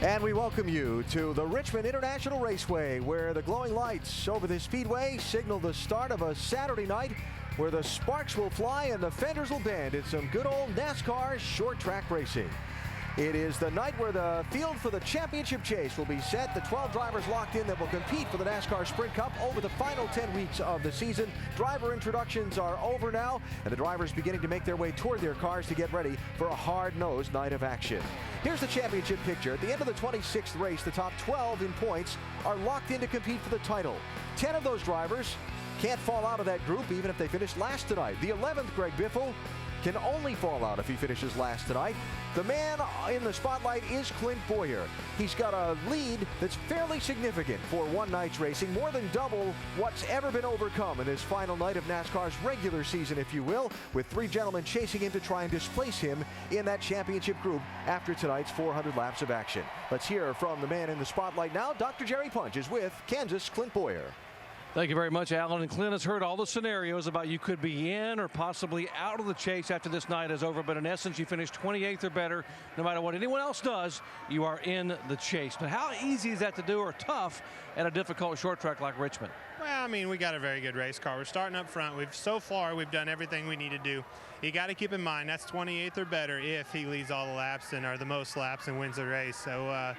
And we welcome you to the Richmond International Raceway, where the glowing lights over the speedway signal the start of a Saturday night where the sparks will fly and the fenders will bend. It's some good old NASCAR short track racing. It is the night where the field for the championship chase will be set. The 12 drivers locked in that will compete for the NASCAR Sprint Cup over the final 10 weeks of the season. Driver introductions are over now, and the drivers beginning to make their way toward their cars to get ready for a hard-nosed night of action. Here's the championship picture. At the end of the 26th race, the top 12 in points are locked in to compete for the title. 10 of those drivers can't fall out of that group even if they finish last tonight. The 11th, Greg Biffle, can only fall out if he finishes last tonight. The man in the spotlight is Clint Bowyer. He's got a lead that's fairly significant for one night's racing, more than double what's ever been overcome in this final night of NASCAR's regular season, if you will, with three gentlemen chasing in to try and displace him in that championship group after tonight's 400 laps of action. Let's hear from the man in the spotlight now. Dr. Jerry Punch is with Kansas' Clint Bowyer. Thank you very much, Alan. And Clint has heard all the scenarios about you could be in or possibly out of the chase after this night is over. But in essence, you finish 28th or better. No matter what anyone else does, you are in the chase. But how easy is that to do or tough at a difficult short track like Richmond? Well, I mean, we got a very good race car. We're starting up front. So far, we've done everything we need to do. You got to keep in mind that's 28th or better if he leads all the laps and or the most laps and wins the race. So,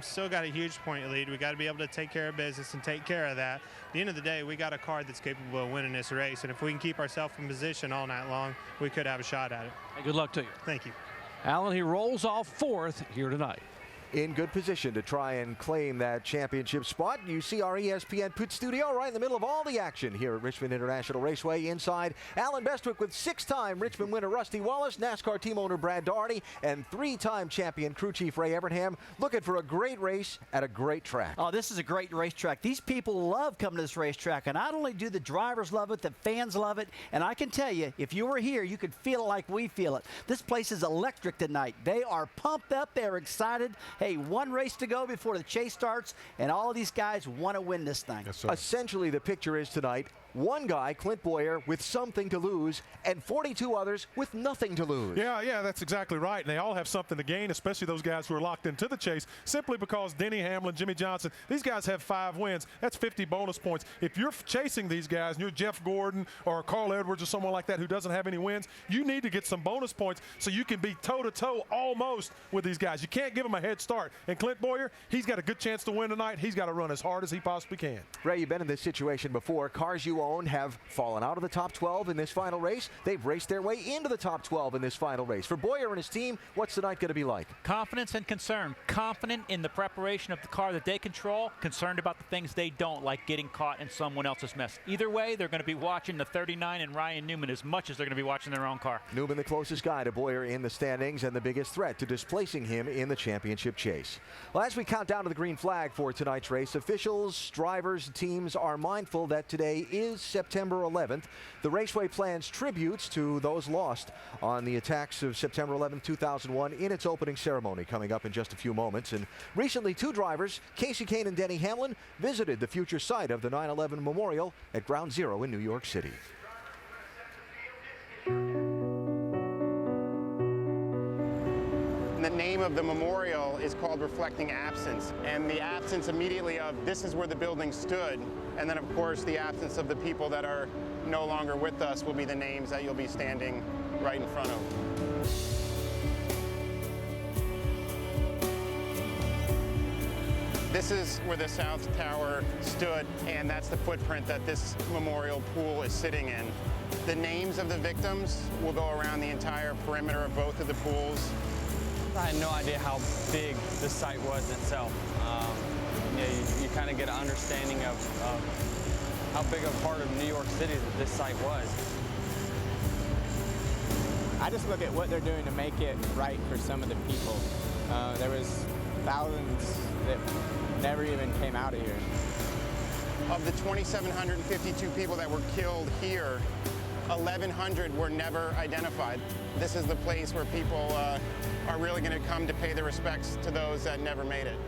still got a huge point lead. We got to be able to take care of business and take care of that. At the end of the day, we got a car that's capable of winning this race, and if we can keep ourselves in position all night long, we could have a shot at it. Hey, good luck to you. Thank you. Alan, he rolls off fourth here tonight. In good position to try and claim that championship spot. You see our ESPN pit studio right in the middle of all the action here at Richmond International Raceway. Inside, Alan Bestwick with six-time Richmond winner Rusty Wallace, NASCAR team owner Brad Daugherty, and three-time champion crew chief Ray Evernham, looking for a great race at a great track. Oh, this is a great racetrack. These people love coming to this racetrack, and not only do the drivers love it, the fans love it, and I can tell you, if you were here, you could feel it like we feel it. This place is electric tonight. They are pumped up. They're excited. Hey, one race to go before the chase starts, and all of these guys want to win this thing. Yes, essentially, the picture is tonight, one guy, Clint Bowyer, with something to lose, and 42 others with nothing to lose. Yeah, that's exactly right. And they all have something to gain, especially those guys who are locked into the chase, simply because Denny Hamlin, Jimmy Johnson, these guys have 5 wins. That's 50 bonus points. If you're chasing these guys, and you're Jeff Gordon or Carl Edwards or someone like that who doesn't have any wins, you need to get some bonus points so you can be toe-to-toe almost with these guys. You can't give them a head start. And Clint Bowyer, he's got a good chance to win tonight. He's got to run as hard as he possibly can. Ray, you've been in this situation before. Cars you own have fallen out of the top 12 in this final race. They've raced their way into the top 12 in this final race. For Bowyer and his team, what's the night going to be like? Confidence and concern. Confident in the preparation of the car that they control, concerned about the things they don't, like getting caught in someone else's mess. Either way, they're going to be watching the 39 and Ryan Newman as much as they're going to be watching their own car. Newman, the closest guy to Bowyer in the standings and the biggest threat to displacing him in the championship chase. Well, as we count down to the green flag for tonight's race, officials, drivers, teams are mindful that today is September 11th. The Raceway plans tributes to those lost on the attacks of September 11, 2001 in its opening ceremony coming up in just a few moments. And recently, two drivers, Casey Kane and Denny Hamlin, visited the future site of the 9/11 Memorial at Ground Zero in New York City. The name of the memorial is called Reflecting Absence, and the absence immediately of this is where the building stood, and then of course the absence of the people that are no longer with us will be the names that you'll be standing right in front of. This is where the South Tower stood, and that's the footprint that this memorial pool is sitting in. The names of the victims will go around the entire perimeter of both of the pools. I had no idea how big the site was itself. You kind of get an understanding of how big a part of New York City that this site was. I just look at what they're doing to make it right for some of the people. There was thousands that never even came out of here. Of the 2,752 people that were killed here, 1,100 were never identified. This is the place where people are really going to come to pay their respects to those that never made it.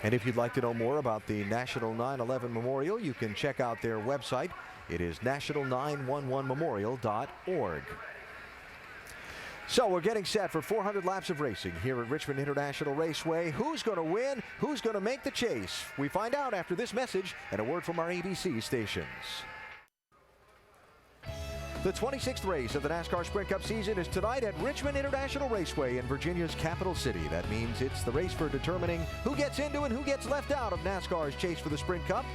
And if you'd like to know more about the National 9/11 Memorial, you can check out their website. It is national911memorial.org. So we're getting set for 400 laps of racing here at Richmond International Raceway. Who's going to win? Who's going to make the chase? We find out after this message and a word from our ABC stations. The 26th race of the NASCAR Sprint Cup season is tonight at Richmond International Raceway in Virginia's capital city. That means it's the race for determining who gets into and who gets left out of NASCAR's chase for the Sprint Cup.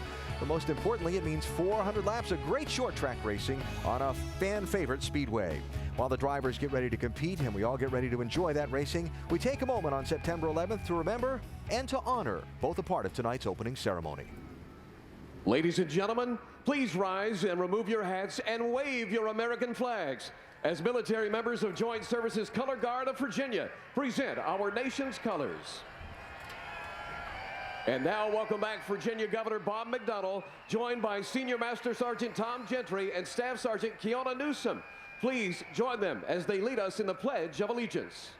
But most importantly, it means 400 laps of great short track racing on a fan favorite speedway. While the drivers get ready to compete and we all get ready to enjoy that racing, we take a moment on September 11th to remember and to honor both a part of tonight's opening ceremony. Ladies and gentlemen, please rise and remove your hats and wave your American flags as military members of Joint Services Color Guard of Virginia present our nation's colors. And now welcome back Virginia Governor Bob McDonnell, joined by Senior Master Sergeant Tom Gentry and Staff Sergeant Kiona Newsom. Please join them as they lead us in the Pledge of Allegiance.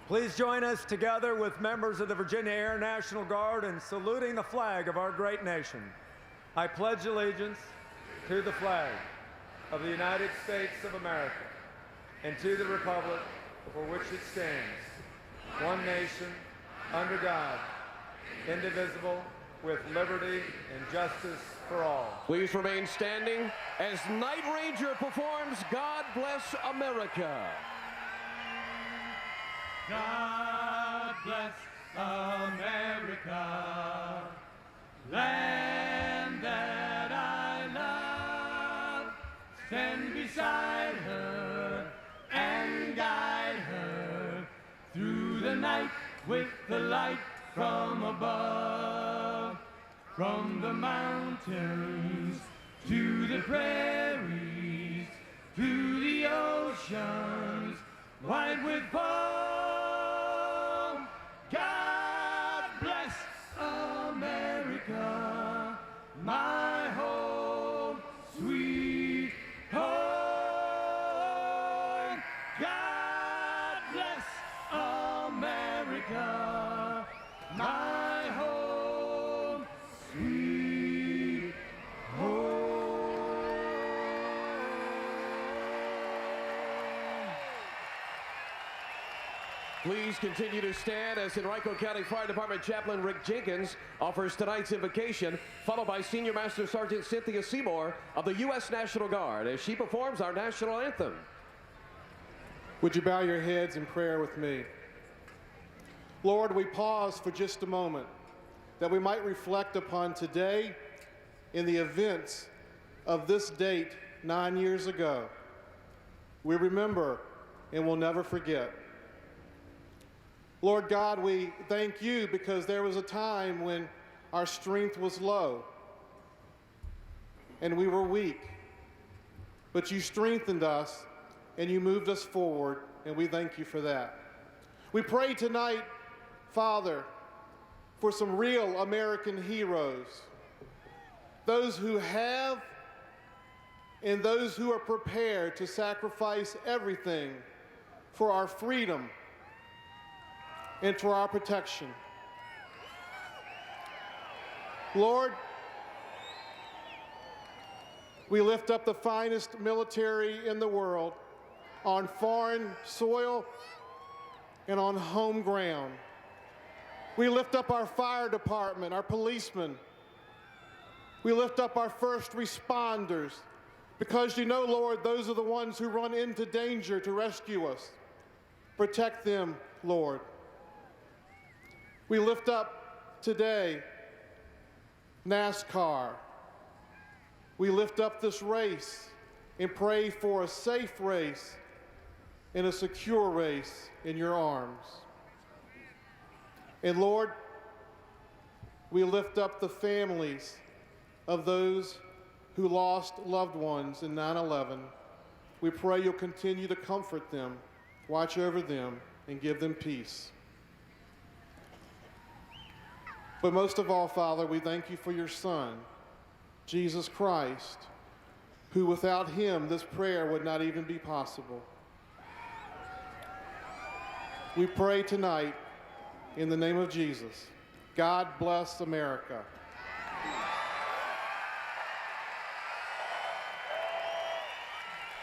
Please join us together with members of the Virginia Air National Guard in saluting the flag of our great nation. I pledge allegiance to the flag of the United States of America and to the republic for which it stands, one nation, under God, indivisible, with liberty and justice for all. Please remain standing as Night Ranger performs God Bless America. God bless America, land that I love. Stand beside her and guide her through the night with the light from above. From the mountains to the prairies, to the oceans wide with foam. God bless America, my home, sweet home. God bless America, my home, sweet home. Please continue to stand as Henrico County Fire Department Chaplain Rick Jenkins offers tonight's invocation, followed by Senior Master Sergeant Cynthia Seymour of the U.S. National Guard as she performs our national anthem. Would you bow your heads in prayer with me? Lord, we pause for just a moment that we might reflect upon today in the events of this date 9 years ago. We remember and will never forget. Lord God, we thank you because there was a time when our strength was low and we were weak, but you strengthened us and you moved us forward, and we thank you for that. We pray tonight, Father, for some real American heroes, those who have and those who are prepared to sacrifice everything for our freedom and for our protection. Lord, we lift up the finest military in the world on foreign soil and on home ground. We lift up our fire department, our policemen. We lift up our first responders because you know, Lord, those are the ones who run into danger to rescue us. Protect them, Lord. We lift up today NASCAR. We lift up this race and pray for a safe race and a secure race in your arms. And Lord, we lift up the families of those who lost loved ones in 9/11. We pray you'll continue to comfort them, watch over them, and give them peace. But most of all, Father, we thank you for your Son, Jesus Christ, who without him this prayer would not even be possible. We pray tonight in the name of Jesus. God bless America.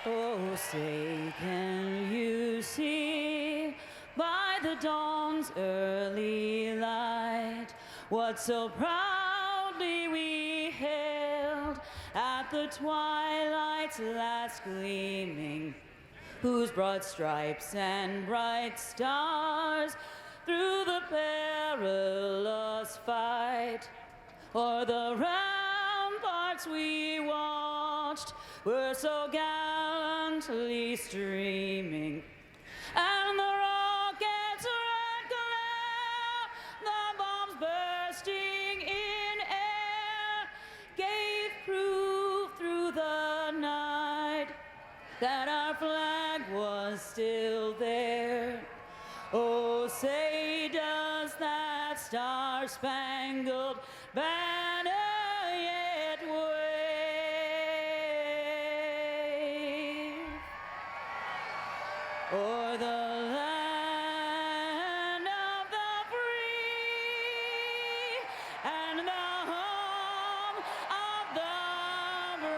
Oh, say, can you see by the dawn's early light what so proudly we hailed at the twilight's last gleaming, whose broad stripes and bright stars through the perilous fight o'er the ramparts we watched were so gallantly streaming, and the rockets' red glare, the bombs bursting in air, gave proof through the night that our flag was still there. Oh, say does that star-spangled banner yet wave o'er the land of the free and the home of the brave?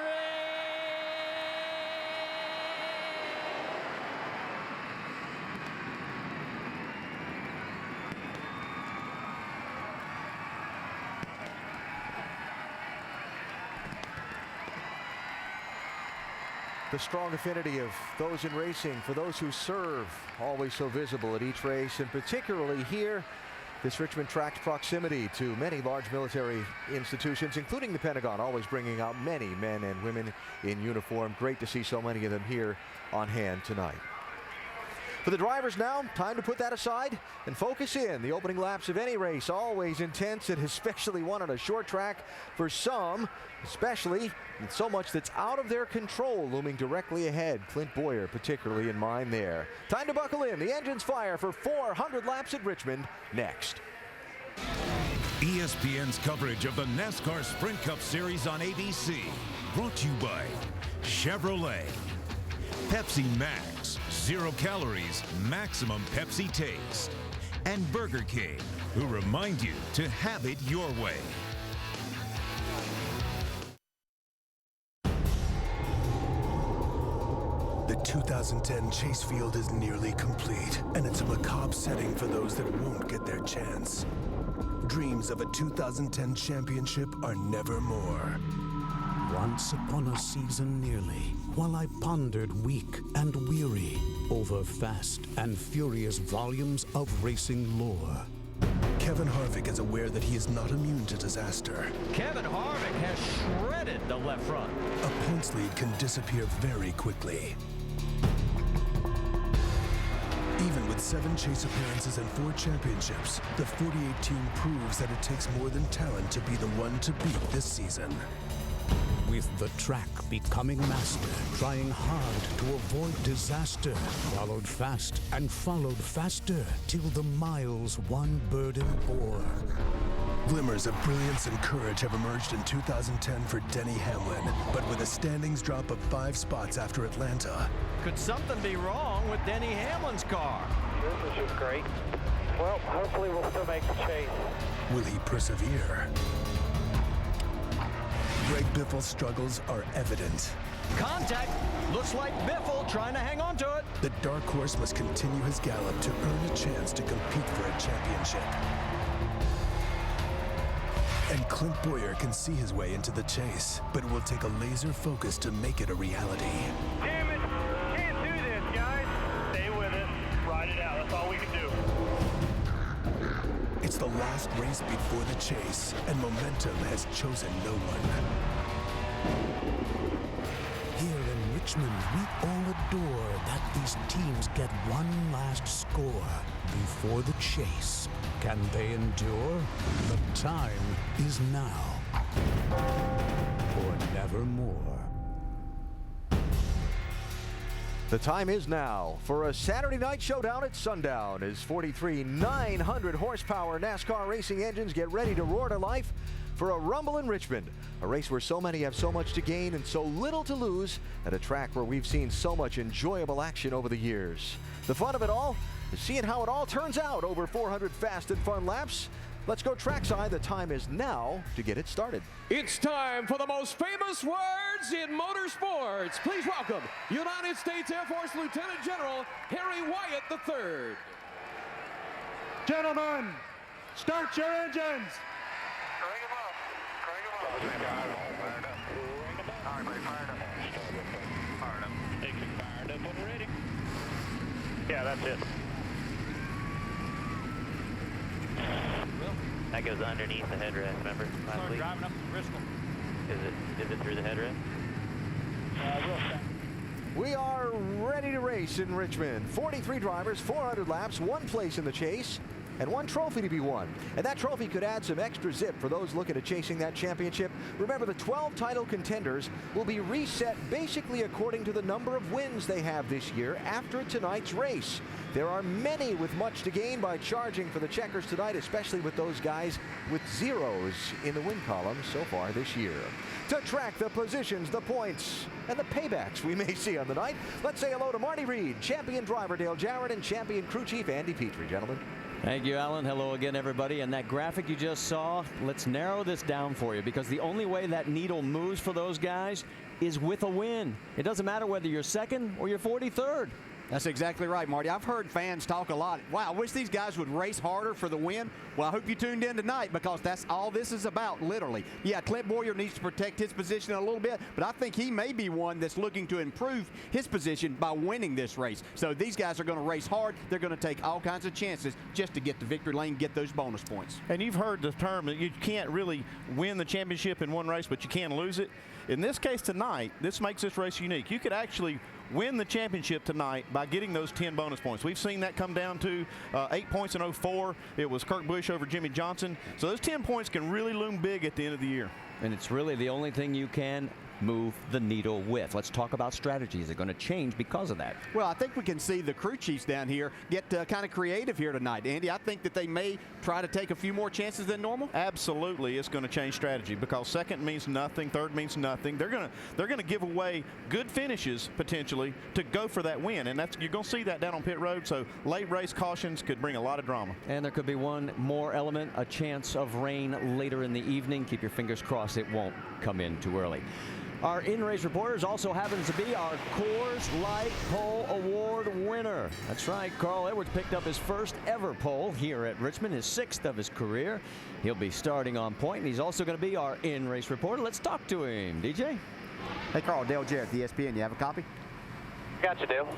The strong affinity of those in racing for those who serve, always so visible at each race, and particularly here, this Richmond track's proximity to many large military institutions, including the Pentagon, always bringing out many men and women in uniform. Great to see so many of them here on hand tonight. For the drivers now, time to put that aside and focus in. The opening laps of any race, always intense, and especially one on a short track for some, especially with so much that's out of their control looming directly ahead. Clint Boyer particularly in mind there. Time to buckle in. The engines fire for 400 laps at Richmond next. ESPN's coverage of the NASCAR Sprint Cup Series on ABC. Brought to you by Chevrolet, Pepsi Max, 0 calories, maximum Pepsi taste, and Burger King, who remind you to have it your way. The 2010 Chase Field is nearly complete, and it's a macabre setting for those that won't get their chance. Dreams of a 2010 championship are never more. Once upon a season nearly, while I pondered weak and weary over fast and furious volumes of racing lore. Kevin Harvick is aware that he is not immune to disaster. Kevin Harvick has shredded the left front. A points lead can disappear very quickly. Even with 7 chase appearances and 4 championships, the 48 team proves that it takes more than talent to be the one to beat this season. With the track becoming master, trying hard to avoid disaster, followed fast and followed faster, till the miles one burden bore. Glimmers of brilliance and courage have emerged in 2010 for Denny Hamlin, but with a standings drop of 5 spots after Atlanta. Could something be wrong with Denny Hamlin's car? This is just great. Well, hopefully we'll still make the chase. Will he persevere? Greg Biffle's struggles are evident. Contact! Looks like Biffle trying to hang on to it. The dark horse must continue his gallop to earn a chance to compete for a championship. And Clint Boyer can see his way into the chase, but it will take a laser focus to make it a reality. Damn it! Can't do this, guys! Stay with it. Ride it out. That's all we can do. It's the last race before the chase, and momentum has chosen no one. Here in Richmond, we all adore that these teams get one last score before the chase. Can they endure? The time is now, or nevermore. The time is now for a Saturday night showdown at sundown as 43 900 horsepower NASCAR racing engines get ready to roar to life for a rumble in Richmond, a race where so many have so much to gain and so little to lose at a track where we've seen so much enjoyable action over the years. The fun of it all is seeing how it all turns out over 400 fast and fun laps. Let's go trackside. The time is now to get it started. It's time for the most famous words in motorsports. Please welcome United States Air Force Lieutenant General Harry Wyatt III. Gentlemen, start your engines. Yeah, that's it. That goes underneath the headrest, remember? Start driving up to Bristol. Is it through the headrest? We are ready to race in Richmond. 43 drivers, 400 laps, 1 place in the chase, and 1 trophy to be won. And that trophy could add some extra zip for those looking at chasing that championship. Remember, the 12 title contenders will be reset basically according to the number of wins they have this year after tonight's race. There are many with much to gain by charging for the checkers tonight, especially with those guys with zeros in the win column so far this year. To track the positions, the points, and the paybacks we may see on the night, let's say hello to Marty Reed, champion driver Dale Jarrett, and champion crew chief Andy Petrie. Gentlemen. Thank you, Alan. Hello again, everybody. And that graphic you just saw, let's narrow this down for you, because the only way that needle moves for those guys is with a win. It doesn't matter whether you're second or you're 43rd. That's exactly right, Marty. I've heard fans talk a lot. Wow, I wish these guys would race harder for the win. Well, I hope you tuned in tonight, because that's all this is about, literally. Yeah, Clint Boyer needs to protect his position a little bit, but I think he may be one that's looking to improve his position by winning this race. So these guys are going to race hard. They're going to take all kinds of chances just to get to victory lane, get those bonus points. And you've heard the term that you can't really win the championship in one race, but you can lose it. In this case tonight, this makes this race unique. You could actually win the championship tonight by getting those 10 bonus points. We've seen that come down to 8 points in 04. It was Kurt Busch over Jimmy Johnson. So those 10 points can really loom big at the end of the year. And it's really the only thing you can move the needle with. Let's talk about strategies. They're going to change because of that. Well, I think we can see the crew chiefs down here get kind of creative here tonight. Andy, I think that they may try to take a few more chances than normal. Absolutely, it's going to change strategy, because second means nothing, third means nothing. They're going to give away good finishes potentially to go for that win, and you're going to see that down on pit road. So late race cautions could bring a lot of drama. And there could be one more element, a chance of rain later in the evening. Keep your fingers crossed it won't come in too early. Our in-race reporters also happens to be our Coors Light Pole Award winner. That's right, Carl Edwards picked up his first ever pole here at Richmond, his 6th of his career. He'll be starting on point, and he's also going to be our in-race reporter. Let's talk to him. DJ? Hey, Carl, Dale Jarrett, ESPN. You have a copy? Gotcha, Dale.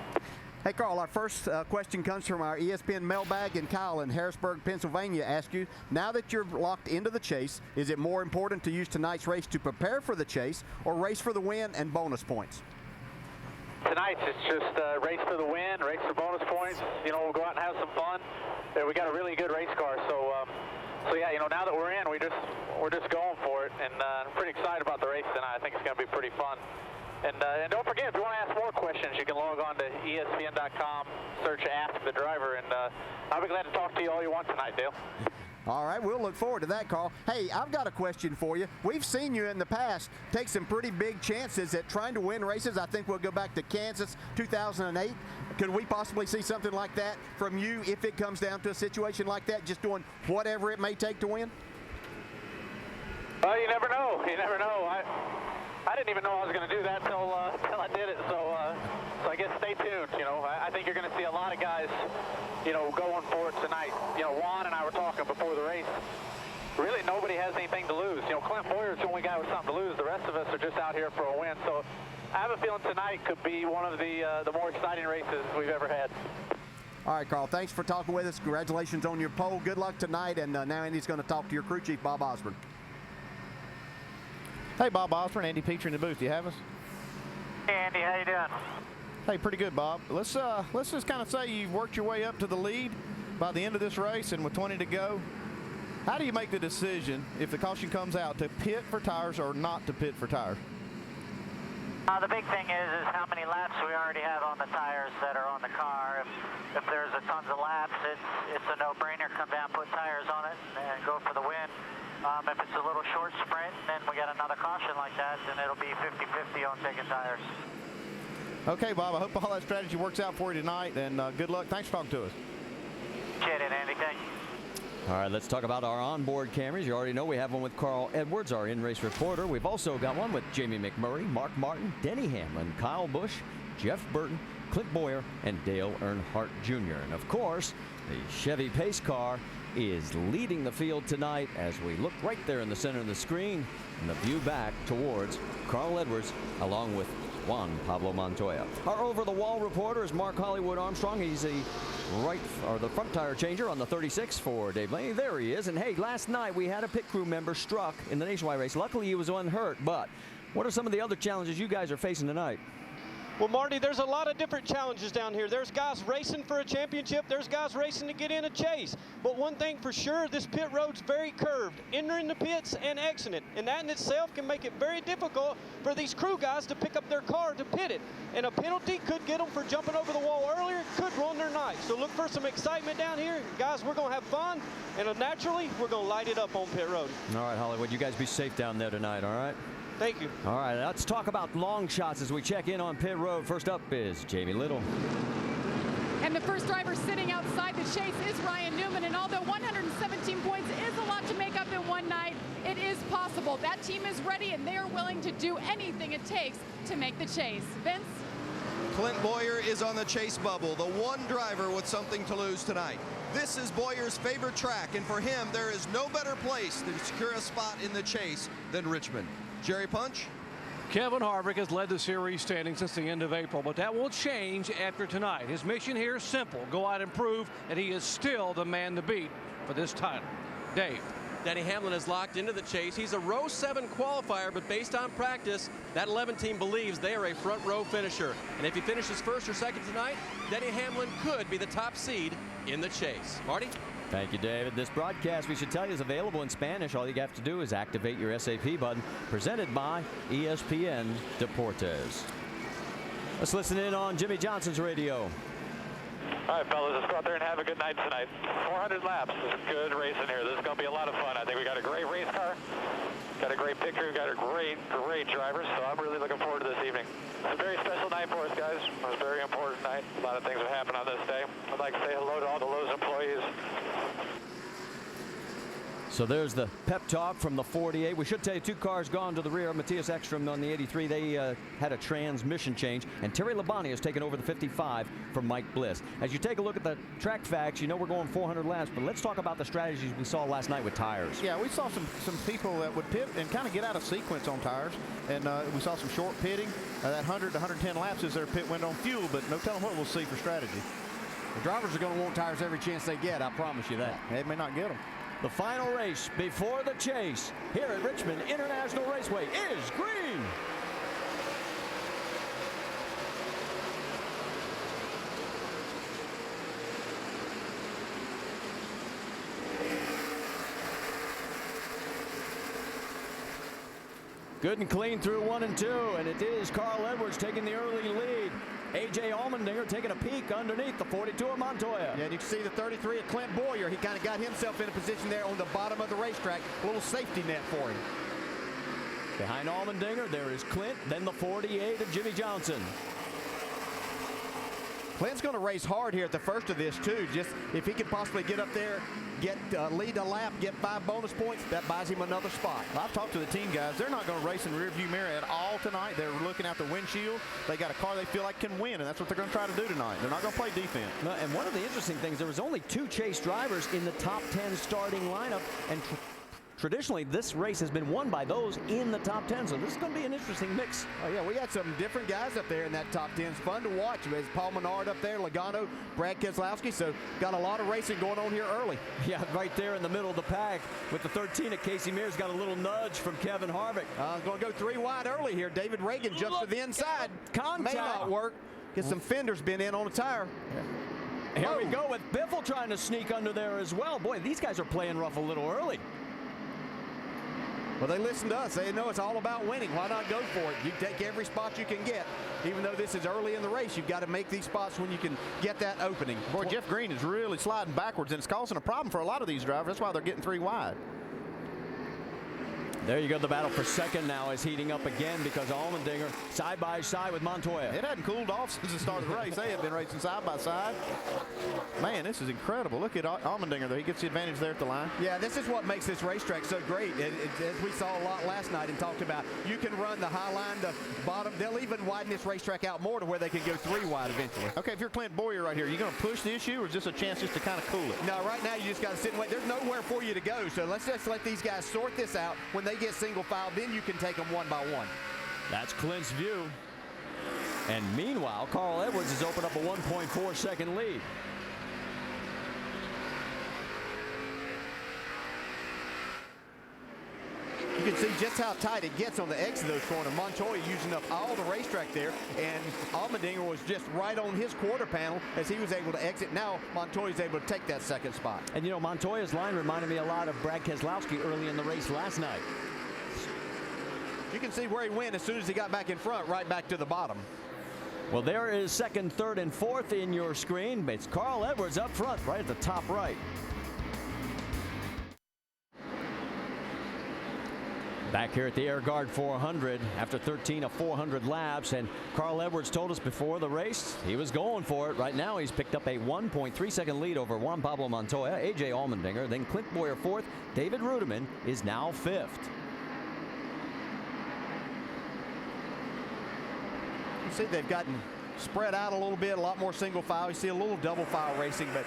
Hey, Carl, our first question comes from our ESPN mailbag, and Kyle in Harrisburg, Pennsylvania asks you, now that you're locked into the chase, is it more important to use tonight's race to prepare for the chase or race for the win and bonus points? Tonight's it's just race for the win, race for bonus points. You know, we'll go out and have some fun. We got a really good race car, so yeah, you know, now that we're in, we're just going for it, and I'm pretty excited about the race tonight. I think it's going to be pretty fun. And don't forget, if you want to ask more questions, you can log on to ESPN.com, search Ask the Driver, and I'll be glad to talk to you all you want tonight, Dale. All right, we'll look forward to that, Carl. Hey, I've got a question for you. We've seen you in the past take some pretty big chances at trying to win races. I think we'll go back to Kansas 2008. Could we possibly see something like that from you if it comes down to a situation like that, just doing whatever it may take to win? Well, you never know. You never know. I didn't even know I was going to do that till I did it. So I guess stay tuned. You know, I think you're going to see a lot of guys, you know, going for it tonight. You know, Juan and I were talking before the race. Really, nobody has anything to lose. You know, Clint Boyer's the only guy with something to lose. The rest of us are just out here for a win. So I have a feeling tonight could be one of the more exciting races we've ever had. All right, Carl, thanks for talking with us. Congratulations on your pole. Good luck tonight. And now Andy's going to talk to your crew chief, Bob Osborne. Hey, Bob Osborne, Andy Petrie in the booth. Do you have us? Hey, Andy, how you doing? Hey, pretty good, Bob. Let's just kind of say you've worked your way up to the lead by the end of this race, and with 20 to go. How do you make the decision, if the caution comes out, to pit for tires or not to pit for tires? The big thing is how many laps we already have on the tires that are on the car. If there's a tons of laps, it's a no-brainer. Come down, put tires on it, and go for the win. If it's a little short sprint, then we got another caution like that, then it'll be 50-50 on taking tires. Okay, Bob, I hope all that strategy works out for you tonight, and good luck. Thanks for talking to us. Appreciate it, Andy. Thank you. All right, let's talk about our onboard cameras. You already know we have one with Carl Edwards, our in-race reporter. We've also got one with Jamie McMurray, Mark Martin, Denny Hamlin, Kyle Busch, Jeff Burton, Clint Boyer, and Dale Earnhardt Jr. And of course, the Chevy pace car is leading the field tonight as we look right there in the center of the screen and the view back towards Carl Edwards along with Juan Pablo Montoya. Our over-the-wall reporter is Mark Hollywood Armstrong. He's the front tire changer on the 36 for Dave Blaney. There he is. And hey, last night we had a pit crew member struck in the Nationwide race. Luckily, he was unhurt. But what are some of the other challenges you guys are facing tonight? Well, Marty, there's a lot of different challenges down here. There's guys racing for a championship. There's guys racing to get in a chase. But one thing for sure, this pit road's very curved, entering the pits and exiting. And that in itself can make it very difficult for these crew guys to pick up their car to pit it. And a penalty could get them for jumping over the wall earlier, could ruin their night. So look for some excitement down here. Guys, we're going to have fun. And naturally, we're going to light it up on pit road. All right, Hollywood, you guys be safe down there tonight, all right? Thank you. All right, let's talk about long shots as we check in on pit road. First up is Jamie Little. And the first driver sitting outside the chase is Ryan Newman. And although 117 points is a lot to make up in one night, it is possible. That team is ready and they are willing to do anything it takes to make the chase. Vince? Clint Boyer is on the chase bubble, the one driver with something to lose tonight. This is Boyer's favorite track, and for him, there is no better place to secure a spot in the chase than Richmond. Jerry Punch? Kevin Harvick has led the series standing since the end of April, but that will change after tonight. His mission here is simple: go out and prove that he is still the man to beat for this title. Dave. Denny Hamlin is locked into the chase. He's a row 7 qualifier, but based on practice, that 11 team believes they are a front row finisher. And if he finishes first or second tonight, Denny Hamlin could be the top seed in the chase. Marty? Thank you, David. This broadcast, we should tell you, is available in Spanish. All you have to do is activate your SAP button, presented by ESPN Deportes. Let's listen in on Jimmy Johnson's radio. All right, fellas, let's go out there and have a good night tonight. 400 laps. This is good racing here. This is going to be a lot of fun. I think we got a great race car, got a great pit crew, got a great drivers, so I'm really looking forward to this evening. It's a very special night for us, guys. It was a very important night. A lot of things have happened on this day. I'd like to say hello to all the Lowe's employees. So there's the pep talk from the 48. We should tell you 2 cars gone to the rear. Matthias Ekstrom on the 83. They had a transmission change. And Terry Labonte has taken over the 55 from Mike Bliss. As you take a look at the track facts, you know we're going 400 laps. But let's talk about the strategies we saw last night with tires. Yeah, we saw some people that would pit and kind of get out of sequence on tires. And we saw some short pitting. That 100 to 110 laps is their pit window on fuel. But no telling what we'll see for strategy. The drivers are going to want tires every chance they get. I promise you that. They may not get them. The final race before the chase here at Richmond International Raceway is green. Good and clean through 1 and 2, and it is Carl Edwards taking the early lead. A.J. Allmendinger taking a peek underneath the 42 of Montoya. Yeah, and you can see the 33 of Clint Boyer. He kind of got himself in a position there on the bottom of the racetrack. A little safety net for him. Behind Allmendinger, there is Clint, then the 48 of Jimmy Johnson. Clint's going to race hard here at the first of this, too. Just if he could possibly get up there, lead a lap, get 5 bonus points, that buys him another spot. Well, I've talked to the team guys. They're not going to race in the rearview mirror at all tonight. They're looking out the windshield. They got a car they feel like can win, and that's what they're going to try to do tonight. They're not going to play defense. No, and one of the interesting things, there was only 2 chase drivers in the top 10 starting lineup, and traditionally, this race has been won by those in the top 10, so this is going to be an interesting mix. Oh, yeah, we got some different guys up there in that top 10. It's fun to watch. There's Paul Menard up there, Logano, Brad Keselowski, so got a lot of racing going on here early. Yeah, right there in the middle of the pack with the 13 at Casey Mears. Got a little nudge from Kevin Harvick. Going to go 3 wide early here. David Reagan jumps to the inside. Contact. May not work. Get some fenders bent in on the tire. Here we go with Biffle trying to sneak under there as well. Boy, these guys are playing rough a little early. Well, they listen to us. They know it's all about winning. Why not go for it? You take every spot you can get. Even though this is early in the race, you've got to make these spots when you can get that opening. Boy, Jeff Green is really sliding backwards, and it's causing a problem for a lot of these drivers. That's why they're getting 3 wide. There you go. The battle for second now is heating up again because Allmendinger side by side with Montoya. It hadn't cooled off since the start of the race. They have been racing side by side. Man, this is incredible. Look at Allmendinger there. He gets the advantage there at the line. Yeah, this is what makes this racetrack so great. As we saw a lot last night and talked about, you can run the high line to bottom. They'll even widen this racetrack out more to where they can go 3 wide eventually. Okay, if you're Clint Boyer right here, are you going to push the issue, or is this a chance just to kind of cool it? No, right now you just got to sit and wait. There's nowhere for you to go, so let's just let these guys sort this out. When they get single file, then you can take them one by one. That's Clint's view. And meanwhile, Carl Edwards has opened up a 1.4-second lead. You can see just how tight it gets on the exit of those corners. Montoya using up all the racetrack there, and Allmendinger was just right on his quarter panel as he was able to exit. Now Montoya's able to take that second spot. And you know, Montoya's line reminded me a lot of Brad Keselowski early in the race last night. You can see where he went as soon as he got back in front, right back to the bottom. Well, there is second, third, and fourth in your screen. It's Carl Edwards up front, right at the top right. Back here at the Air Guard 400 after 13 of 400 laps, and Carl Edwards told us before the race he was going for it. Right now he's picked up a 1.3-second lead over Juan Pablo Montoya, A.J. Allmendinger, then Clint Boyer fourth. David Rudiman is now fifth. You see they've gotten spread out a little bit, a lot more single file. You see a little double file racing, but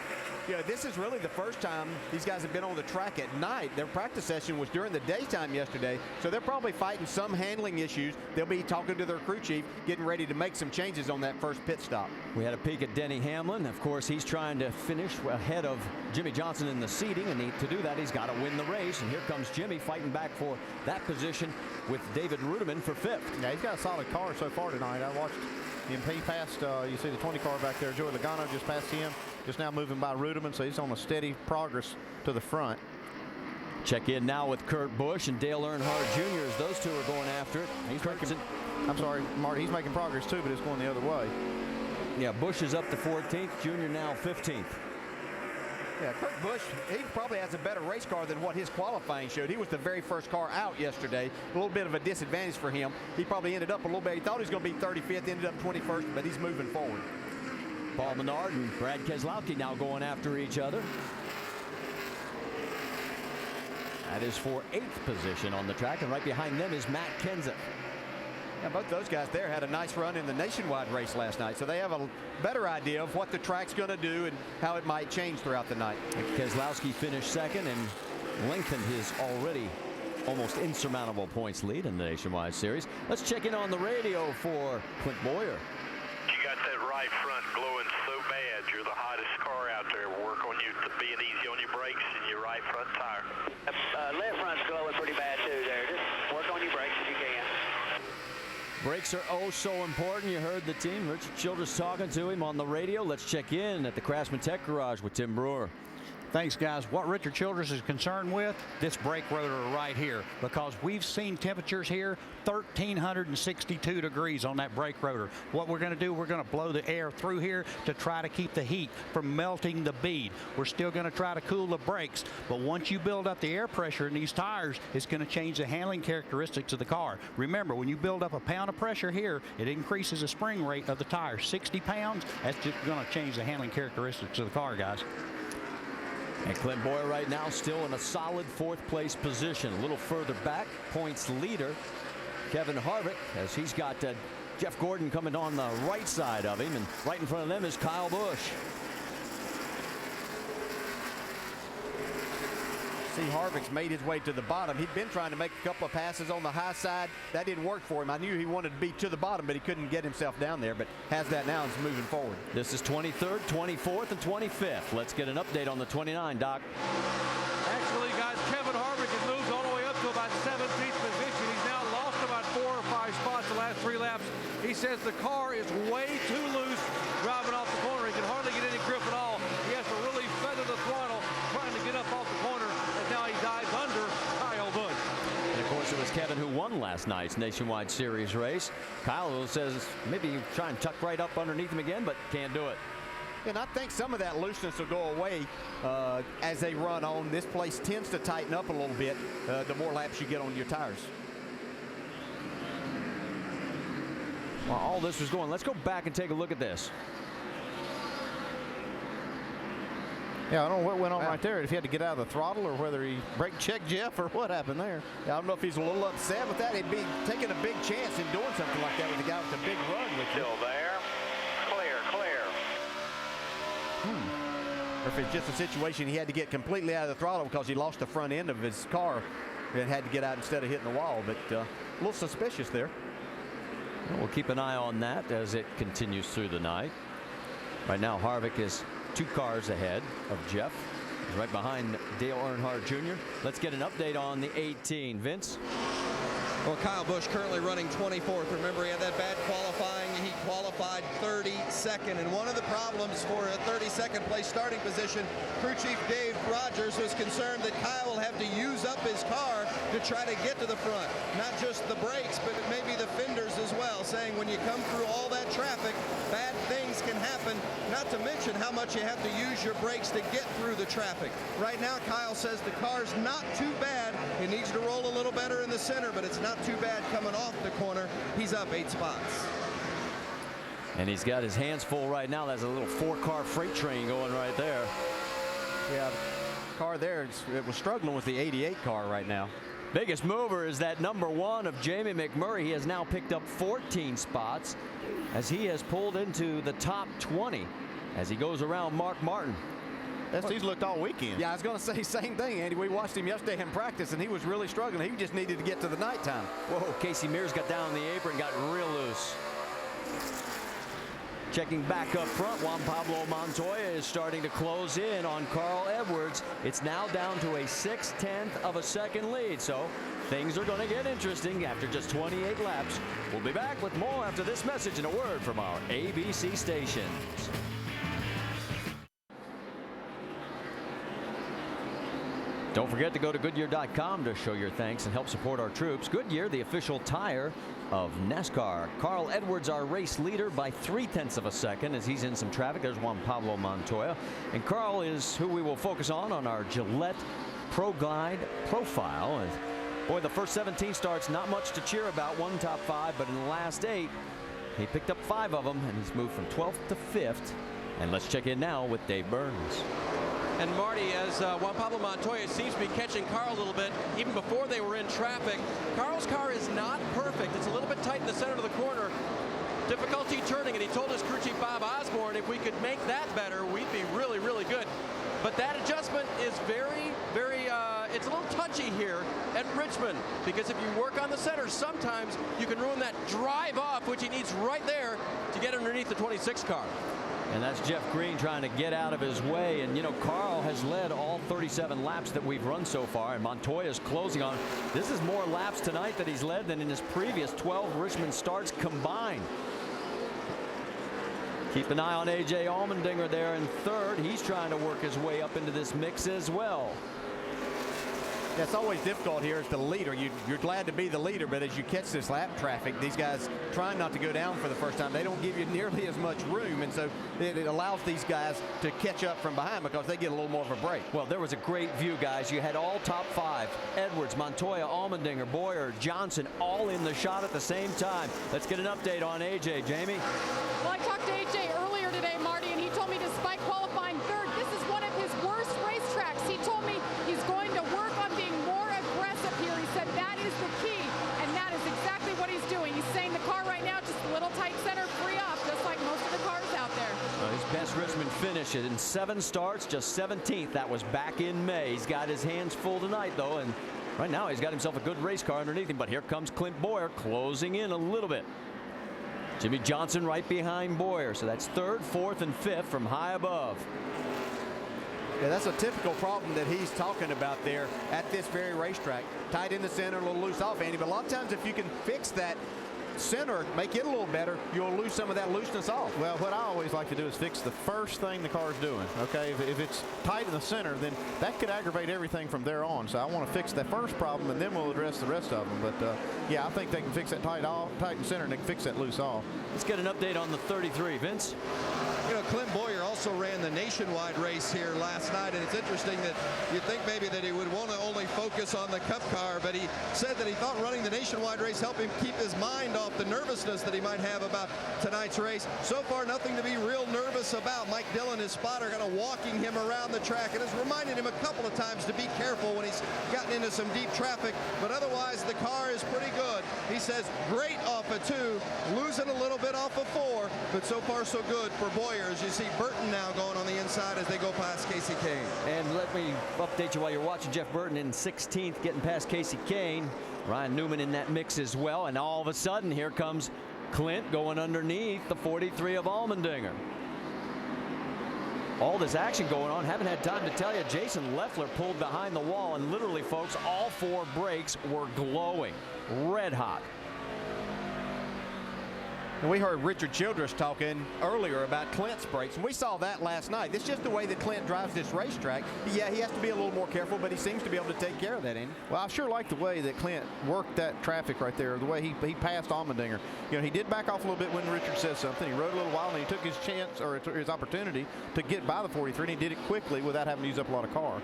you know, this is really the first time these guys have been on the track at night. Their practice session was during the daytime yesterday, so they're probably fighting some handling issues. They'll be talking to their crew chief, getting ready to make some changes on that first pit stop. We had a peek at Denny Hamlin. Of course, he's trying to finish ahead of Jimmy Johnson in the seating, and to do that, he's got to win the race. And here comes Jimmy fighting back for that position with David Rudiman for fifth. Yeah, he's got a solid car so far tonight. I watched him. He passed, you see the 20 car back there. Joey Logano just passed him. Just now moving by Rudiman, so he's on a steady progress to the front. Check in now with Kurt Busch and Dale Earnhardt Jr. as those two are going after it. I'm sorry, Marty, he's making progress too, but it's going the other way. Yeah, Busch is up to 14th, Jr. now 15th. Yeah, Kurt Busch, he probably has a better race car than what his qualifying showed. He was the very first car out yesterday. A little bit of a disadvantage for him. He probably ended up a little bit. He thought he was going to be 35th, ended up 21st, but he's moving forward. Paul Menard and Brad Keselowski now going after each other. That is for 8th position on the track, and right behind them is Matt Kenseth. Yeah, both those guys there had a nice run in the nationwide race last night, so they have a better idea of what the track's going to do and how it might change throughout the night. Keselowski finished second and lengthened his already almost insurmountable points lead in the Nationwide Series. Let's check in on the radio for Clint Boyer. You got that right front glowing so bad. You're the hottest car out there. Work on you being easy on your brakes and your right front tire. Left front's glowing pretty bad too there. Just work on your brakes if you can. Brakes are oh so important. You heard the team. Richard Childress talking to him on the radio. Let's check in at the Craftsman Tech Garage with Tim Brewer. Thanks, guys. What Richard Childress is concerned with, this brake rotor right here, because we've seen temperatures here 1,362 degrees on that brake rotor. What we're going to do, we're going to blow the air through here to try to keep the heat from melting the bead. We're still going to try to cool the brakes, but once you build up the air pressure in these tires, it's going to change the handling characteristics of the car. Remember, when you build up a pound of pressure here, it increases the spring rate of the tire. 60 pounds, that's just going to change the handling characteristics of the car, guys. And Clint Boyer right now still in a solid 4th place position. A little further back, points leader Kevin Harvick, as he's got Jeff Gordon coming on the right side of him, and right in front of them is Kyle Busch. See, Harvick's made his way to the bottom. He'd been trying to make a couple of passes on the high side. That didn't work for him. I knew he wanted to be to the bottom, but he couldn't get himself down there, but has that now and is moving forward. This is 23rd, 24th, and 25th. Let's get an update on the 29, Doc. Actually, guys, Kevin Harvick has moved all the way up to about 17th position. He's now lost about 4 or 5 spots the last 3 laps. He says the car is way too loose driving off the corner. He can hardly get any grip at all. He has to really feather the throttle trying to get up off the corner. Now he dives under Kyle Busch. And of course, it was Kevin who won last night's Nationwide Series race. Kyle says maybe you try and tuck right up underneath him again, but can't do it. And I think some of that looseness will go away as they run on. This place tends to tighten up a little bit the more laps you get on your tires. While all this was going, let's go back and take a look at this. Yeah, I don't know what went on right there. If he had to get out of the throttle or whether he brake checked Jeff or what happened there. Yeah, I don't know if he's a little upset with that. He'd be taking a big chance in doing something like that with a guy with a big run with you. Still there. Clear, clear. Or if it's just a situation he had to get completely out of the throttle because he lost the front end of his car and had to get out instead of hitting the wall. But a little suspicious there. We'll keep an eye on that as it continues through the night. Right now, Harvick is 2 cars ahead of Jeff. He's right behind Dale Earnhardt Jr. Let's get an update on the 18. Vince? Well, Kyle Busch currently running 24th. Remember, he had that bad qualifying. He qualified 32nd. And one of the problems for a 32nd place starting position, crew chief Dave Rogers was concerned that Kyle will have to use up his car to try to get to the front. Not just the brakes, but maybe the fenders as well, saying when you come through all that traffic, bad things can happen, not to mention how much you have to use your brakes to get through the traffic. Right now, Kyle says the car's not too bad. It needs to roll a little better in the center, but it's not too bad coming off the corner. He's up 8 spots. And he's got his hands full right now. That's a little 4-car freight train going right there. Yeah, the car there, it was struggling with the 88 car right now. Biggest mover is that #1 of Jamie McMurray. He has now picked up 14 spots as he has pulled into the top 20 as he goes around Mark Martin. He's looked all weekend. Yeah, I was going to say same thing, Andy. We watched him yesterday in practice, and he was really struggling. He just needed to get to the nighttime. Whoa, Casey Mears got down on the apron, got real loose. Checking back up front, Juan Pablo Montoya is starting to close in on Carl Edwards. It's now down to a 6/10 of a second lead, so things are going to get interesting after just 28 laps. We'll be back with more after this message and a word from our ABC stations. Don't forget to go to Goodyear.com to show your thanks and help support our troops. Goodyear, the official tire of NASCAR. Carl Edwards, our race leader, by 3/10 of a second as he's in some traffic. There's Juan Pablo Montoya. And Carl is who we will focus on our Gillette Pro Glide profile. And boy, the first 17 starts, not much to cheer about. 1 top 5, but in the last 8, he picked up 5 of them, and he's moved from 12th to 5th. And let's check in now with Dave Burns. And Marty, as Juan Pablo Montoya seems to be catching Carl a little bit, even before they were in traffic. Carl's car is not perfect. It's a little bit tight in the center of the corner. Difficulty turning, and he told his crew chief Bob Osborne if we could make that better, we'd be really, really good. But that adjustment is very, it's a little touchy here at Richmond, because if you work on the center, sometimes you can ruin that drive off, which he needs right there to get underneath the 26 car. And that's Jeff Green trying to get out of his way. And, you know, Carl has led all 37 laps that we've run so far, and Montoya's closing on. This is more laps tonight that he's led than in his previous 12 Richmond starts combined. Keep an eye on A.J. Allmendinger there in 3rd. He's trying to work his way up into this mix as well. That's always difficult here as the leader. You're glad to be the leader, but as you catch this lap traffic, these guys trying not to go down for the first time. They don't give you nearly as much room, and so it allows these guys to catch up from behind because they get a little more of a break. Well, there was a great view, guys. You had all top 5. Edwards, Montoya, Allmendinger, Boyer, Johnson, all in the shot at the same time. Let's get an update on A.J. Jamie? Well, I talked to A.J. earlier today, Marty, and he told me despite qualifying 3rd, this is one of his worst racetracks. He told me he's going to work on being more aggressive here. He said that is the key, and that is exactly what he's doing. He's saying the car right now just a little tight center, free off, just like most of the cars out there. His best Richmond finish in 7 starts, just 17th. That was back in May. He's got his hands full tonight, though, and right now he's got himself a good race car underneath him. But here comes Clint Boyer closing in a little bit. Jimmy Johnson right behind Boyer. So that's 3rd, 4th, and 5th from high above. Yeah, that's a typical problem that he's talking about there at this very racetrack. Tight in the center, a little loose off, Andy. But a lot of times if you can fix that center, make it a little better, you'll lose some of that looseness off. Well, what I always like to do is fix the first thing the car's doing. Okay, if it's tight in the center, then that could aggravate everything from there on. So I want to fix that first problem, and then we'll address the rest of them. But yeah, I think they can fix that tight in center, and they can fix that loose off. Let's get an update on the 33, Vince. You know, Clint Boyer also ran the nationwide race here last night, and it's interesting that you think maybe that he would want to only focus on the Cup car, but he said that he thought running the nationwide race helped him keep his mind off the nervousness that he might have about tonight's race. So far, nothing to be real nervous about. Mike Dillon, his spotter, kind of walking him around the track and has reminded him a couple of times to be careful when he's gotten into some deep traffic, but otherwise the car is pretty good. He says great off of 2, losing a little bit off of 4, but so far so good for Boyer. As you see Burton now going on the inside as they go past Casey Kane. And let me update you while you're watching. Jeff Burton in 16th, getting past Casey Kane. Ryan Newman in that mix as well. And all of a sudden, here comes Clint going underneath the 43 of Allmendinger. All this action going on. Haven't had time to tell you. Jason Leffler pulled behind the wall, and literally, folks, all 4 brakes were glowing, red hot. And we heard Richard Childress talking earlier about Clint's brakes, and we saw that last night. It's just the way that Clint drives this racetrack. Yeah, he has to be a little more careful, but he seems to be able to take care of that, Andy. Well, I sure like the way that Clint worked that traffic right there, the way he passed Allmendinger. You know, he did back off a little bit when Richard said something. He rode a little while, and he took his chance, or his opportunity, to get by the 43, and he did it quickly without having to use up a lot of car.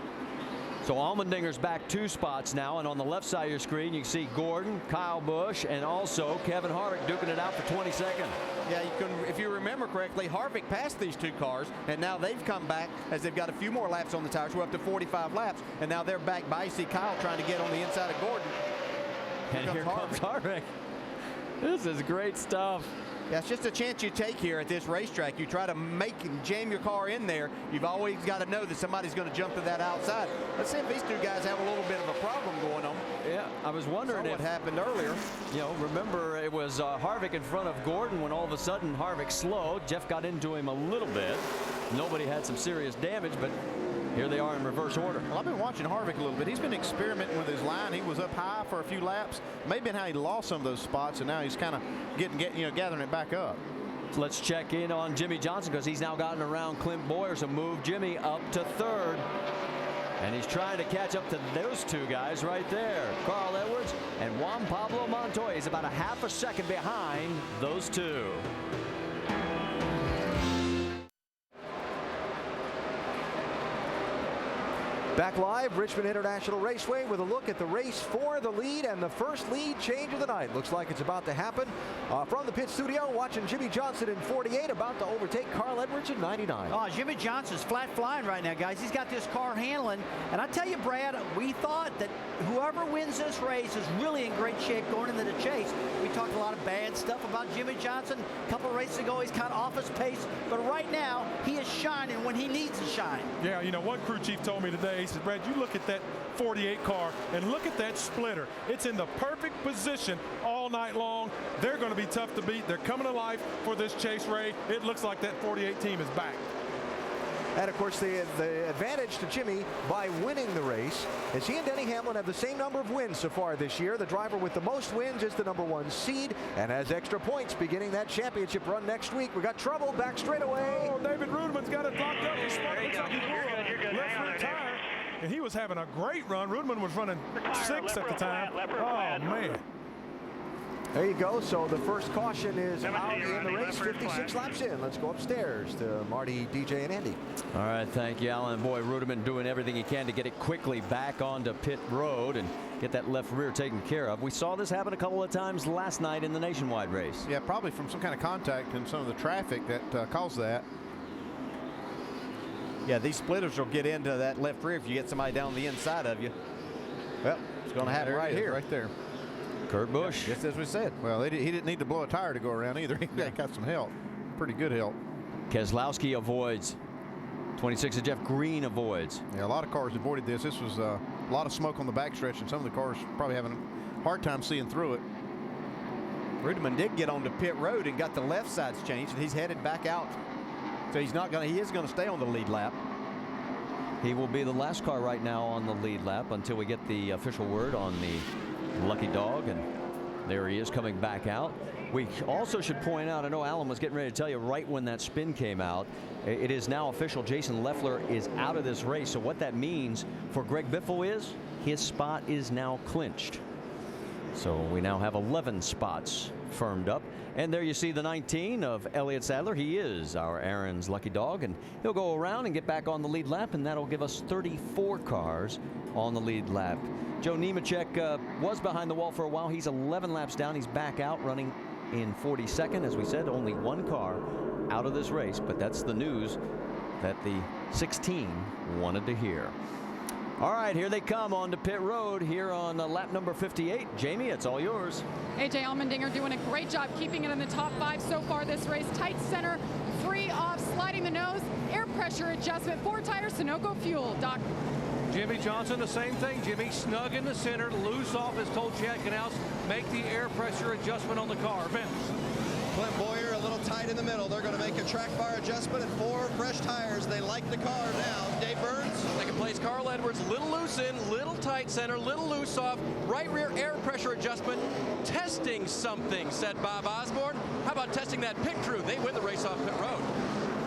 So Allmendinger's back 2 spots now, and on the left side of your screen you can see Gordon, Kyle Busch, and also Kevin Harvick duking it out for 22nd. Yeah, if you remember correctly, Harvick passed these 2 cars, and now they've come back as they've got a few more laps on the tires. We're up to 45 laps, and now they're back by. You see Kyle trying to get on the inside of Gordon. And here comes Harvick. This is great stuff. Yeah, it's just a chance you take here at this racetrack. You try to make and jam your car in there. You've always got to know that somebody's going to jump to that outside. Let's see if these 2 guys have a little bit of a problem going on. Yeah, I was wondering what happened earlier. You know, remember it was Harvick in front of Gordon when all of a sudden Harvick slowed. Jeff got into him a little bit. Nobody had some serious damage, but here they are in reverse order. Well, I've been watching Harvick a little bit. He's been experimenting with his line. He was up high for a few laps. Maybe how he lost some of those spots, and now he's kind of gathering it back up. So let's check in on Jimmy Johnson, because he's now gotten around Clint Boyer, so move Jimmy up to 3rd. And he's trying to catch up to those 2 guys right there, Carl Edwards and Juan Pablo Montoya. He's about a half a second behind those 2. Back live, Richmond International Raceway with a look at the race for the lead and the first lead change of the night. Looks like it's about to happen. From the pit studio, watching Jimmy Johnson in 48, about to overtake Carl Edwards in 99. Oh, Jimmy Johnson's flat flying right now, guys. He's got this car handling. And I tell you, Brad, we thought that whoever wins this race is really in great shape going into the chase. We talked a lot of bad stuff about Jimmy Johnson. A couple of races ago, he's kind of off his pace. But right now, he is shining when he needs to shine. Yeah, you know, one crew chief told me today, he said, Brad, you look at that 48 car and look at that splitter. It's in the perfect position all night long. They're going to be tough to beat. They're coming to life for this chase, Ray. It looks like that 48 team is back. And of course, the advantage to Jimmy by winning the race is he and Denny Hamlin have the same number of wins so far this year. The driver with the most wins is the #1 seed and has extra points beginning that championship run next week. We got trouble back straight away. Oh, David Rudeman's got it locked up. He's looks like he blew a left rear tire, and he was having a great run. Rudeman was running 6 at the time. Oh, man. There you go. So the first caution is out in the race, 56 laps in. Let's go upstairs to Marty, DJ, and Andy. All right, thank you, Alan. Boy, Rudeman doing everything he can to get it quickly back onto pit road and get that left rear taken care of. We saw this happen a couple of times last night in the nationwide race. Yeah, probably from some kind of contact and some of the traffic that caused that. Yeah, these splitters will get into that left rear if you get somebody down the inside of you. Well, it's going to happen right here. Right there. Kurt Busch. Just as we said. Well, he didn't need to blow a tire to go around either. He got some help. Pretty good help. Keselowski avoids. 26 of Jeff Green avoids. Yeah, a lot of cars avoided this. This was a lot of smoke on the backstretch, and some of the cars probably having a hard time seeing through it. Rudeman did get onto pit road and got the left sides changed, and he's headed back out. So he's not going to, he is going to stay on the lead lap. He will be the last car right now on the lead lap until we get the official word on the lucky dog, and there he is coming back out. We also should point out, I know Alan was getting ready to tell you right when that spin came out, it is now official. Jason Leffler is out of this race. So what that means for Greg Biffle is his spot is now clinched. So we now have 11 spots firmed up. And there you see the 19 of Elliott Sadler. He is our Aaron's lucky dog, and he'll go around and get back on the lead lap, and that'll give us 34 cars on the lead lap. Joe Nemechek was behind the wall for a while. He's 11 laps down. He's back out running in 42nd. As we said, only one car out of this race, but that's the news that the 16 wanted to hear. All right, here they come onto pit road here on lap number 58. Jamie, it's all yours. A.J. Allmendinger doing a great job keeping it in the top 5 so far this race. Tight center, free off, sliding the nose, air pressure adjustment, 4 tires, Sunoco fuel. Doc. Jimmy Johnson, the same thing. Jimmy snug in the center, loose off, as told Chad Knaus, make the air pressure adjustment on the car. Vince. Clint Boyer a little tight in the middle. They're going to make a track bar adjustment and 4 fresh tires. They like the car now. Dave Burns. Second place, Carl Edwards. Little loose in, little tight center, little loose off. Right rear air pressure adjustment. Testing something, said Bob Osborne. How about testing that pit crew? They win the race off pit road.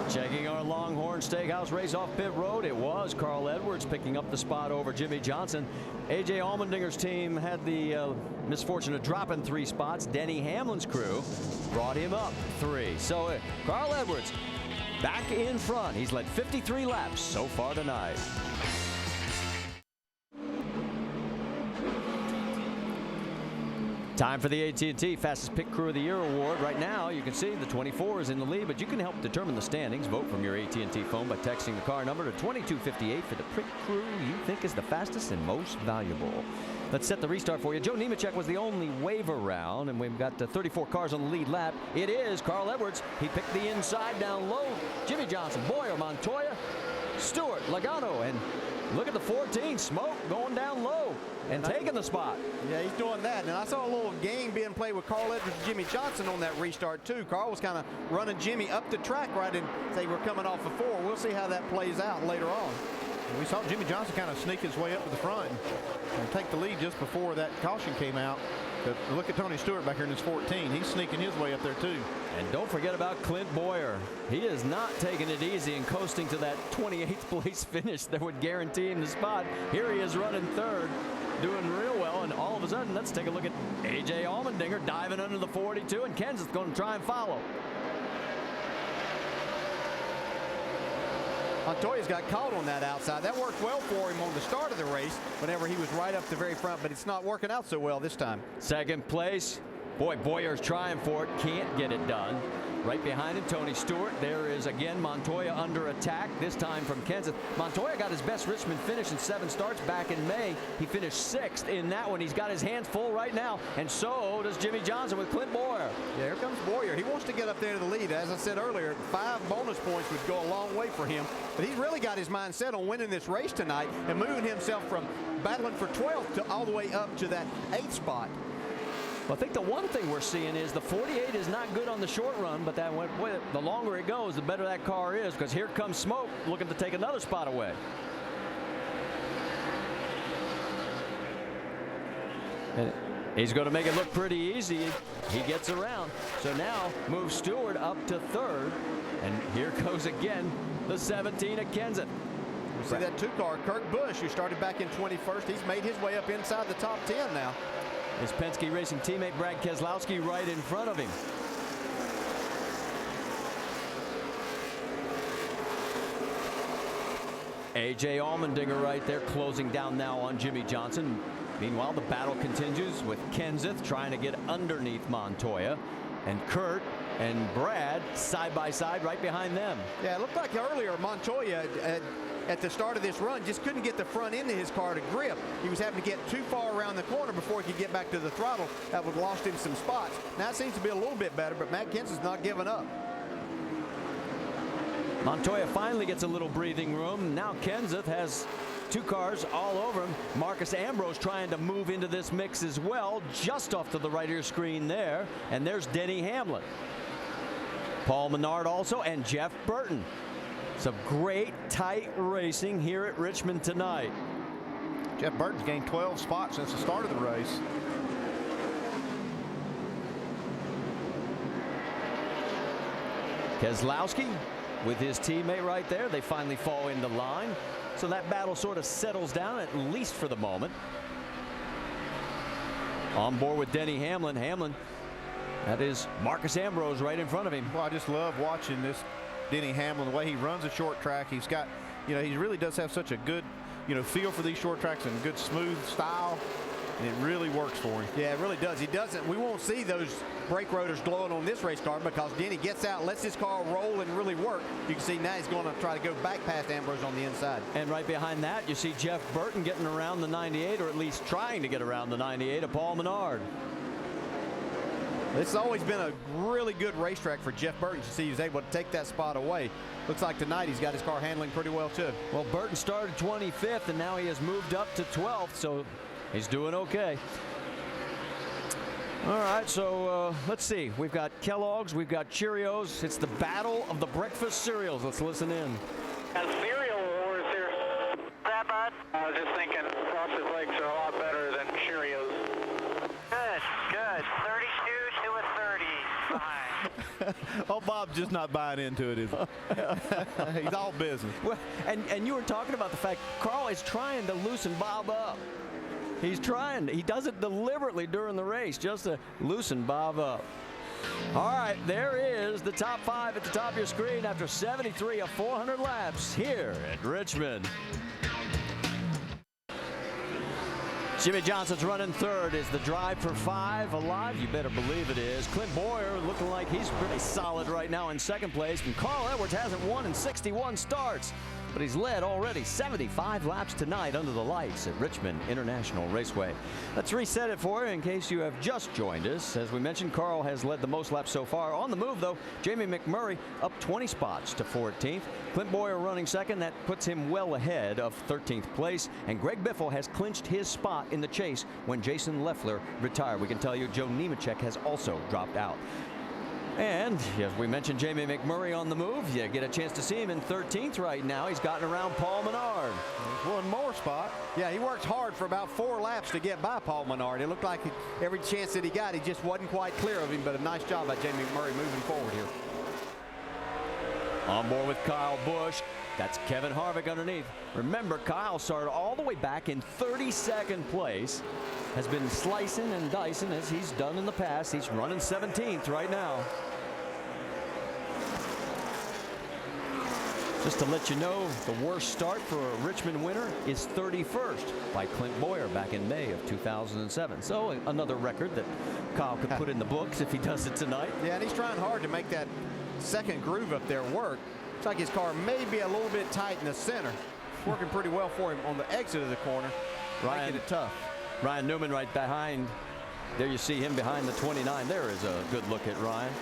Checking our Longhorn Steakhouse race off pit road, it was Carl Edwards picking up the spot over Jimmy Johnson. A.J. Allmendinger's team had the misfortune of dropping 3 spots. Denny Hamlin's crew brought him up 3. So Carl Edwards back in front. He's led 53 laps so far tonight. Time for the AT&T Fastest Pit Crew of the Year award. Right now, you can see the 24 is in the lead, but you can help determine the standings. Vote from your AT&T phone by texting the car number to 2258 for the pit crew you think is the fastest and most valuable. Let's set the restart for you. Joe Nemechek was the only waiver round, and we've got 34 cars on the lead lap. It is Carl Edwards. He picked the inside down low. Jimmy Johnson, Boyer, Montoya, Stewart, Logano, and look at the 14, Smoke going down low and taking the spot. Yeah, he's doing that. And I saw a little game being played with Carl Edwards and Jimmy Johnson on that restart, too. Carl was kind of running Jimmy up the track right in, they were coming off of 4. We'll see how that plays out later on. We saw Jimmy Johnson kind of sneak his way up to the front and take the lead just before that caution came out. But look at Tony Stewart back here in his 14. He's sneaking his way up there, too. And don't forget about Clint Boyer. He is not taking it easy and coasting to that 28th place finish that would guarantee him the spot. Here he is running 3rd, doing real well. And all of a sudden, let's take a look at A.J. Allmendinger diving under the 42, and Kenseth's going to try and follow. Montoya's got caught on that outside. That worked well for him on the start of the race whenever he was right up the very front, but it's not working out so well this time. 2nd place. Boy, Boyer's trying for it. Can't get it done. Right behind him, Tony Stewart. There is again Montoya under attack, this time from Kenseth. Montoya got his best Richmond finish in 7 starts back in May. He finished 6th in that one. He's got his hands full right now, and so does Jimmy Johnson with Clint Boyer. Yeah, here comes Boyer. He wants to get up there to the lead. As I said earlier, 5 bonus points would go a long way for him. But he's really got his mind set on winning this race tonight and moving himself from battling for 12th to all the way up to that 8th spot. Well, I think the one thing we're seeing is the 48 is not good on the short run, but that the longer it goes, the better that car is, because here comes Smoke looking to take another spot away. And he's going to make it look pretty easy. He gets around. So now moves Stewart up to 3rd. And here goes again the 17 of Kenseth. You see that 2-car, Kurt Busch, who started back in 21st. He's made his way up inside the top 10 now. His Penske Racing teammate Brad Keselowski right in front of him. A.J. Allmendinger right there closing down now on Jimmy Johnson. Meanwhile, the battle continues with Kenseth trying to get underneath Montoya, and Kurt and Brad side by side right behind them. Yeah, it looked like earlier Montoya at the start of this run just couldn't get the front end of his car to grip. He was having to get too far around the corner before he could get back to the throttle. That would have lost him some spots. Now it seems to be a little bit better, but Matt Kenseth's not giving up. Montoya finally gets a little breathing room. Now Kenseth has 2 cars all over him. Marcus Ambrose trying to move into this mix as well, just off to the right of your screen there. And there's Denny Hamlin. Paul Menard also, and Jeff Burton. Some great tight racing here at Richmond tonight. Jeff Burton's gained 12 spots since the start of the race. Keselowski with his teammate right there. They finally fall into line. So that battle sort of settles down, at least for the moment. On board with Denny Hamlin. Hamlin That is Marcus Ambrose right in front of him. Well, I just love watching this Denny Hamlin, the way he runs a short track. He's got, he really does have such a good, feel for these short tracks and good smooth style. And it really works for him. Yeah, it really does. We won't see those brake rotors glowing on this race car because Denny gets out, lets his car roll and really work. You can see now he's going to try to go back past Ambrose on the inside. And right behind that, you see Jeff Burton getting around the 98, or at least trying to get around the 98 of Paul Menard. This has always been a really good racetrack for Jeff Burton. To see he was able to take that spot away. Looks like tonight he's got his car handling pretty well too. Well, Burton started 25th and now he has moved up to 12th, so he's doing okay. All right, so let's see. We've got Kellogg's, we've got Cheerios. It's the battle of the breakfast cereals. Let's listen in. Cereal wars here. That, bud? I was just thinking Frosted Flakes are a lot better than Cheerios. Good, good. 32 to a 30. Fine. Oh, Bob's just not buying into it, is he? He's all business. Well, and you were talking about the fact Carl is trying to loosen Bob up. He's trying. He does it deliberately during the race just to loosen Bob up. All right, there is the top 5 at the top of your screen after 73 of 400 laps here at Richmond. Jimmy Johnson's running third. Is the drive for 5 alive? You better believe it is. Clint Boyer looking like he's pretty solid right now in second place. And Carl Edwards hasn't won in 61 starts. But he's led already 75 laps tonight under the lights at Richmond International Raceway. Let's reset it for you in case you have just joined us. As we mentioned, Carl has led the most laps so far. On the move, though, Jamie McMurray up 20 spots to 14th. Clint Boyer running second. That puts him well ahead of 13th place. And Greg Biffle has clinched his spot in the chase when Jason Leffler retired. We can tell you Joe Nemechek has also dropped out. And as we mentioned, Jamie McMurray on the move. You get a chance to see him in 13th right now. He's gotten around Paul Menard. One more spot. Yeah, he worked hard for about 4 laps to get by Paul Menard. It looked like every chance that he got, he just wasn't quite clear of him, but a nice job by Jamie McMurray moving forward here. On board with Kyle Busch. That's Kevin Harvick underneath. Remember, Kyle started all the way back in 32nd place. Has been slicing and dicing as he's done in the past. He's running 17th right now. Just to let you know, the worst start for a Richmond winner is 31st by Clint Boyer back in May of 2007. So another record that Kyle could put in the books if he does it tonight. Yeah, and he's trying hard to make that second groove up there work. Looks like his car may be a little bit tight in the center. Working pretty well for him on the exit of the corner. Making it tough. Ryan Newman right behind. There you see him behind the 29. There is a good look at Ryan.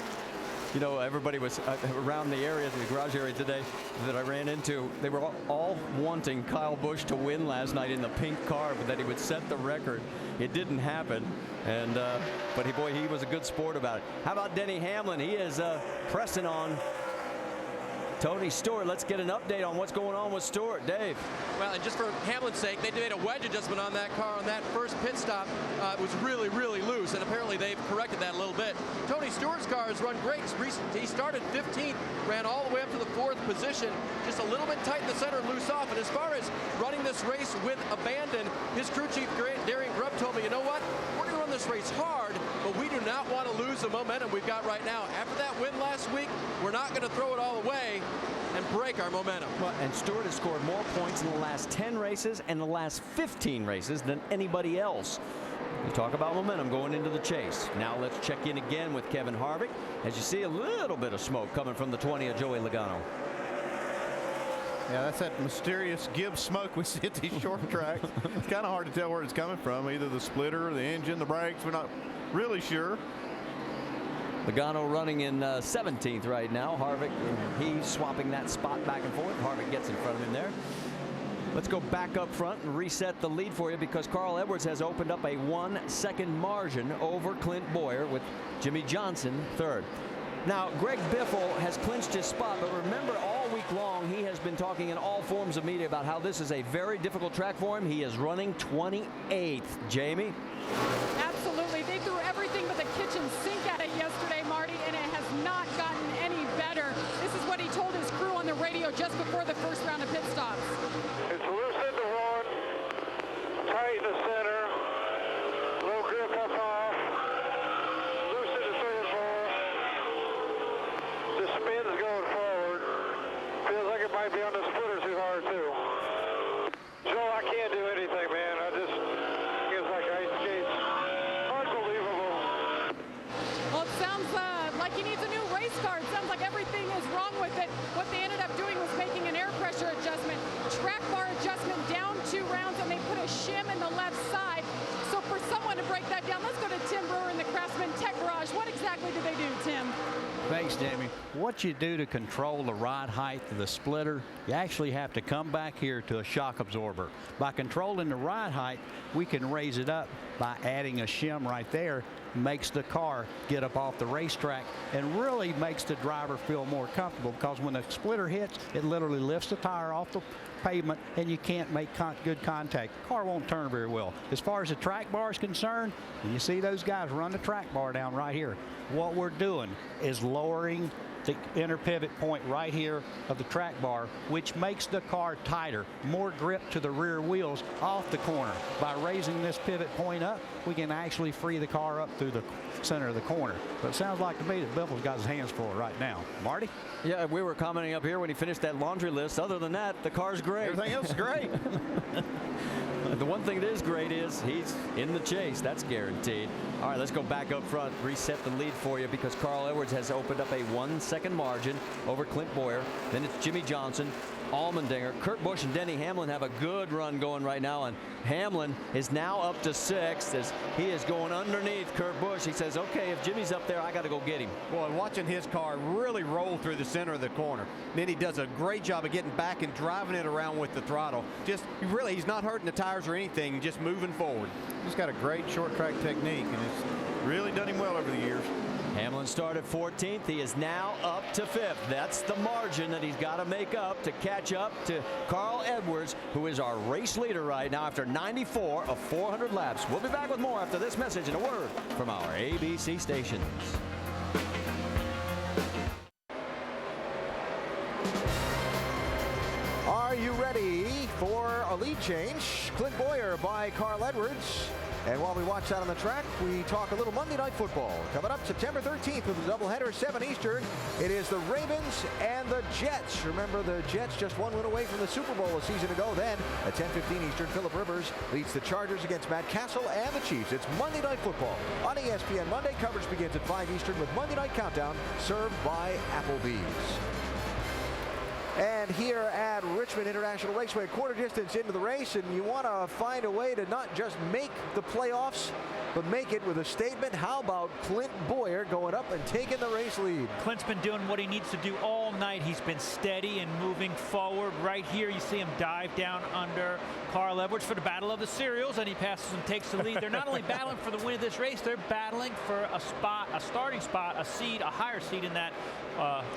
You know, everybody was around the area, the garage area today that I ran into. They were all wanting Kyle Busch to win last night in the pink car, but that he would set the record. It didn't happen. And but he was a good sport about it. How about Denny Hamlin? He is pressing on Tony Stewart. Let's get an update on what's going on with Stewart. Dave. Well, and just for Hamlin's sake, they made a wedge adjustment on that car on that first pit stop. It was really, really loose, and apparently they've corrected that a little bit. Tony Stewart's car has run great. He started 15th, ran all the way up to the 4th position, just a little bit tight in the center, loose off. And as far as running this race with abandon, his crew chief, Darian Grubb, told me, you know what? We're going to run this race hard, but we do not want to lose the momentum we've got right now. After that win last week, we're not going to throw it all away and break our momentum. Well, and Stewart has scored more points in the last 10 races and the last 15 races than anybody else. You talk about momentum going into the chase. Now let's check in again with Kevin Harvick. As you see a little bit of smoke coming from the 20 of Joey Logano. Yeah, that's that mysterious Gibbs smoke we see at these short tracks. It's kind of hard to tell where it's coming from. Either the splitter, the engine, the brakes. We're not really sure. Logano running in 17th right now. Harvick, he's swapping that spot back and forth. Harvick gets in front of him there. Let's go back up front and reset the lead for you because Carl Edwards has opened up a 1-second margin over Clint Boyer with Jimmy Johnson third. Now, Greg Biffle has clinched his spot, but remember all week long he has been talking in all forms of media about how this is a very difficult track for him. He is running 28th. Jamie? Absolutely. They threw everything but the kitchen sink at it yesterday, Marty, and it has not gotten any better. This is what he told his crew on the radio just before the first round of pit stops. It's loose in the one, tight in the center, low grip up off, loose in the 3 and 4. might be on the splitter too hard, too. Joe, I can't do anything, man. It's like ice skates. Unbelievable. Well, it sounds like he needs a new race car. It sounds like everything is wrong with it. What they ended up doing was making an air pressure adjustment, track bar adjustment down 2 rounds, and they put a shim in the left side. So for someone to break that down, let's go to Tim Brewer in the Craftsman Tech Garage. What exactly did they do, Tim? Thanks, Jamie. What you do to control the ride height of the splitter, you actually have to come back here to a shock absorber. By controlling the ride height, we can raise it up by adding a shim right there. Makes the car get up off the racetrack and really makes the driver feel more comfortable, because when the splitter hits, it literally lifts the tire off the pavement and you can't make good contact. The car won't turn very well. As far as the track bar is concerned, and you see those guys run the track bar down right here, what we're doing is lowering the inner pivot point right here of the track bar, which makes the car tighter, more grip to the rear wheels off the corner. By raising this pivot point up, we can actually free the car up through the center of the corner. But it sounds like to me that Biffle's got his hands full right now. Marty? Yeah, we were commenting up here when he finished that laundry list. Other than that, the car's great. Everything else is great. The one thing that is great is he's in the chase. That's guaranteed. All right, let's go back up front, reset the lead for you, because Carl Edwards has opened up a 1-second margin over Clint Boyer. Then it's Jimmy Johnson, Allmendinger, Kurt Busch, and Denny Hamlin have a good run going right now, and Hamlin is now up to 6th as he is going underneath Kurt Busch. He says, okay, if Jimmy's up there, I got to go get him. Boy, watching his car really roll through the center of the corner. Then he does a great job of getting back and driving it around with the throttle. Just really, he's not hurting the tires or anything, just moving forward. He's got a great short track technique, and it's really done him well over the years. Hamlin started 14th. He is now up to 5th. That's the margin that he's got to make up to catch up to Carl Edwards, who is our race leader right now after 94 of 400 laps. We'll be back with more after this message and a word from our ABC stations. Are you ready for a lead change? Clint Boyer by Carl Edwards. And while we watch that on the track, we talk a little Monday Night Football. Coming up September 13th with a doubleheader, 7 Eastern. It is the Ravens and the Jets. Remember, the Jets just one win away from the Super Bowl a season ago. Then at 10:15 Eastern, Phillip Rivers leads the Chargers against Matt Castle and the Chiefs. It's Monday Night Football on ESPN. Monday coverage begins at 5 Eastern with Monday Night Countdown, served by Applebee's. And here at Richmond International Raceway, quarter distance into the race, and you want to find a way to not just make the playoffs, but make it with a statement. How about Clint Boyer going up and taking the race lead? Clint's been doing what he needs to do all night. He's been steady and moving forward. Right here, you see him dive down under Carl Edwards for the battle of the cereals, and he passes and takes the lead. They're not only battling for the win of this race, they're battling for a spot, a starting spot, a seed, a higher seed in that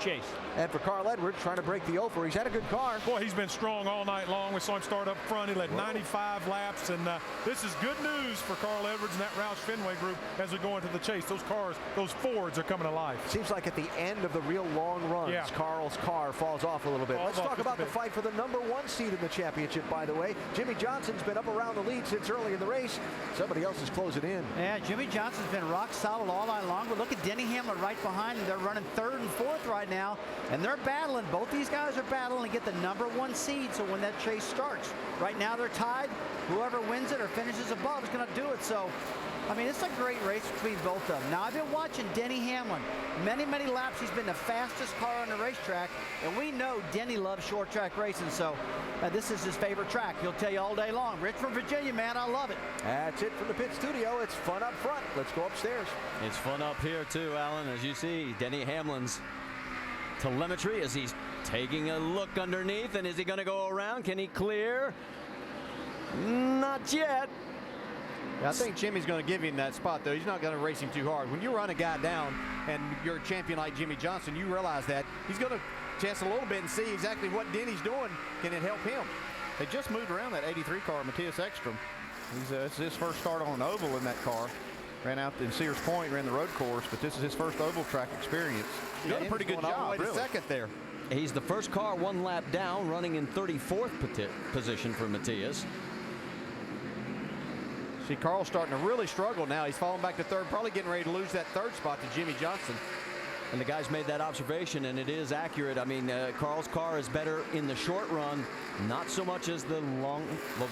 chase. And for Carl Edwards, trying to break the over. He's had a good car. Boy, he's been strong all night long. We saw him start up front. He led 95 laps, and this is good news for Carl Edwards and that Roush Fenway group as we go into the chase. Those cars, those Fords are coming to life. Seems like at the end of the real long runs, Carl's car falls off a little bit. Let's talk about the fight for the #1 seed in the championship, by the way. Jimmy Johnson's been up around the lead since early in the race. Somebody else is closing in. Yeah, Jimmy Johnson's been rock solid all night long. But look at Denny Hamlin right behind him. They're running 3rd and 4th right now, and they're battling. Both these guys are battling to get the #1 seed, so when that chase starts. Right now they're tied. Whoever wins it or finishes above is going to do it. So, I mean, it's a great race between both of them. Now, I've been watching Denny Hamlin. Many, many laps. He's been the fastest car on the racetrack, and we know Denny loves short track racing, so this is his favorite track. He'll tell you all day long. Richmond, Virginia, man, I love it. That's it from the pit studio. It's fun up front. Let's go upstairs. It's fun up here, too, Alan. As you see, Denny Hamlin's telemetry as he's taking a look underneath. And is he going to go around? Can he clear? Not yet. I think Jimmy's going to give him that spot, though. He's not going to race him too hard. When you run a guy down and you're a champion like Jimmy Johnson, you realize that. He's going to chance a little bit and see exactly what Denny's doing. Can it help him? They just moved around that 83 car, Matthias Ekstrom. This is his first start on an oval in that car. Ran out in Sears Point, ran the road course, but this is his first oval track experience. He's done a pretty good job, really. Second there. He's the first car 1 lap down, running in 34th position for Matthias. See, Carl's starting to really struggle now. He's falling back to 3rd, probably getting ready to lose that 3rd spot to Jimmy Johnson. And the guys made that observation, and it is accurate. I mean, Carl's car is better in the short run, not so much as the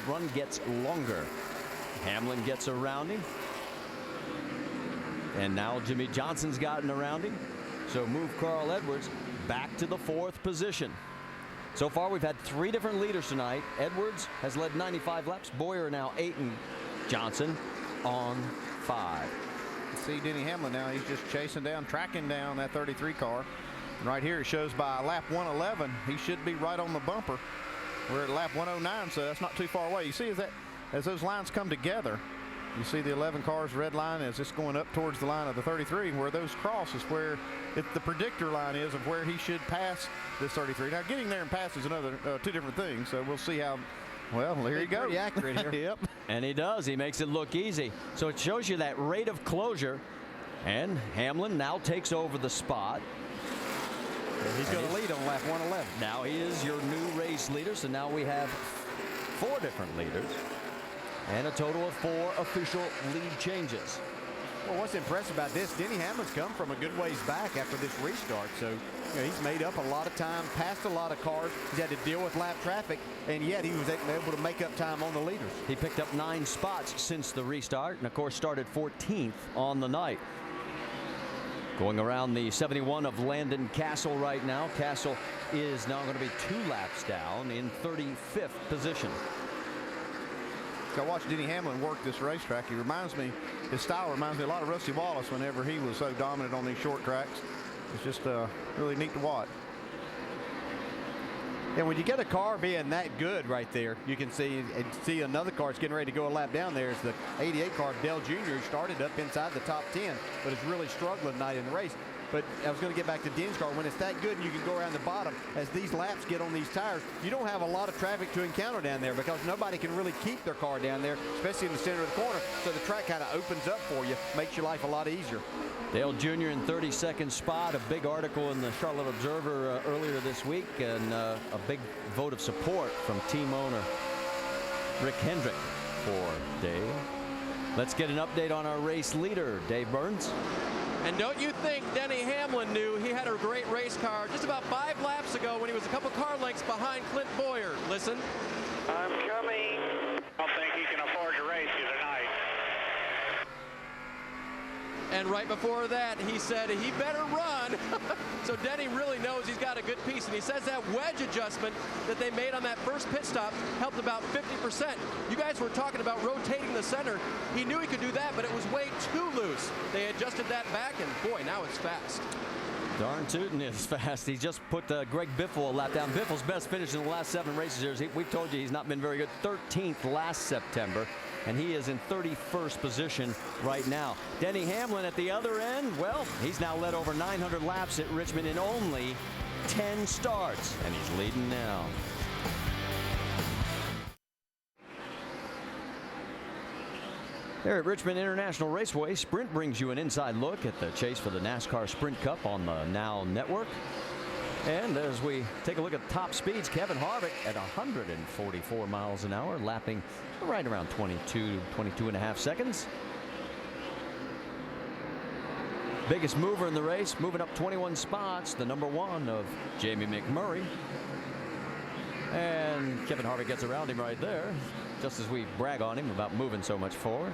run gets longer. Hamlin gets around him. And now Jimmy Johnson's gotten around him. So move Carl Edwards back to the 4th position. So far, we've had 3 different leaders tonight. Edwards has led 95 laps. Boyer now 8, and Johnson on 5. See Denny Hamlin now, he's just chasing down, tracking down that 33 car. And right here it shows by lap 111, he should be right on the bumper. We're at lap 109, so that's not too far away. You see as those lines come together, you see the 11 cars red line as it's going up towards the line of the 33, where those cross is where the predictor line is of where he should pass this 33. Now getting there and pass is another 2 different things, so we'll see how. Well, there you go. Pretty accurate here. Yep. And he does. He makes it look easy. So it shows you that rate of closure. And Hamlin now takes over the spot. He's going to lead on lap 111. Now he is your new race leader. So now we have 4 different leaders and a total of 4 official lead changes. Well, what's impressive about this, Denny Hamlin's come from a good ways back after this restart. So he's made up a lot of time, passed a lot of cars. He's had to deal with lap traffic, and yet he was able to make up time on the leaders. He picked up 9 spots since the restart, and of course started 14th on the night. Going around the 71 of Landon Castle right now. Castle is now going to be 2 laps down in 35th position. I watched Denny Hamlin work this racetrack. His style reminds me a lot of Rusty Wallace whenever he was so dominant on these short tracks. It's just really neat to watch. And when you get a car being that good right there, you can see another car is getting ready to go a lap down there. It's the 88 car of Dale Jr. who started up inside the top 10, but is really struggling tonight in the race. But I was going to get back to Den's car. When it's that good and you can go around the bottom, as these laps get on these tires, you don't have a lot of traffic to encounter down there because nobody can really keep their car down there, especially in the center of the corner. So the track kind of opens up for you, makes your life a lot easier. Dale Jr. in 32nd spot. A big article in the Charlotte Observer earlier this week, and a big vote of support from team owner Rick Hendrick for Dale. Let's get an update on our race leader, Dave Burns. And don't you think Denny Hamlin knew he had a great race car just about 5 laps ago when he was a couple car lengths behind Clint Boyer? Listen. I'm coming. I don't think he can afford to race you tonight. And right before that, he said he better run. So Denny really knows he's got a good piece. And he says that wedge adjustment that they made on that first pit stop helped about 50%. You guys were talking about rotating the center. He knew he could do that, but it was way too loose. They adjusted that back, and boy, now it's fast. Darn tootin' is fast. He just put Greg Biffle a lap down. Biffle's best finish in the last 7 races here. We've told you he's not been very good. 13th last September. And he is in 31st position right now. Denny Hamlin at the other end, well, he's now led over 900 laps at Richmond in only 10 starts, and he's leading now. There at Richmond International Raceway, Sprint brings you an inside look at the chase for the NASCAR Sprint Cup on the Now Network. And as we take a look at top speeds, Kevin Harvick at 144 miles an hour, lapping right around 22 and a half seconds. Biggest mover in the race, moving up 21 spots, the #1 of Jamie McMurray. And Kevin Harvick gets around him right there, just as we brag on him about moving so much forward.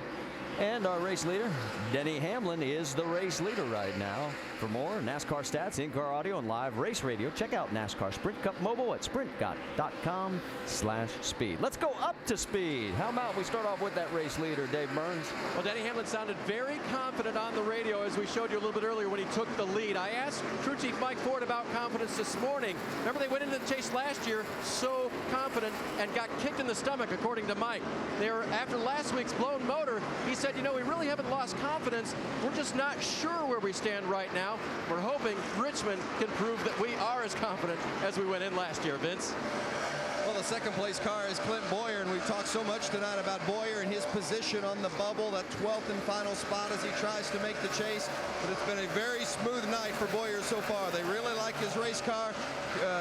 And our race leader, Denny Hamlin, is the race leader right now. For more NASCAR stats, in-car audio, and live race radio, check out NASCAR Sprint Cup Mobile at sprintcup.com/speed. Let's go up to speed. How about we start off with that race leader, Dave Burns? Well, Denny Hamlin sounded very confident on the radio, as we showed you a little bit earlier when he took the lead. I asked crew chief Mike Ford about confidence this morning. Remember, they went into the chase last year so confident and got kicked in the stomach, according to Mike. They were, after last week's blown motor, he said, you know, we really haven't lost confidence. We're just not sure where we stand right now. We're hoping Richmond can prove that we are as confident as we went in last year, Vince. Well, the second place car is Clint Boyer, and we've talked so much tonight about Boyer and his position on the bubble, that 12th and final spot as he tries to make the chase. But it's been a very smooth night for Boyer so far. They really like his race car.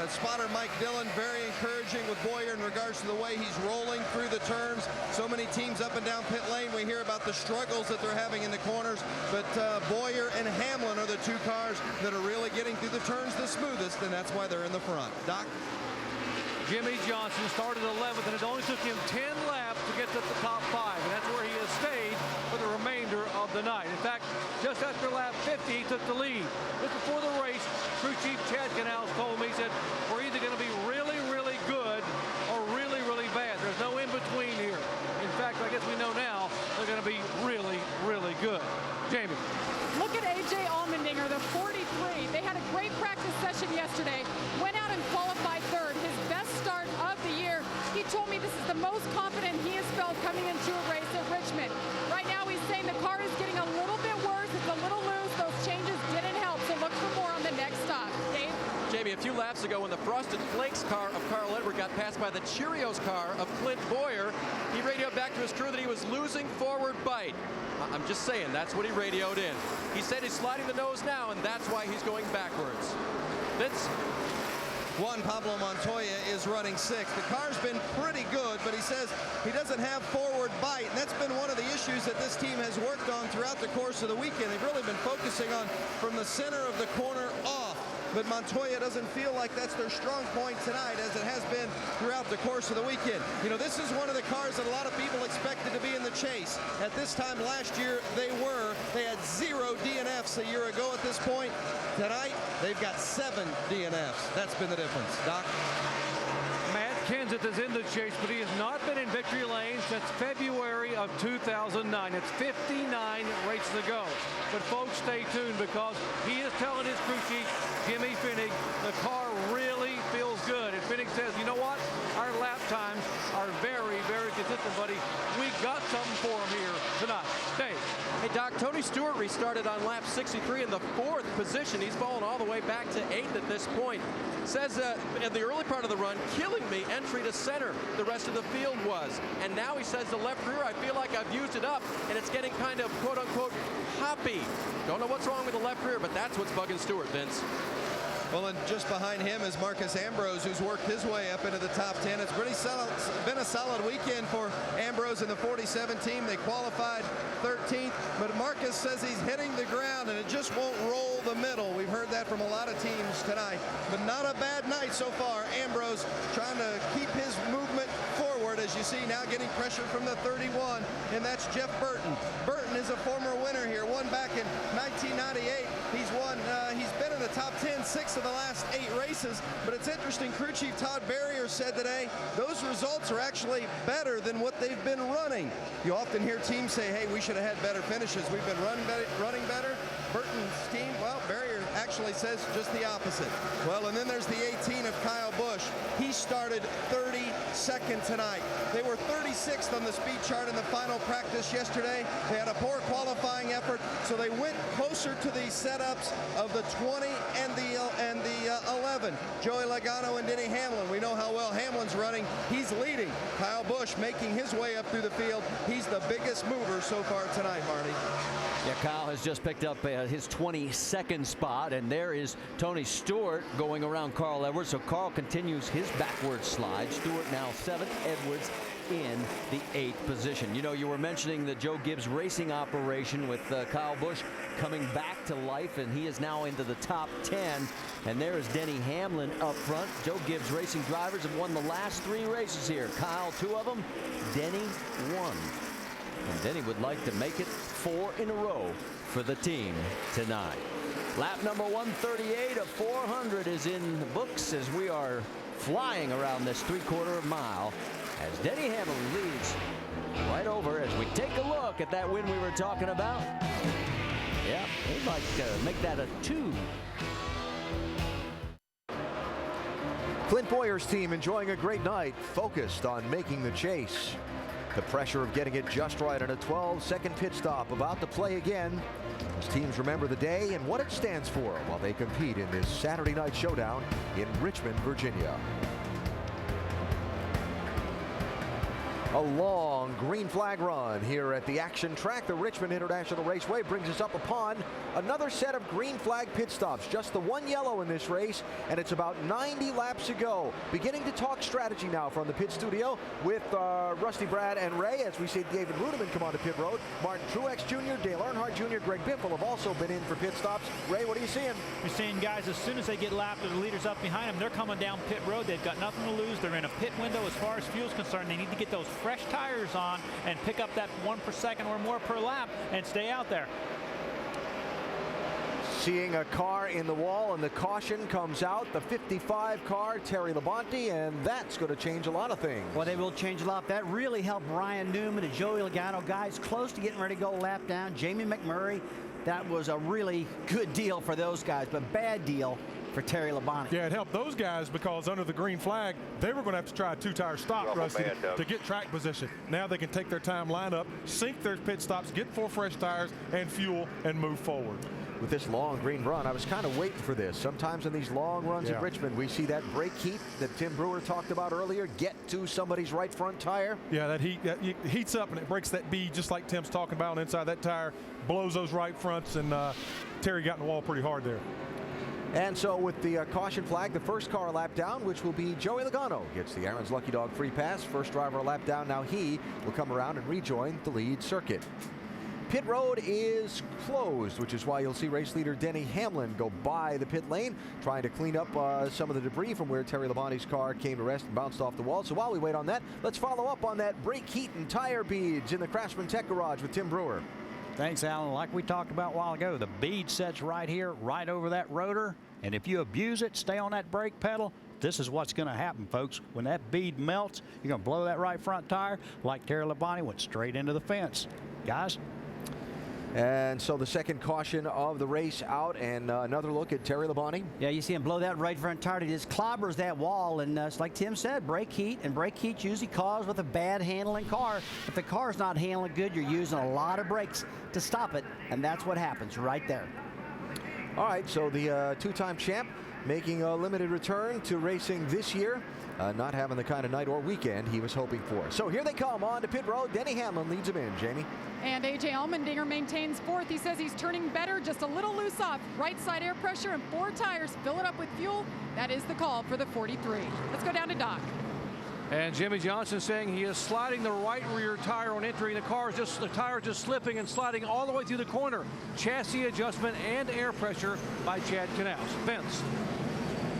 Spotter Mike Dillon very encouraging with Boyer in regards to the way he's rolling through the turns. So many teams up and down pit lane, we hear about the struggles that they're having in the corners, but Boyer and Hamlin are the two cars that are really getting through the turns the smoothest, and that's why they're in the front. Doc? Jimmy Johnson started 11th, and it only took him 10 laps to get to the top 5, and that's where he has stayed for the remainder of the night. In fact, just after lap 50, he took the lead. Just before the race, crew chief Chad Canals told me, he said, we're either going to be really, really good or really, really bad. There's no in between here. In fact, I guess we know now they're going to be really, really good. Jamie. Look at A.J. Allmendinger, the 43. They had a great practice session yesterday. Went out and qualified third. His best start of the year. He told me this is the most confident he has felt coming into a race at Richmond. Right now he's saying the car is getting a little bit worse. It's a little loose. Those changes didn't help. So look for more on the next stop. Dave? Jamie, a few laps ago when the Frosted Flakes car of Carl Edward got passed by the Cheerios car of Clint Boyer, he radioed back to his crew that he was losing forward bite. I'm just saying, that's what he radioed in. He said he's sliding the nose now, and that's why he's going backwards. Vince? Juan Pablo Montoya is running 6th. The car's been pretty good, but he says he doesn't have forward bite, and that's been one of the issues that this team has worked on throughout the course of the weekend. They've really been focusing on from the center of the corner off. But Montoya doesn't feel like that's their strong point tonight, as it has been throughout the course of the weekend. You know, this is one of the cars that a lot of people expected to be in the chase. At this time last year, they were. They had 0 DNFs a year ago at this point. Tonight, they've got 7 DNFs. That's been the difference. Doc? Matt Kenseth is in the chase, but he has not been in victory lane since February of 2009. It's 59 races ago. But folks, stay tuned, because he is telling his crew chief, Jimmy Finnig, the car really feels good. And Finnig says, you know what? Our lap times are very, very consistent, buddy. We got something for him here tonight. Stay. Hey, Doc, Tony Stewart restarted on lap 63 in the 4th position. He's fallen all the way back to 8th at this point. Says in the early part of the run, killing me entry to center, the rest of the field was. And now he says the left rear, I feel like I've used it up, and it's getting kind of quote-unquote hoppy. Don't know what's wrong with the left rear, but that's what's bugging Stewart, Vince. Well, and just behind him is Marcus Ambrose, who's worked his way up into the top 10. It's been a solid weekend for Ambrose and the 47 team. They qualified 13th, but Marcus says he's hitting the ground and it just won't roll the middle. We've heard that from a lot of teams tonight, but not a bad night so far. Ambrose trying to keep his movement forward, as you see now, getting pressure from the 31, and that's Jeff Burton. Burton is a former winner here, won back in 1998. He's been in the top 10 6 of the last 8 races, but it's interesting, crew chief Todd Barrier said today those results are actually better than what they've been running. You often hear teams say, hey, we should have had better finishes. We've been running better. Burton's team, well, Barrier actually says just the opposite. Well, and then there's the 18 of Kyle Busch. He started 32nd tonight. They were 36th on the speed chart in the final practice yesterday. They had a poor qualifying effort, so they went closer to the setups of the 20 and the 11. Joey Logano and Denny Hamlin. We know how well Hamlin's running. He's leading. Kyle Busch making his way up through the field. He's the biggest mover so far tonight, Marty. Yeah, Kyle has just picked up his 22nd spot, and there is Tony Stewart going around Carl Edwards. So Carl continues his backward slide. Stewart now 7th, Edwards in the 8th position. You know, you were mentioning the Joe Gibbs Racing operation with Kyle Busch coming back to life, and he is now into the top 10. And there is Denny Hamlin up front. Joe Gibbs Racing drivers have won the last 3 races here. Kyle, 2 of them. Denny, 1. And Denny would like to make it 4 in a row for the team tonight. Lap number 138 of 400 is in the books as we are flying around this 3/4 mile as Denny Hamlin leads right over as we take a look at that win we were talking about. Yeah, he'd like to make that a 2. Clint Boyer's team enjoying a great night, focused on making the chase. The pressure of getting it just right on a 12-second pit stop about to play again. As teams remember the day and what it stands for while they compete in this Saturday night showdown in Richmond, Virginia. A long green flag run here at the action track. The Richmond International Raceway brings us up upon another set of green flag pit stops. Just the one yellow in this race, and it's about 90 laps to go. Beginning to talk strategy now from the pit studio with Rusty, Brad, and Ray, as we see David Ruderman come onto pit road. Martin Truex Jr., Dale Earnhardt Jr., Greg Biffle have also been in for pit stops. Ray, what are you seeing? You're seeing guys, as soon as they get lapped, the leaders up behind them, they're coming down pit road. They've got nothing to lose. They're in a pit window as far as fuel's concerned. They need to get those fresh tires on and pick up that 1 per second or more per lap and stay out there. Seeing a car in the wall, and the caution comes out. The 55 car, Terry Labonte, and that's going to change a lot of things. Well, they will change a lot. That really helped Ryan Newman and Joey Logano, guys close to getting ready to go lap down. Jamie McMurray, that was a really good deal for those guys, but bad deal for Terry Labonte. Yeah, it helped those guys because under the green flag, they were going to have to try a two-tire stop, Rusty, to get track position. Now they can take their time, line up, sink their pit stops, get 4 fresh tires and fuel, and move forward. With this long green run, I was kind of waiting for this. Sometimes in these long runs at Richmond, we see that brake heat that Tim Brewer talked about earlier get to somebody's right front tire. Yeah, that heats up and it breaks that bead, just like Tim's talking about inside that tire, blows those right fronts, and Terry got in the wall pretty hard there. And so with the caution flag, the first car a lap down, which will be Joey Logano, gets the Aaron's Lucky Dog free pass. First driver a lap down. Now he will come around and rejoin the lead circuit. Pit road is closed, which is why you'll see race leader Denny Hamlin go by the pit lane, trying to clean up some of the debris from where Terry Labonte's car came to rest and bounced off the wall. So while we wait on that, let's follow up on that brake heat and tire beads in the Craftsman Tech Garage with Tim Brewer. Thanks, Alan. Like we talked about a while ago, the bead sets right here, right over that rotor. And if you abuse it, stay on that brake pedal, this is what's going to happen, folks. When that bead melts, you're going to blow that right front tire like Terry Labonte went straight into the fence. Guys. And so the second caution of the race out, and another look at Terry Labonte. Yeah, you see him blow that right front tire. He just clobbers that wall, and it's like Tim said, brake heat, and brake heat usually caused with a bad handling car. If the car's not handling good, you're using a lot of brakes to stop it, and that's what happens right there. All right, so the two-time champ making a limited return to racing this year. Not having the kind of night or weekend he was hoping for. So here they come on to pit road. Denny Hamlin leads him in. Jamie. And A.J. Allmendinger maintains fourth. He says he's turning better, just a little loose off. Right side air pressure and 4 tires. Fill it up with fuel. That is the call for the 43. Let's go down to Doc. And Jimmy Johnson saying he is sliding the right rear tire on entering. The tire just slipping and sliding all the way through the corner. Chassis adjustment and air pressure by Chad Knaus. Vince.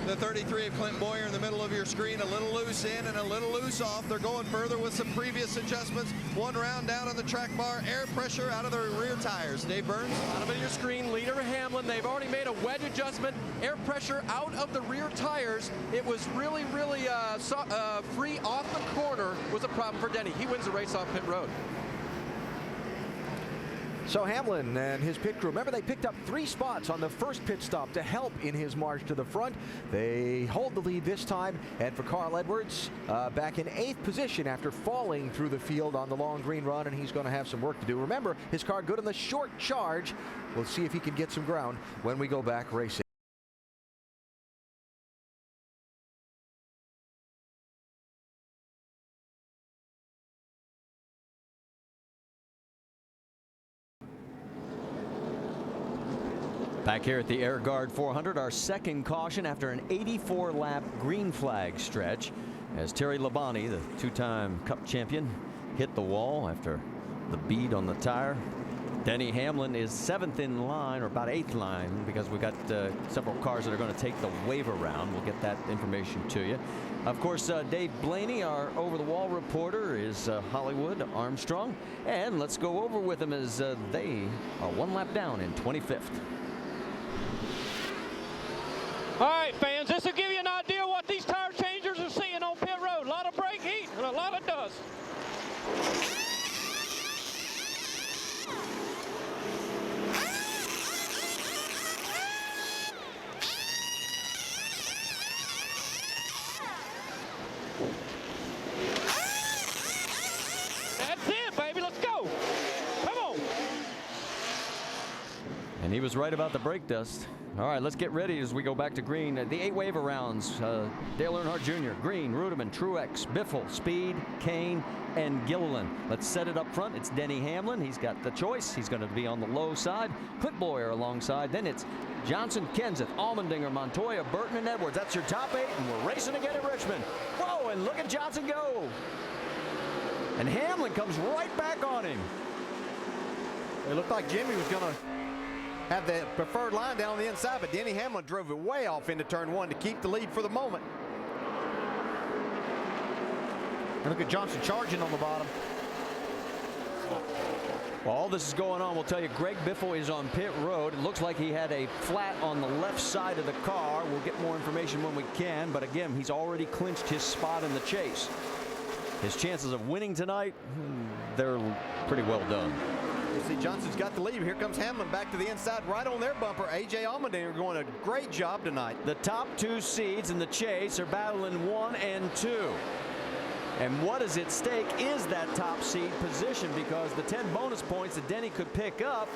The 33 of Clint Boyer in the middle of your screen, a little loose in and a little loose off. They're going further with some previous adjustments. One round down on the track bar, air pressure out of the rear tires. Dave Burns. Out of your screen, leader Hamlin. They've already made a wedge adjustment. Air pressure out of the rear tires. It was really free off the corner was a problem for Denny. He wins the race off pit road. So Hamlin and his pit crew, remember they picked up 3 spots on the first pit stop to help in his march to the front. They hold the lead this time, and for Carl Edwards, back in 8th position after falling through the field on the long green run, and he's going to have some work to do. Remember, his car good in the short charge. We'll see if he can get some ground when we go back racing. Back here at the Air Guard 400, our second caution after an 84-lap green flag stretch as Terry Labonte, the 2-time Cup champion, hit the wall after the bead on the tire. Denny Hamlin is 7th in line, or about 8th line, because we've got several cars that are going to take the wave around. We'll get that information to you. Of course, Dave Blaney, our over-the-wall reporter, is Hollywood Armstrong. And let's go over with them as they are 1 lap down in 25th. All right, fans, this will give you an idea what these tire changers are seeing on pit road. A lot of brake heat and a lot of dust. That's it, baby. Let's go. Come on. And he was right about the brake dust. All right, let's get ready as we go back to green. The 8 waiver rounds. Dale Earnhardt Jr., Green, Ruderman, Truex, Biffle, Speed, Kane, and Gilliland. Let's set it up front. It's Denny Hamlin. He's got the choice. He's going to be on the low side. Clint Boyer alongside. Then it's Johnson, Kenseth, Allmendinger, Montoya, Burton, and Edwards. That's your top 8, and we're racing again at Richmond. Whoa, and look at Johnson go. And Hamlin comes right back on him. It looked like Jimmy was going to have the preferred line down on the inside, but Denny Hamlin drove it way off into turn 1 to keep the lead for the moment. And look at Johnson charging on the bottom. While all this is going on, we'll tell you Greg Biffle is on pit road. It looks like he had a flat on the left side of the car. We'll get more information when we can, but again, he's already clinched his spot in the chase. His chances of winning tonight, they're pretty well done. You see Johnson's got the lead. Here comes Hamlin back to the inside, right on their bumper. A.J. Allmendinger going a great job tonight. The top 2 seeds in the chase are battling 1 and 2. And what is at stake is that top seed position, because the 10 bonus points that Denny could pick up,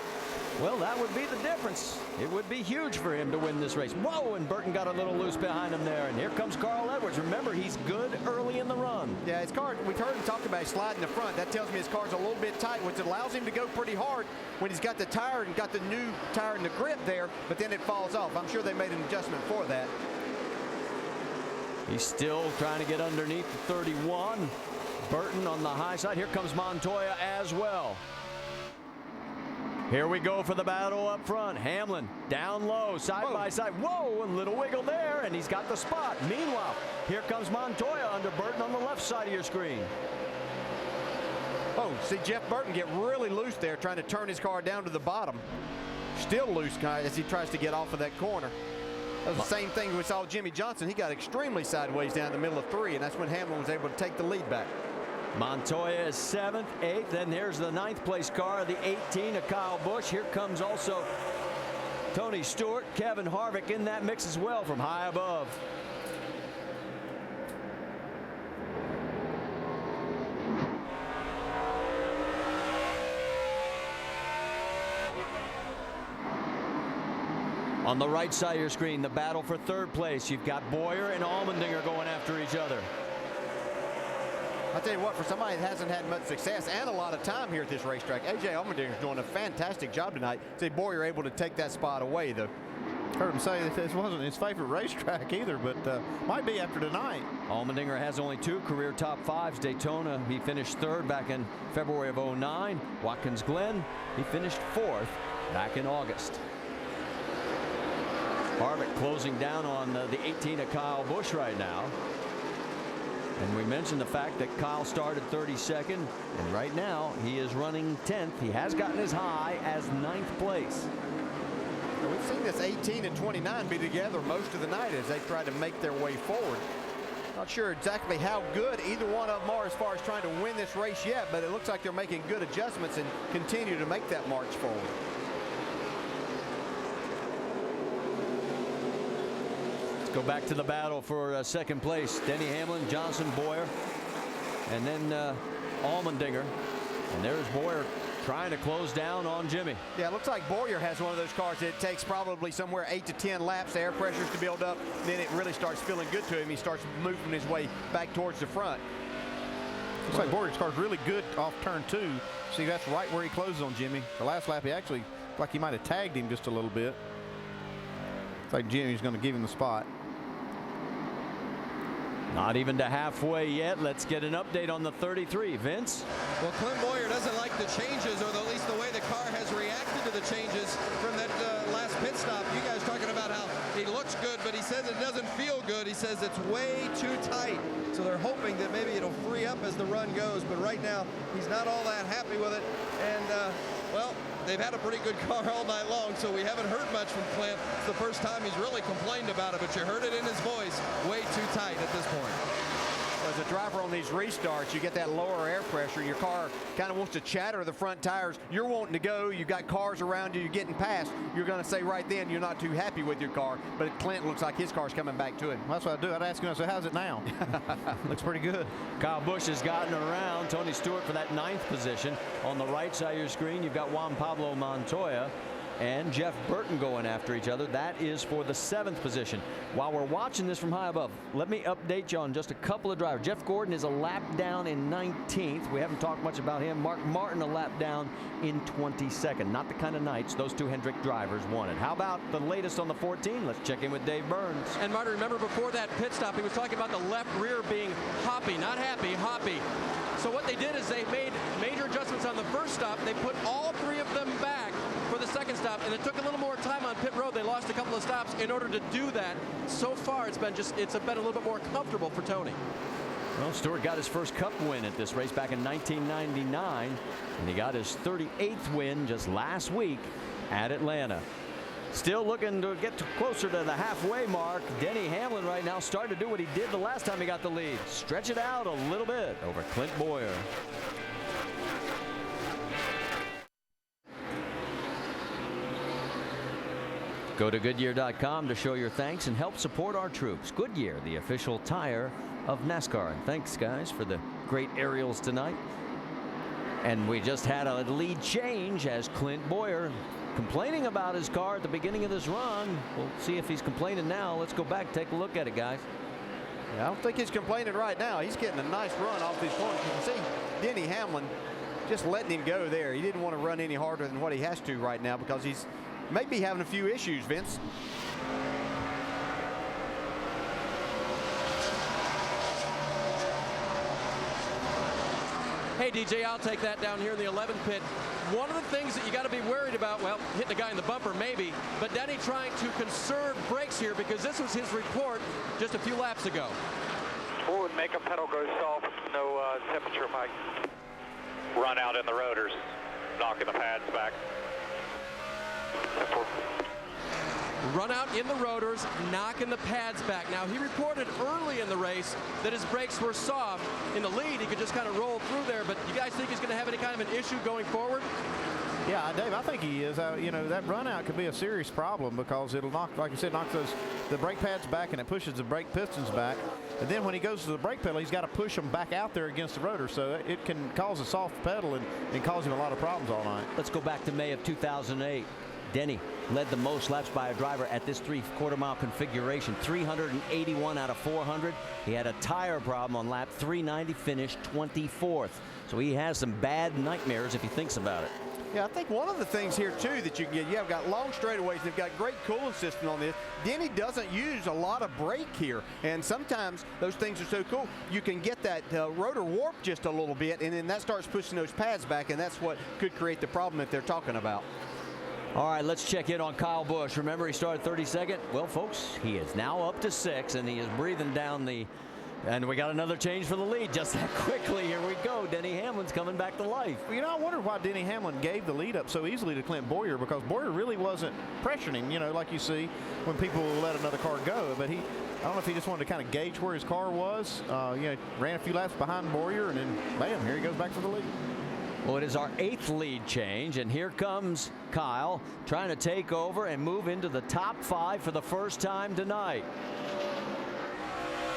well, that would be the difference. It would be huge for him to win this race. Whoa, and Burton got a little loose behind him there. And here comes Carl Edwards. Remember, he's good early in the run. Yeah, his car, we've heard him talk about sliding the front. That tells me his car's a little bit tight, which allows him to go pretty hard when he's got the tire and got the new tire in the grip there, but then it falls off. I'm sure they made an adjustment for that. He's still trying to get underneath the 31. Burton on the high side. Here comes Montoya as well. Here we go for the battle up front. Hamlin down low, side by side. Whoa, a little wiggle there, and he's got the spot. Meanwhile, here comes Montoya under Burton on the left side of your screen. Oh, see Jeff Burton get really loose there, trying to turn his car down to the bottom. Still loose, guys, as he tries to get off of that corner. That was the same thing we saw Jimmy Johnson. He got extremely sideways down the middle of 3, and that's when Hamlin was able to take the lead back. Montoya is 7th, 8th, then there's the 9th place car, the 18 of Kyle Busch. Here comes also Tony Stewart, Kevin Harvick in that mix as well from high above. On the right side of your screen, the battle for 3rd place. You've got Boyer and Allmendinger going after each other. I'll tell you what, for somebody that hasn't had much success and a lot of time here at this racetrack, A.J. Allmendinger's doing a fantastic job tonight. See Boyer able to take that spot away, though. Heard him say that this wasn't his favorite racetrack either, but might be after tonight. Allmendinger has only 2 career top 5s. Daytona, he finished 3rd back in February of '09. Watkins Glen, he finished 4th back in August. Harvick closing down on the 18 of Kyle Busch right now. And we mentioned the fact that Kyle started 32nd, and right now he is running 10th. He has gotten as high as 9th place. We've seen this 18 and 29 be together most of the night as they try to make their way forward. Not sure exactly how good either one of them are as far as trying to win this race yet, but it looks like they're making good adjustments and continue to make that march forward. Go back to the battle for 2nd place. Denny Hamlin, Johnson, Boyer, and then Allmendinger. And there's Boyer trying to close down on Jimmy. Yeah, it looks like Boyer has one of those cars that it takes probably somewhere 8 to 10 laps, air pressures to build up. Then it really starts feeling good to him. He starts moving his way back towards the front. Looks like Boyer's car's really good off turn 2. See, that's right where he closes on Jimmy. The last lap, he actually looked like he might have tagged him just a little bit. Looks like Jimmy's going to give him the spot. Not even to halfway yet. Let's get an update on the 33. Vince? Well, Clint Boyer doesn't like the changes, or at least the way the car has reacted to the changes from that last pit stop. You guys talking about how he looks good, but he says it doesn't feel good. He says it's way too tight. So they're hoping that maybe it'll free up as the run goes, but right now he's not all that happy with it. And, well, they've had a pretty good car all night long, so we haven't heard much from Clint. It's the first time he's really complained about it, but you heard it in his voice. Way too tight at this point. As a driver on these restarts, you get that lower air pressure. Your car kind of wants to chatter the front tires. You're wanting to go. You've got cars around you. You're getting past. You're going to say right then you're not too happy with your car. But Clint looks like his car's coming back to him. Well, that's what I do. I'd ask him, I say, how's it now? Looks pretty good. Kyle Busch has gotten around Tony Stewart for that 9th position. On the right side of your screen, you've got Juan Pablo Montoya. and Jeff Burton going after each other. That is for the 7th position. While we're watching this from high above, let me update you on just a couple of drivers. Jeff Gordon is a lap down in 19th. We haven't talked much about him. Mark Martin a lap down in 22nd. Not the kind of nights those two Hendrick drivers wanted. How about the latest on the 14? Let's check in with Dave Burns. And Marty, remember before that pit stop, he was talking about the left rear being hoppy, not happy, hoppy. So what they did is they made major adjustments on the first stop. They put all 3 of them back for the second stop, and it took a little more time on pit road. They lost a couple of stops in order to do that. So far, it's been a little bit more comfortable for Tony. Well, Stewart got his first Cup win at this race back in 1999, and he got his 38th win just last week at Atlanta. Still looking to get closer to the halfway mark. Denny Hamlin right now starting to do what he did the last time he got the lead. Stretch it out a little bit over Clint Boyer. Go to Goodyear.com to show your thanks and help support our troops. Goodyear, the official tire of NASCAR. And thanks, guys, for the great aerials tonight. And we just had a lead change as Clint Boyer complaining about his car at the beginning of this run. We'll see if he's complaining now. Let's go back and take a look at it, guys. Yeah, I don't think he's complaining right now. He's getting a nice run off these corners. You can see Denny Hamlin just letting him go there. He didn't want to run any harder than what he has to right now because he's maybe having a few issues, Vince. Hey, DJ, I'll take that down here in the 11th pit. One of the things that you got to be worried about, well, hitting the guy in the bumper maybe, but Denny trying to conserve brakes here because this was his report just a few laps ago. What would make a pedal go soft, no temperature, Mike? Run out in the rotors, knocking the pads back. Run out in the rotors, knocking the pads back. Now, he reported early in the race that his brakes were soft. In the lead, he could just kind of roll through there, but you guys think he's going to have any kind of an issue going forward? Yeah, Dave, I think he is. You know, that run out could be a serious problem because it'll knock, like you said, knock the brake pads back and it pushes the brake pistons back. And then when he goes to the brake pedal, he's got to push them back out there against the rotor. So it can cause a soft pedal and cause him a lot of problems all night. Let's go back to May of 2008. Denny led the most laps by a driver at this 3/4 mile configuration, 381 out of 400. He had a tire problem on lap 390, finished 24th. So he has some bad nightmares if he thinks about it. Yeah, I think one of the things here, too, that you can get, you have got long straightaways, they've got great cooling system on this. Denny doesn't use a lot of brake here, and sometimes those things are so cool, you can get that rotor warp just a little bit, and then that starts pushing those pads back, and that's what could create the problem that they're talking about. All right, let's check in on Kyle Busch. Remember, he started 32nd. Well, folks, he is now up to 6, and he is breathing down the... And we got another change for the lead just that quickly. Here we go. Denny Hamlin's coming back to life. You know, I wondered why Denny Hamlin gave the lead up so easily to Clint Boyer because Boyer really wasn't pressuring him, you know, like you see when people let another car go. But I don't know if he just wanted to kind of gauge where his car was. You know, ran a few laps behind Boyer, and then, bam, here he goes back for the lead. Well, it is our 8th lead change, and here comes Kyle trying to take over and move into the top 5 for the first time tonight.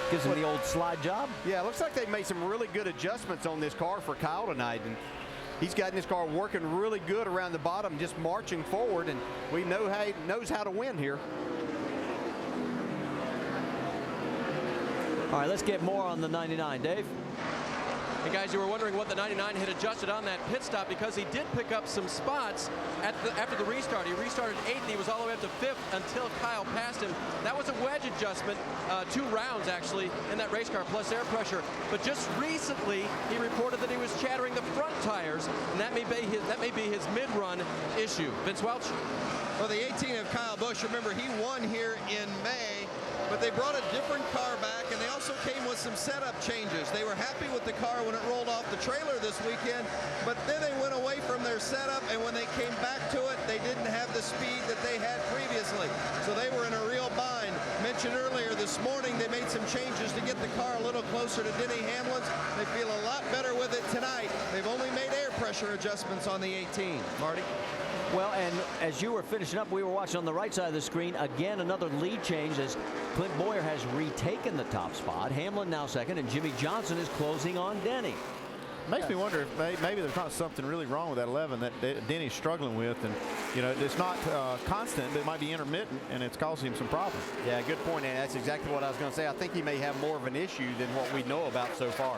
Gives him the old slide job. Yeah, it looks like they've made some really good adjustments on this car for Kyle tonight, and he's gotten his car working really good around the bottom, just marching forward, and we know he knows how to win here. All right, let's get more on the 99, Dave. And guys, you were wondering what the 99 had adjusted on that pit stop because he did pick up some spots after the restart. He restarted 8th and he was all the way up to 5th until Kyle passed him. That was a wedge adjustment, 2 rounds actually in that race car plus air pressure. But just recently he reported that he was chattering the front tires, and that may be his mid-run issue. Vince Welch. Well, the 18 of Kyle Busch, remember he won here in May, but they brought a different car back, and they also came with some setup changes. They were happy with the car when it rolled off the trailer this weekend, but then they went away from their setup, and when they came back to it, they didn't have the speed that they had previously. So they were in a real bind. Mentioned earlier this morning, they made some changes to get the car a little closer to Denny Hamlin's. They feel a lot better with it tonight. They've only made air pressure adjustments on the 18. Marty? Well, and as you were finishing up, we were watching on the right side of the screen. Again, another lead change as Clint Boyer has retaken the top spot. Hamlin now second, and Jimmy Johnson is closing on Denny. Makes me wonder if maybe there's not something really wrong with that 11 that Denny's struggling with, and it's not constant, but it might be intermittent, and it's causing him some problems. Yeah, good point, and that's exactly what I was going to say. I think he may have more of an issue than what we know about so far.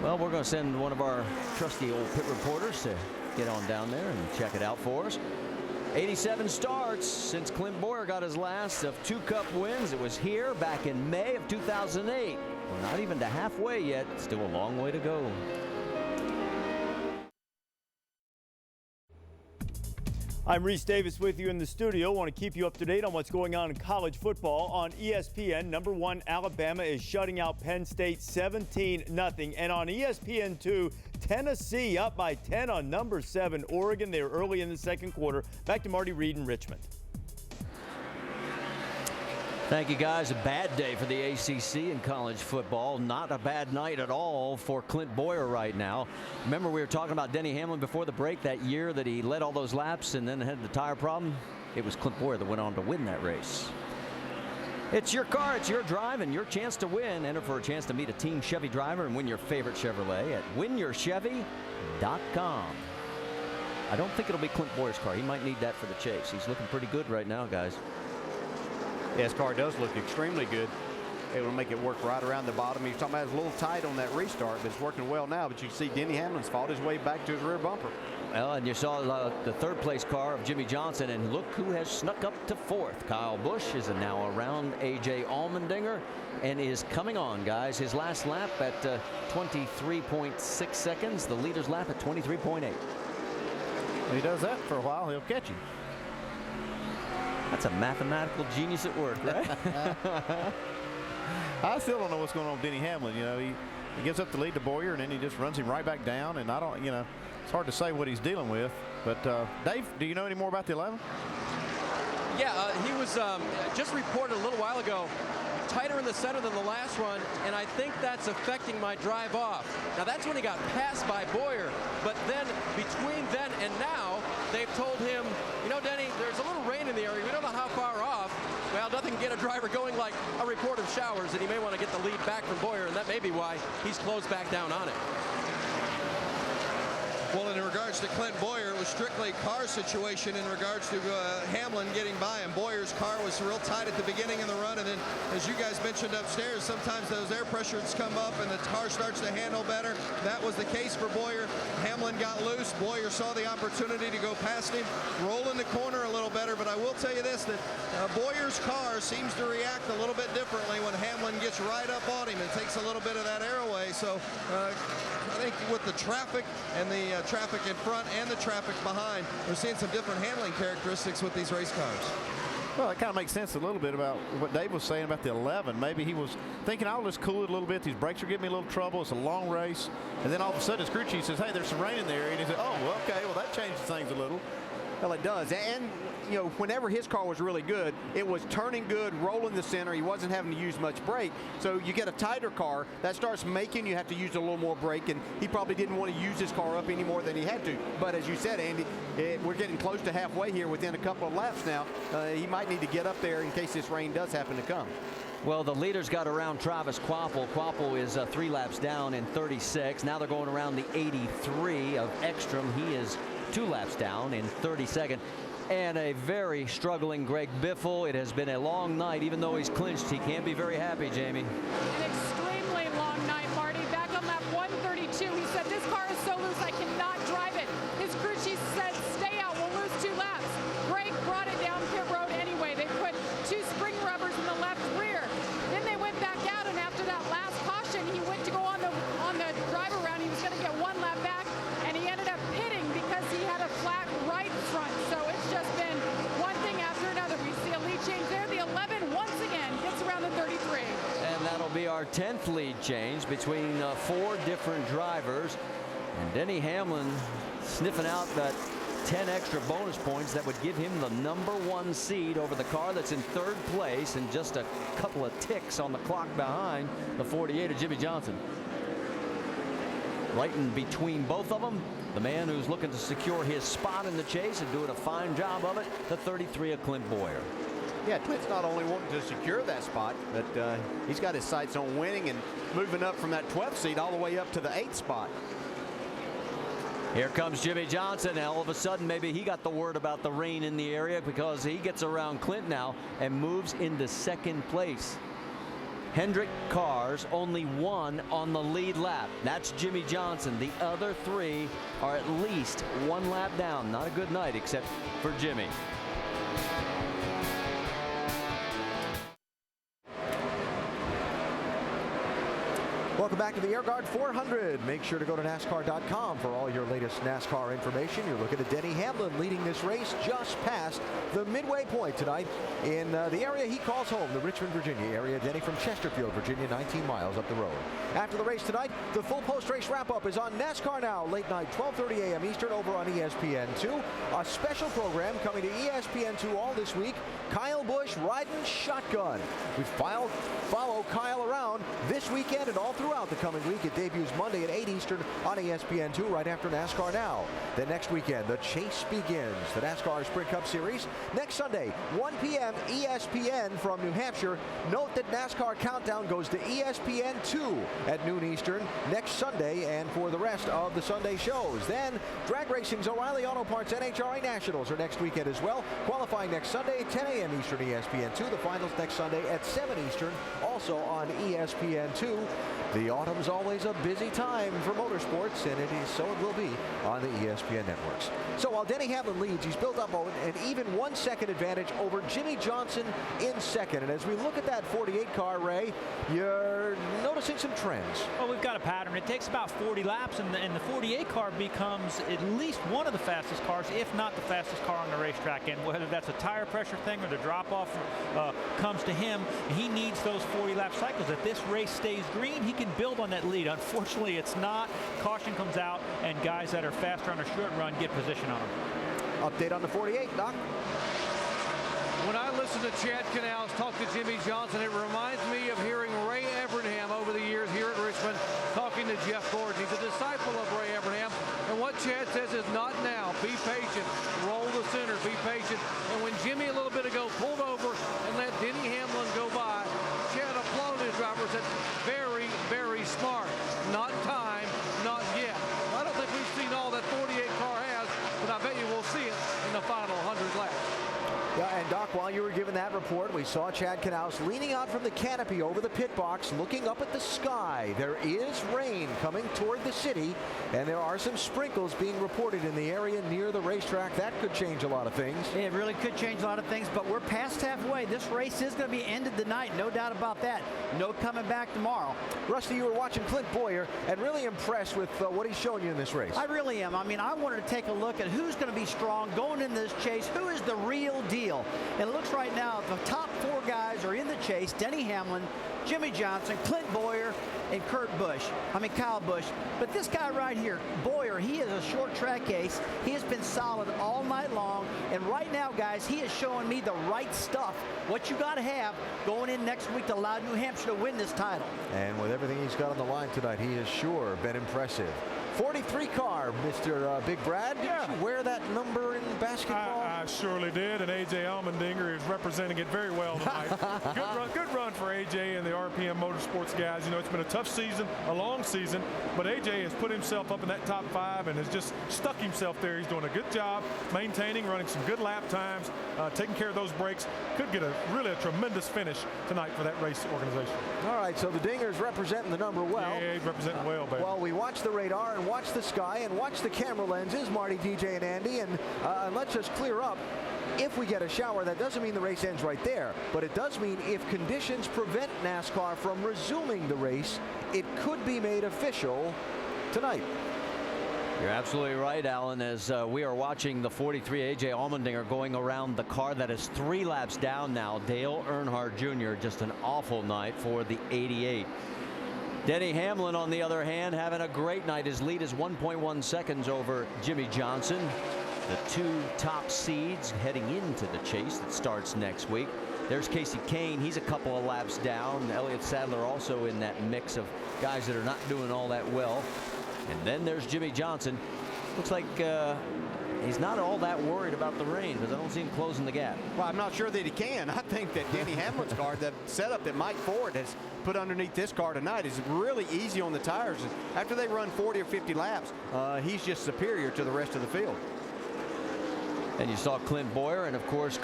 Well, we're going to send one of our trusty old pit reporters to get on down there and check it out for us. 87 starts since Clint Boyer got his last of 2 Cup wins. It was here back in May of 2008. We're not even to halfway yet. Still a long way to go. I'm Reese Davis with you in the studio. I want to keep you up to date on what's going on in college football. On ESPN, #1 Alabama is shutting out Penn State 17-0. And on ESPN2, Tennessee up by 10 on #7 Oregon. They were early in the second quarter. Back to Marty Reed in Richmond. Thank you, guys. A bad day for the ACC in college football. Not a bad night at all for Clint Boyer right now. Remember, we were talking about Denny Hamlin before the break, that year that he led all those laps and then had the tire problem? It was Clint Boyer that went on to win that race. It's your car, it's your drive, and your chance to win. Enter for a chance to meet a Team Chevy driver and win your favorite Chevrolet at winyourchevy.com. I don't think it'll be Clint Boyer's car. He might need that for the chase. He's looking pretty good right now, guys. Yeah, his car does look extremely good. Able to make it work right around the bottom. He's talking about it's a little tight on that restart, but it's working well now. But you can see Denny Hamlin's fought his way back to his rear bumper. Well, and you saw the third place car of Jimmy Johnson, and look who has snuck up to 4th. Kyle Busch is now around A.J. Allmendinger and is coming on, guys. His last lap at 23.6 seconds. The leader's lap at 23.8. If he does that for a while, he'll catch him. That's a mathematical genius at work, right? I still don't know what's going on with Denny Hamlin. He gives up the lead to Boyer, and then he just runs him right back down. And I don't, it's hard to say what he's dealing with. But Dave, do you know any more about the 11? Yeah, he was just reported a little while ago, tighter in the center than the last run, and I think that's affecting my drive off. Now, that's when he got passed by Boyer, but then between then and now, they've told him, Denny, there's a little rain in the area. We don't know how far off. Well, nothing can get a driver going like a report of showers, and he may want to get the lead back from Boyer, and that may be why he's closed back down on it. Well, in regards to Clint Boyer, it was strictly car situation in regards to Hamlin getting by him. Boyer's car was real tight at the beginning of the run, and then, as you guys mentioned upstairs, sometimes those air pressures come up and the car starts to handle better. That was the case for Boyer. Hamlin got loose. Boyer saw the opportunity to go past him, roll in the corner a little better, but I will tell you this, that Boyer's car seems to react a little bit differently when Hamlin gets right up on him. It takes a little bit of that air away, so I think with the traffic and the traffic in front and the traffic behind, we're seeing some different handling characteristics with these race cars. Well, it kind of makes sense a little bit about what Dave was saying about the 11. Maybe he was thinking, I'll just cool it a little bit. These brakes are giving me a little trouble. It's a long race. And then all of a sudden his crew chief says, hey, there's some rain in there. And he said, oh, well, okay, well, that changes things a little. Well, it does. And, whenever his car was really good, it was turning good, rolling the center. He wasn't having to use much brake. So you get a tighter car, that starts making you have to use a little more brake, and he probably didn't want to use his car up any more than he had to. But as you said, Andy, we're getting close to halfway here within a couple of laps now. He might need to get up there in case this rain does happen to come. Well, the leaders got around Travis Kvapil. Kvapil is 3 laps down in 36. Now they're going around the 83 of Ekstrom. He is 2 laps down in 32nd. And a very struggling Greg Biffle. It has been a long night. Even though he's clinched, he can't be very happy, Jamie. An extremely long night, Marty. Back on lap 132, he said, this car is so loose I cannot drive it. His crew chief said, stay out, we'll lose 2 laps. Greg brought it down pit road anyway. They put 2 spring rubbers in the left rear. Then they went back out, and after that last caution, he went to go on the drive around. He was going to get 1 lap back, and he ended up pitting because he had a flat right front. So it's just been one thing after another. We see a lead change there. The 11 once again gets around the 33. And that'll be our 10th lead change between 4 different drivers. And Denny Hamlin sniffing out that 10 extra bonus points that would give him the #1 seed over the car that's in 3rd place, and just a couple of ticks on the clock behind the 48 of Jimmy Johnson. Right in between both of them, the man who's looking to secure his spot in the chase and doing a fine job of it, the 33 of Clint Boyer. Yeah, Clint's not only wanting to secure that spot, but he's got his sights on winning and moving up from that 12th seat all the way up to the 8th spot. Here comes Jimmy Johnson. All of a sudden, maybe he got the word about the rain in the area, because he gets around Clint now and moves into second place. Hendrick cars only one on the lead lap. That's Jimmy Johnson. The other three are at least one lap down. Not a good night except for Jimmy. Welcome back to the Air Guard 400. Make sure to go to NASCAR.com for all your latest NASCAR information. You're looking at Denny Hamlin leading this race just past the midway point tonight in the area he calls home, the Richmond, Virginia area. Denny from Chesterfield, Virginia, 19 miles up the road. After the race tonight, the full post-race wrap-up is on NASCAR Now, late night, 12:30 a.m. Eastern over on ESPN2. A special program coming to ESPN2 all this week. Kyle Busch riding shotgun. We follow Kyle around this weekend and all throughout the coming week. It debuts Monday at 8 Eastern on ESPN2 right after NASCAR Now. Then next weekend, the chase begins. The NASCAR Sprint Cup Series next Sunday, 1 p.m. ESPN from New Hampshire. Note that NASCAR Countdown goes to ESPN2 at noon Eastern next Sunday and for the rest of the Sunday shows. Then drag racing's O'Reilly Auto Parts NHRA Nationals are next weekend as well. Qualifying next Sunday, 10 a.m. Eastern ESPN2. The finals next Sunday at 7 Eastern, also on ESPN2. The autumn's always a busy time for motorsports, and so it will be on the ESPN networks. So while Denny Hamlin leads, he's built up an even 1 second advantage over Jimmy Johnson in second. And as we look at that 48 car, Ray, you're noticing some trends. Well, we've got a pattern. It takes about 40 laps, and the 48 car becomes at least one of the fastest cars, if not the fastest car on the racetrack. And whether that's a tire pressure thing or the drop-off comes to him, he needs those 40 lap cycles. If this race stays green, he can build on that lead. Unfortunately, it's not. Caution comes out, and guys that are faster on a short run get position on him. Update on the 48, Doc. When I listen to Chad Canals talk to Jimmy Johnson, it reminds me of hearing Ray Evernham over the years here at Richmond talking to Jeff Gordon. He's a disciple of Ray Evernham, and what Chad says is not now. Be patient. Roll the center. Be patient. And when Jimmy a little bit ago pulled over and let Denny Hamlin go by, Chad applauded his driver and said, very, very smart. Not time, not yet. I don't think we've seen all that 48 car has, but I bet you we'll see it in the final 100 laps. Yeah, and Doc, while you were giving that report, we saw Chad Canals leaning out from the canopy over the pit box, looking up at the sky. There is rain coming toward the city, and there are some sprinkles being reported in the area near the racetrack. That could change a lot of things. It really could change a lot of things, but we're past halfway. This race is going to be ended tonight, no doubt about that. No coming back tomorrow. Rusty, you were watching Clint Boyer and really impressed with what he's shown you in this race. I really am. I mean, I wanted to take a look at who's going to be strong going into this chase. Who is the real deal? And it looks right now the top four guys are in the chase: Denny Hamlin, Jimmy Johnson, Clint Boyer, and Kyle Busch. But this guy right here, Boyer, he is a short track ace. He has been solid all night long. And right now, guys, he is showing me the right stuff. What you got to have going in next week to allow New Hampshire to win this title. And with everything he's got on the line tonight, he has sure been impressive. 43 car, Mr. Big Brad. Did you wear that number in basketball? I surely did, and A.J. Allmendinger is representing it very well tonight. Good run for A.J. and the RPM Motorsports guys. You know, it's been a tough season, a long season, but A.J. has put himself up in that top 5 and has just stuck himself there. He's doing a good job maintaining, running some good lap times, taking care of those brakes. Could get really a tremendous finish tonight for that race organization. All right, so the Dinger's representing the number well. Yeah, he's representing well, baby. Well, we watch the radar and watch the sky and watch the camera lenses, Marty, DJ, and Andy, and let's just clear up. If we get a shower, that doesn't mean the race ends right there, but it does mean if conditions prevent NASCAR from resuming the race, it could be made official tonight. You're absolutely right, Alan, as we are watching the 43 A.J. Allmendinger going around the car that is 3 laps down now. Dale Earnhardt Jr., just an awful night for the 88. Denny Hamlin, on the other hand, having a great night. His lead is 1.1 seconds over Jimmy Johnson. The 2 top seeds heading into the chase that starts next week. There's Casey Kane. He's a couple of laps down. Elliott Sadler also in that mix of guys that are not doing all that well. And then there's Jimmy Johnson. Looks like he's not all that worried about the rain because I don't see him closing the gap. Well, I'm not sure that he can. I think that Denny Hamlin's car, the setup that Mike Ford has put underneath this car tonight, is really easy on the tires. After they run 40 or 50 laps, he's just superior to the rest of the field. And you saw Clint Boyer and, of course,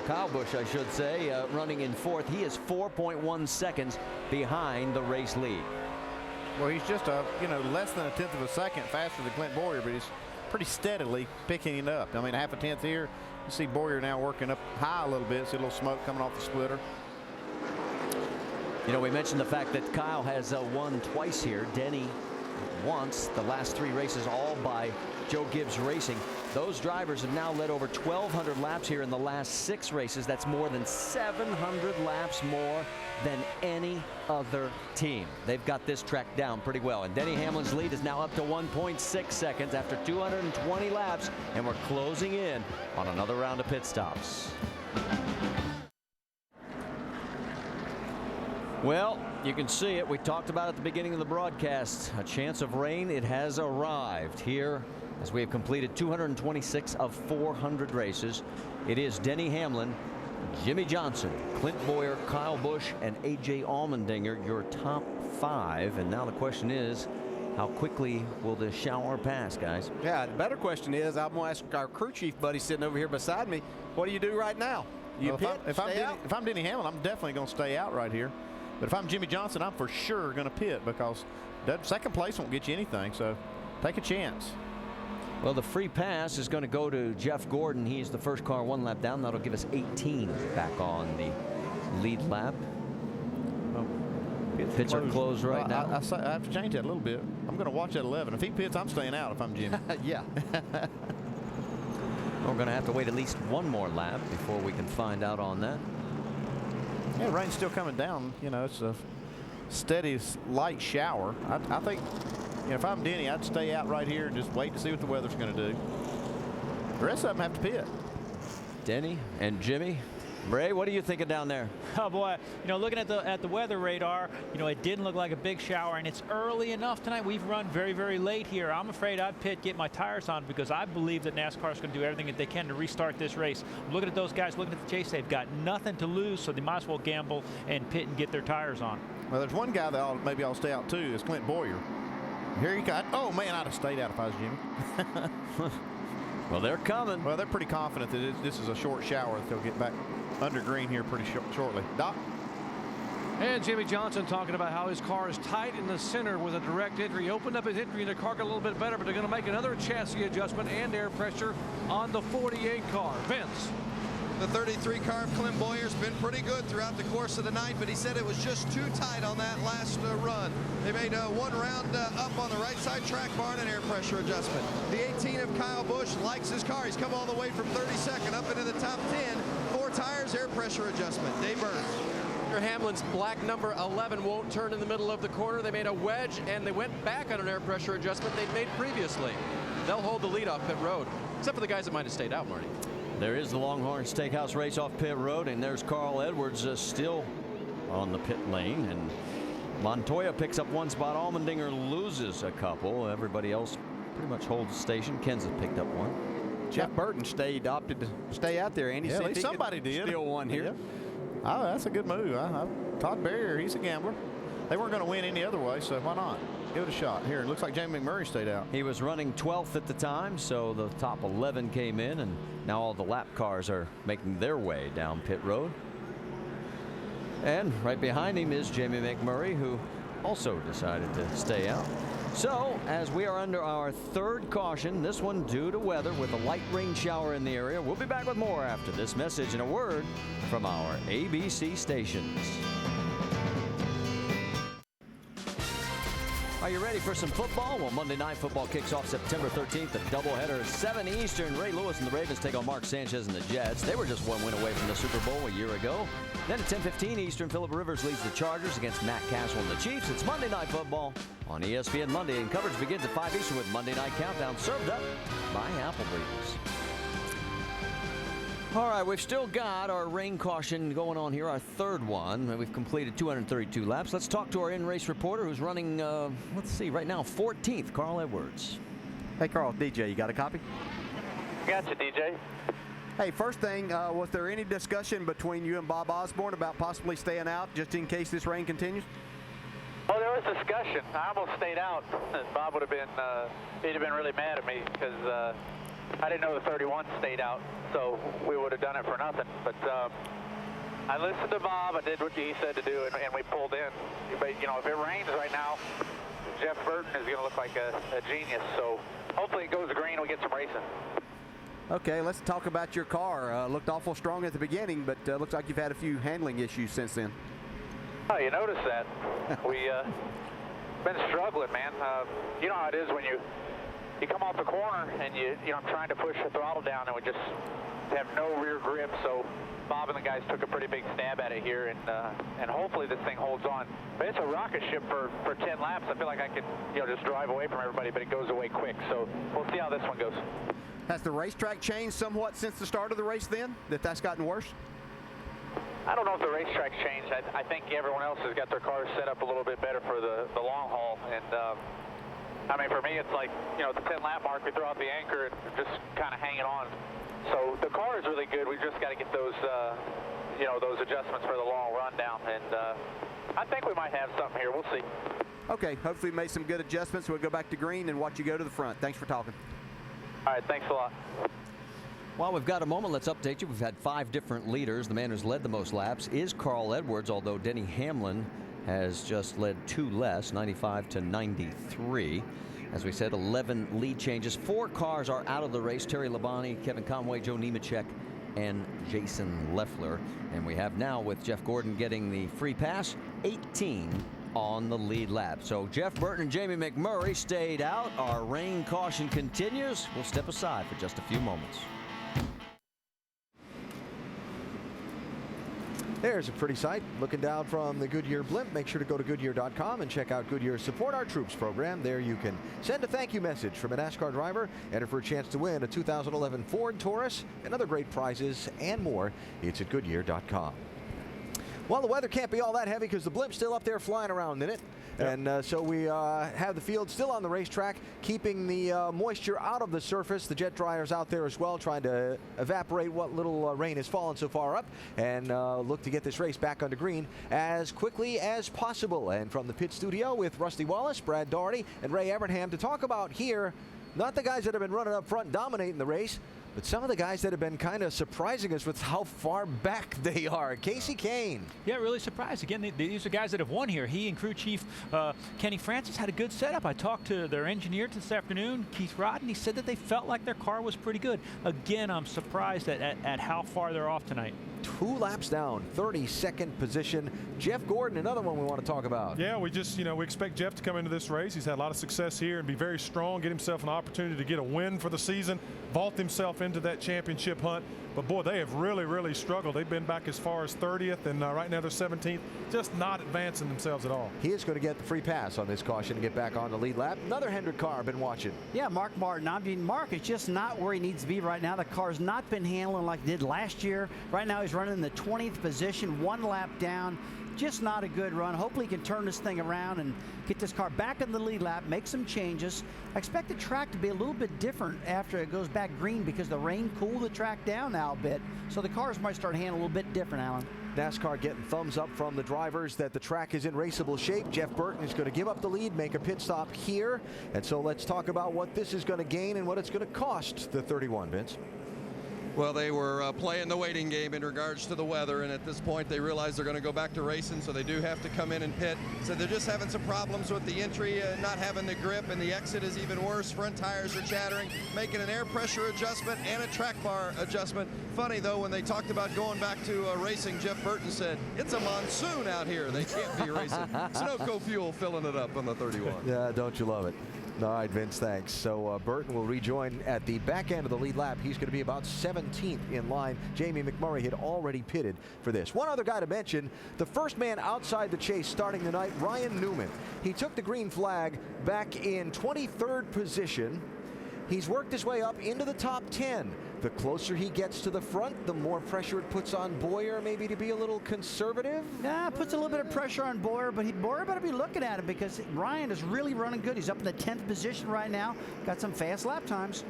Kyle Busch, I should say, running in fourth. He is 4.1 seconds behind the race lead. Well, he's just less than a tenth of a second faster than Clint Boyer, but he's pretty steadily picking it up. I mean, half a tenth here. You see Boyer now working up high a little bit. See a little smoke coming off the splitter. You know, we mentioned the fact that Kyle has won twice here. Denny once. The last 3 races all by Joe Gibbs Racing. Those drivers have now led over 1,200 laps here in the last 6 races. That's more than 700 laps more than any other team. They've got this track down pretty well. And Denny Hamlin's lead is now up to 1.6 seconds after 220 laps. And we're closing in on another round of pit stops. Well, you can see it. We talked about at the beginning of the broadcast. A chance of rain. It has arrived here as we have completed 226 of 400 races. It is Denny Hamlin, Jimmy Johnson, Clint Boyer, Kyle Busch, and A.J. Allmendinger, your top 5. And now the question is, how quickly will this shower pass, guys? Yeah, the better question is, I'm going to ask our crew chief buddy sitting over here beside me, what do you do right now? You pit, if I'm Denny Hamlin, I'm definitely going to stay out right here. But if I'm Jimmy Johnson, I'm for sure going to pit because that second place won't get you anything. So take a chance. Well, the free pass is going to go to Jeff Gordon. He's the first car 1 lap down. That'll give us 18 back on the lead lap. Pits are closed right now. I have to change that a little bit. I'm going to watch at 11. If he pits, I'm staying out if I'm Jimmy. Yeah. We're going to have to wait at least 1 more lap before we can find out on that. Yeah, rain's still coming down. You know, it's a steady, light shower. I think, if I'm Denny, I'd stay out right here and just wait to see what the weather's going to do. The rest of them have to pit. Denny and Jimmy. Bray, what are you thinking down there? Oh boy, looking at the weather radar, it didn't look like a big shower, and it's early enough tonight. We've run very, very late here. I'm afraid I'd pit, get my tires on, because I believe that NASCAR is going to do everything that they can to restart this race. I'm looking at those guys, looking at the chase. They've got nothing to lose, so they might as well gamble and pit and get their tires on. Well, there's one guy that maybe I'll stay out too, is Clint Boyer. Here he got. Oh man, I'd have stayed out if I was Jimmy. Well, they're coming. Well, they're pretty confident that this is a short shower, that they'll get back under green here pretty shortly. Doc? And Jimmy Johnson talking about how his car is tight in the center with a direct entry. He opened up his entry and the car got a little bit better, but they're going to make another chassis adjustment and air pressure on the 48 car. Vince. The 33 car of Clint Boyer's been pretty good throughout the course of the night, but he said it was just too tight on that last run. They made 1 round up on the right side track bar and an air pressure adjustment. The 18 of Kyle Busch likes his car. He's come all the way from 32nd up into the top 10. 4 tires, air pressure adjustment. Dave Burns. Hamlin's black number 11 won't turn in the middle of the corner. They made a wedge and they went back on an air pressure adjustment they'd made previously. They'll hold the lead off pit road, except for the guys that might have stayed out, Marty. There is the Longhorn Steakhouse race off pit road, and there's Carl Edwards still on the pit lane, and Montoya picks up 1 spot. Allmendinger loses a couple. Everybody else pretty much holds the station. Kenseth picked up 1. Jeff Burton opted to stay out there, and he yeah, said at least somebody did. Still 1 here. Yeah. Oh, that's a good move. Todd Barrier, he's a gambler. They weren't going to win any other way, so why not? Give it a shot. Here, it looks like Jamie McMurray stayed out. He was running 12th at the time, so the top 11 came in, and now all the lap cars are making their way down pit road. And right behind him is Jamie McMurray, who also decided to stay out. So, as we are under our 3rd caution, this one due to weather with a light rain shower in the area. We'll be back with more after this message and a word from our ABC stations. Are you ready for some football? Well, Monday Night Football kicks off September 13th. A doubleheader at 7 Eastern. Ray Lewis and the Ravens take on Mark Sanchez and the Jets. They were just 1 win away from the Super Bowl a year ago. Then at 10:15 Eastern, Phillip Rivers leads the Chargers against Matt Castle and the Chiefs. It's Monday Night Football on ESPN Monday, and coverage begins at 5 Eastern with Monday Night Countdown, served up by Applebee's. All right, we've still got our rain caution going on here, our 3rd one. We've completed 232 laps. Let's talk to our in-race reporter who's running, let's see, right now 14th, Carl Edwards. Hey, Carl, DJ, you got a copy? Gotcha, DJ. Hey, first thing, was there any discussion between you and Bob Osborne about possibly staying out just in case this rain continues? Oh, there was discussion. I almost stayed out. Bob would have been, he'd have been really mad at me because I didn't know the 31 stayed out, so we would have done it for nothing. But I listened to Bob. I did what he said to do, and we pulled in. But, you know, if it rains right now, Jeff Burton is going to look like a genius. So hopefully it goes green and we get some racing. Okay, let's talk about your car. Looked awful strong at the beginning, but looks like you've had a few handling issues since then. Oh, you noticed that. We been struggling, man. You know how it is when you come off the corner and you know, I'm trying to push the throttle down and we just have no rear grip. So Bob and the guys took a pretty big stab at it here, and hopefully this thing holds on. But it's a rocket ship for 10 laps. I feel like I could, you know, just drive away from everybody, but it goes away quick. So we'll see how this one goes. Has the racetrack changed somewhat since the start of the race then, that's gotten worse? I don't know if the racetrack's changed. I think everyone else has got their cars set up a little bit better for the long haul. And I mean, for me, it's like, you know, at the 10-lap mark, we throw out the anchor and just kind of hanging on. So the car is really good. We've just got to get those, you know, those adjustments for the long run down. And I think we might have something here. We'll see. Okay, hopefully we made some good adjustments. We'll go back to green and watch you go to the front. Thanks for talking. All right, thanks a lot. While we've got a moment, let's update you. We've had 5 different leaders. The man who's led the most laps is Carl Edwards, although Denny Hamlin has just led 2 less, 95 to 93. As we said, 11 lead changes. 4 cars are out of the race. Terry Labonte, Kevin Conway, Joe Nemechek, and Jason Leffler. And we have now, with Jeff Gordon getting the free pass, 18 on the lead lap. So Jeff Burton and Jamie McMurray stayed out. Our rain caution continues. We'll step aside for just a few moments. There's a pretty sight. Looking down from the Goodyear blimp, make sure to go to Goodyear.com and check out Goodyear's Support Our Troops program. There you can send a thank you message from a NASCAR driver, enter for a chance to win a 2011 Ford Taurus and other great prizes and more. It's at Goodyear.com. Well, the weather can't be all that heavy because the blimp's still up there flying around in it. Yep. And so we have the field still on the racetrack, keeping the moisture out of the surface. The jet dryer's out there as well, trying to evaporate what little rain has fallen so far up, and look to get this race back under green as quickly as possible. And from the pit studio with Rusty Wallace, Brad Daugherty, and Ray Evernham to talk about here, not the guys that have been running up front dominating the race, but some of the guys that have been kind of surprising us with how far back they are. Casey Kane. Yeah, really surprised. Again, these are guys that have won here. He and crew chief Kenny Francis had a good setup. I talked to their engineer this afternoon, Keith Rodden. He said that they felt like their car was pretty good. Again, I'm surprised at how far they're off tonight. 2 laps down, 32nd position. Jeff Gordon, another one we want to talk about. Yeah, we just, we expect Jeff to come into this race. He's had a lot of success here and be very strong, get himself an opportunity to get a win for the season, vault himself into that championship hunt. But boy, they have really, really struggled. They've been back as far as 30th, and right now they're 17th, just not advancing themselves at all. He is going to get the free pass on this caution to get back on the lead lap. Another Hendrick car I've been watching. Yeah, Mark Martin. I mean, Mark is just not where he needs to be right now. The car's not been handling like it did last year. Right now he's running in the 20th position, 1 lap down. Just not a good run. Hopefully he can turn this thing around and get this car back in the lead lap, make some changes. I expect the track to be a little bit different after it goes back green because the rain cooled the track down now a bit. So the cars might start handling a little bit different, Alan. NASCAR getting thumbs up from the drivers that the track is in raceable shape. Jeff Burton is going to give up the lead, make a pit stop here. And so let's talk about what this is going to gain and what it's going to cost the 31, Vince. Well, they were playing the waiting game in regards to the weather, and at this point they realize they're going to go back to racing, so they do have to come in and pit. So they're just having some problems with the entry, not having the grip, and the exit is even worse. Front tires are chattering, making an air pressure adjustment and a track bar adjustment. Funny, though, when they talked about going back to racing, Jeff Burton said, it's a monsoon out here. They can't be racing. Sunoco fuel filling it up on the 31. Yeah, don't you love it? All right, Vince, thanks. So Burton will rejoin at the back end of the lead lap. He's going to be about 17th in line. Jamie McMurray had already pitted for this. One other guy to mention, the first man outside the chase starting the night, Ryan Newman. He took the green flag back in 23rd position. He's worked his way up into the top 10. The closer he gets to the front, the more pressure it puts on Bowyer maybe to be a little conservative. Yeah, it puts a little bit of pressure on Bowyer, but Bowyer better be looking at him because Ryan is really running good. He's up in the 10th position right now. Got some fast lap times.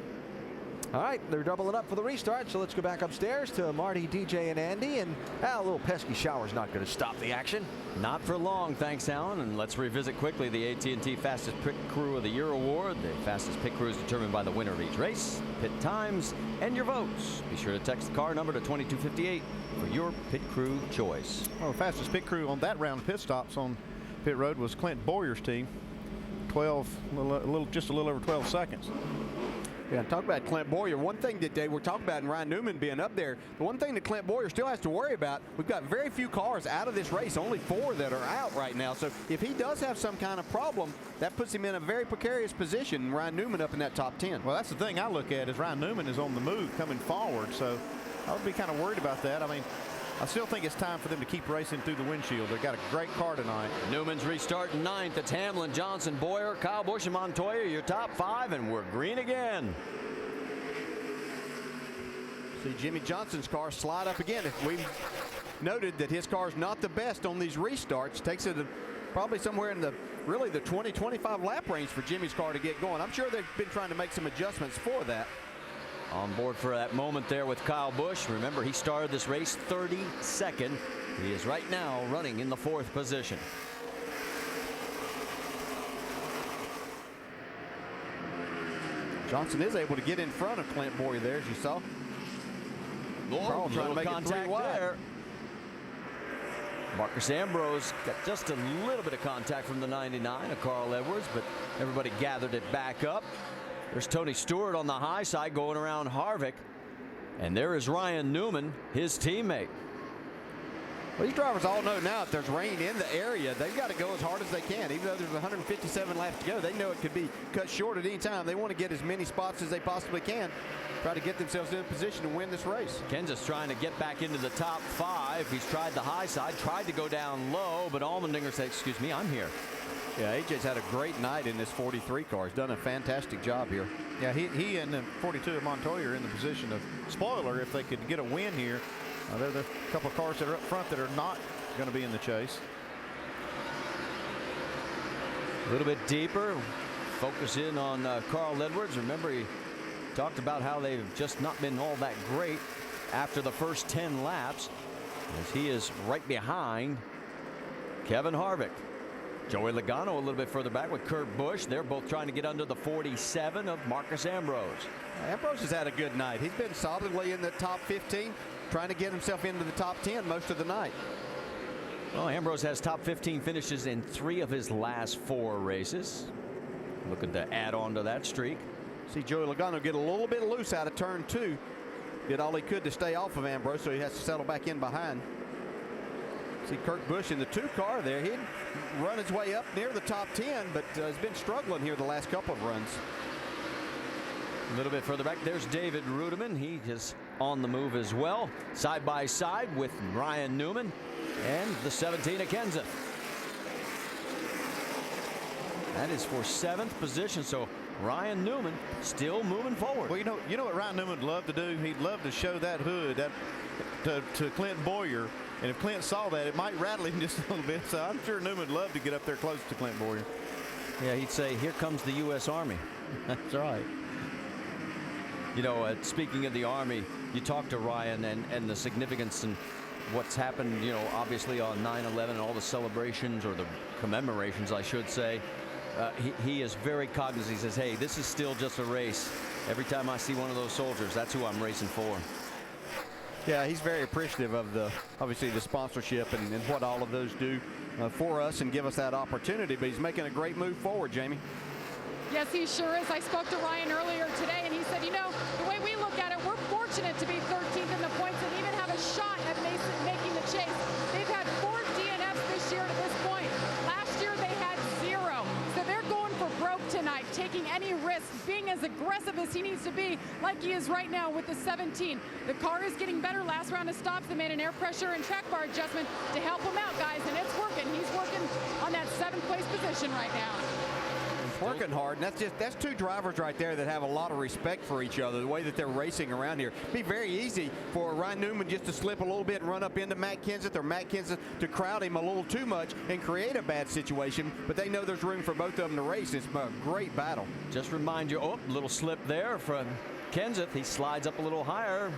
All right, they're doubling up for the restart, so let's go back upstairs to Marty, DJ, and Andy. And a little pesky shower's not going to stop the action. Not for long, thanks, Alan. And let's revisit quickly the AT&T Fastest Pit Crew of the Year award. The fastest pit crew is determined by the winner of each race, pit times, and your votes. Be sure to text the car number to 2258 for your pit crew choice. Well, the fastest pit crew on that round of pit stops on pit road was Clint Boyer's team. Just a little over 12 seconds. Yeah, talk about Clint Boyer. One thing that they were talking about and Ryan Newman being up there, the one thing that Clint Boyer still has to worry about, we've got very few cars out of this race, only 4 that are out right now. So if he does have some kind of problem, that puts him in a very precarious position. Ryan Newman up in that top 10. Well, that's the thing I look at is Ryan Newman is on the move coming forward. So I would be kind of worried about that. I mean, I still think it's time for them to keep racing through the windshield. They've got a great car tonight. Newman's restarting 9th. It's Hamlin, Johnson, Boyer, Kyle Busch, and Montoya, your top 5, and we're green again. See Jimmy Johnson's car slide up again. If we noted that his car's not the best on these restarts, takes it probably somewhere in the 20-25 lap range for Jimmy's car to get going. I'm sure they've been trying to make some adjustments for that. On board for that moment there with Kyle Busch. Remember, he started this race 32nd. He is right now running in the 4th position. Johnson is able to get in front of Clint Boyer there, as you saw. Oh, trying to make contact there. Marcus Ambrose got just a little bit of contact from the 99 of Carl Edwards, but everybody gathered it back up. There's Tony Stewart on the high side going around Harvick. And there is Ryan Newman, his teammate. Well, these drivers all know now if there's rain in the area, they've got to go as hard as they can. Even though there's 157 laps to go, they know it could be cut short at any time. They want to get as many spots as they possibly can, try to get themselves in a position to win this race. Kenseth's trying to get back into the top 5. He's tried the high side, tried to go down low, but Allmendinger said, excuse me, I'm here. Yeah, AJ's had a great night in this 43 car. He's done a fantastic job here. Yeah, he and the 42 of Montoya are in the position of spoiler if they could get a win here. There are a couple of cars that are up front that are not going to be in the chase. A little bit deeper. Focus in on Carl Edwards. Remember, he talked about how they've just not been all that great after the first 10 laps, as he is right behind Kevin Harvick. Joey Logano a little bit further back with Kurt Busch. They're both trying to get under the 47 of Marcus Ambrose. Ambrose has had a good night. He's been solidly in the top 15, trying to get himself into the top 10 most of the night. Well, Ambrose has top 15 finishes in 3 of his last 4 races. Looking to add on to that streak. See Joey Logano get a little bit loose out of turn 2. Did all he could to stay off of Ambrose, so he has to settle back in behind. See Kurt Busch in the 2 car there. He'd run his way up near the top 10, but has been struggling here the last couple of runs. A little bit further back, there's David Rudiman. He is on the move as well, side by side with Ryan Newman and the 17 of Kenseth. That is for 7th position, so Ryan Newman still moving forward. Well, you know what Ryan Newman would love to do? He'd love to show that hood to Clint Boyer. And if Clint saw that, it might rattle him just a little bit. So I'm sure Newman would love to get up there close to Clint Boyer. Yeah, he'd say, here comes the U.S. Army. That's right. You know, speaking of the Army, you talk to Ryan and the significance and what's happened, you know, obviously on 9/11 and all the celebrations, or the commemorations, I should say. He is very cognizant. He says, hey, this is still just a race. Every time I see one of those soldiers, that's who I'm racing for. Yeah, he's very appreciative of obviously the sponsorship and what all of those do for us and give us that opportunity. But he's making a great move forward, Jamie. Yes, he sure is. I spoke to Ryan earlier today, and he said, you know, the way we look at it, we're fortunate to be 13th in the points and even have a shot at making the chase. They've had 4 DNFs this year to this point. Last year they had 0. So they're going for broke tonight, taking any risk, being as aggressive as he needs to be, like he is right now with the 17. The car is getting better. Last round of stops, they made an air pressure and track bar adjustment to help him out, guys, and it's working. He's working on that 7th place position right now. Working hard, and that's 2 drivers right there that have a lot of respect for each other, the way that they're racing around here. It'd be very easy for Ryan Newman just to slip a little bit and run up into Matt Kenseth, or Matt Kenseth to crowd him a little too much and create a bad situation, but they know there's room for both of them to race. It's a great battle. Just remind you, oh, little slip there from Kenseth. He slides up a little higher.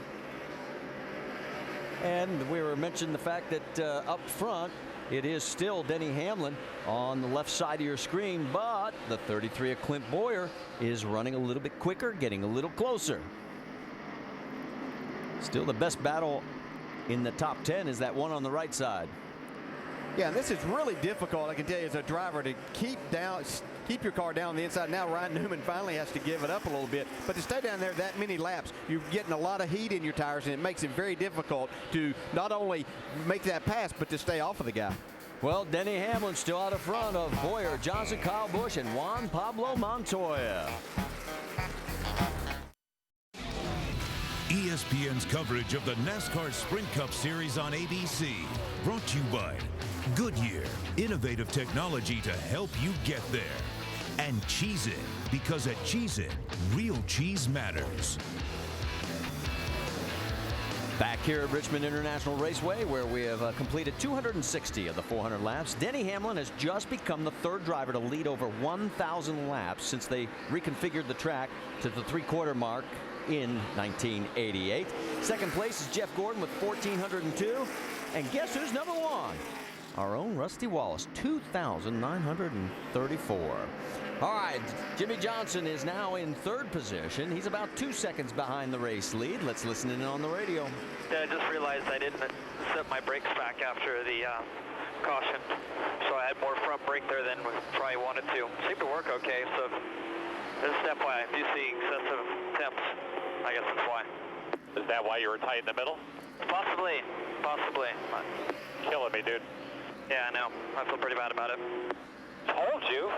And we were mentioning the fact that up front, it is still Denny Hamlin on the left side of your screen, but the 33 of Clint Bowyer is running a little bit quicker, getting a little closer. Still the best battle in the top 10 is that one on the right side. Yeah, and this is really difficult, I can tell you, as a driver, to keep your car down on the inside. Now Ryan Newman finally has to give it up a little bit, but to stay down there that many laps, you're getting a lot of heat in your tires, and it makes it very difficult to not only make that pass, but to stay off of the guy. Well, Denny Hamlin still out of front of Bowyer, Johnson, Kyle Busch, and Juan Pablo Montoya. ESPN's coverage of the NASCAR Sprint Cup Series on ABC, brought to you by Goodyear, innovative technology to help you get there. And Cheez-It, because at Cheez-It, real cheese matters. Back here at Richmond International Raceway, where we have completed 260 of the 400 laps. Denny Hamlin has just become the third driver to lead over 1,000 laps since they reconfigured the track to the three-quarter mark in 1988. Second place is Jeff Gordon with 1,402. And guess who's number one? Our own Rusty Wallace, 2,934. All right, Jimmy Johnson is now in third position. He's about 2 seconds behind the race lead. Let's listen in on the radio. Yeah, I just realized I didn't set my brakes back after the caution, so I had more front brake there than we probably wanted to. Seemed to work okay, so this is FYI. If you see excessive temps, I guess that's why. Is that why you were tight in the middle? Possibly. Killing me, dude. Yeah, I know. I feel pretty bad about it. Told you.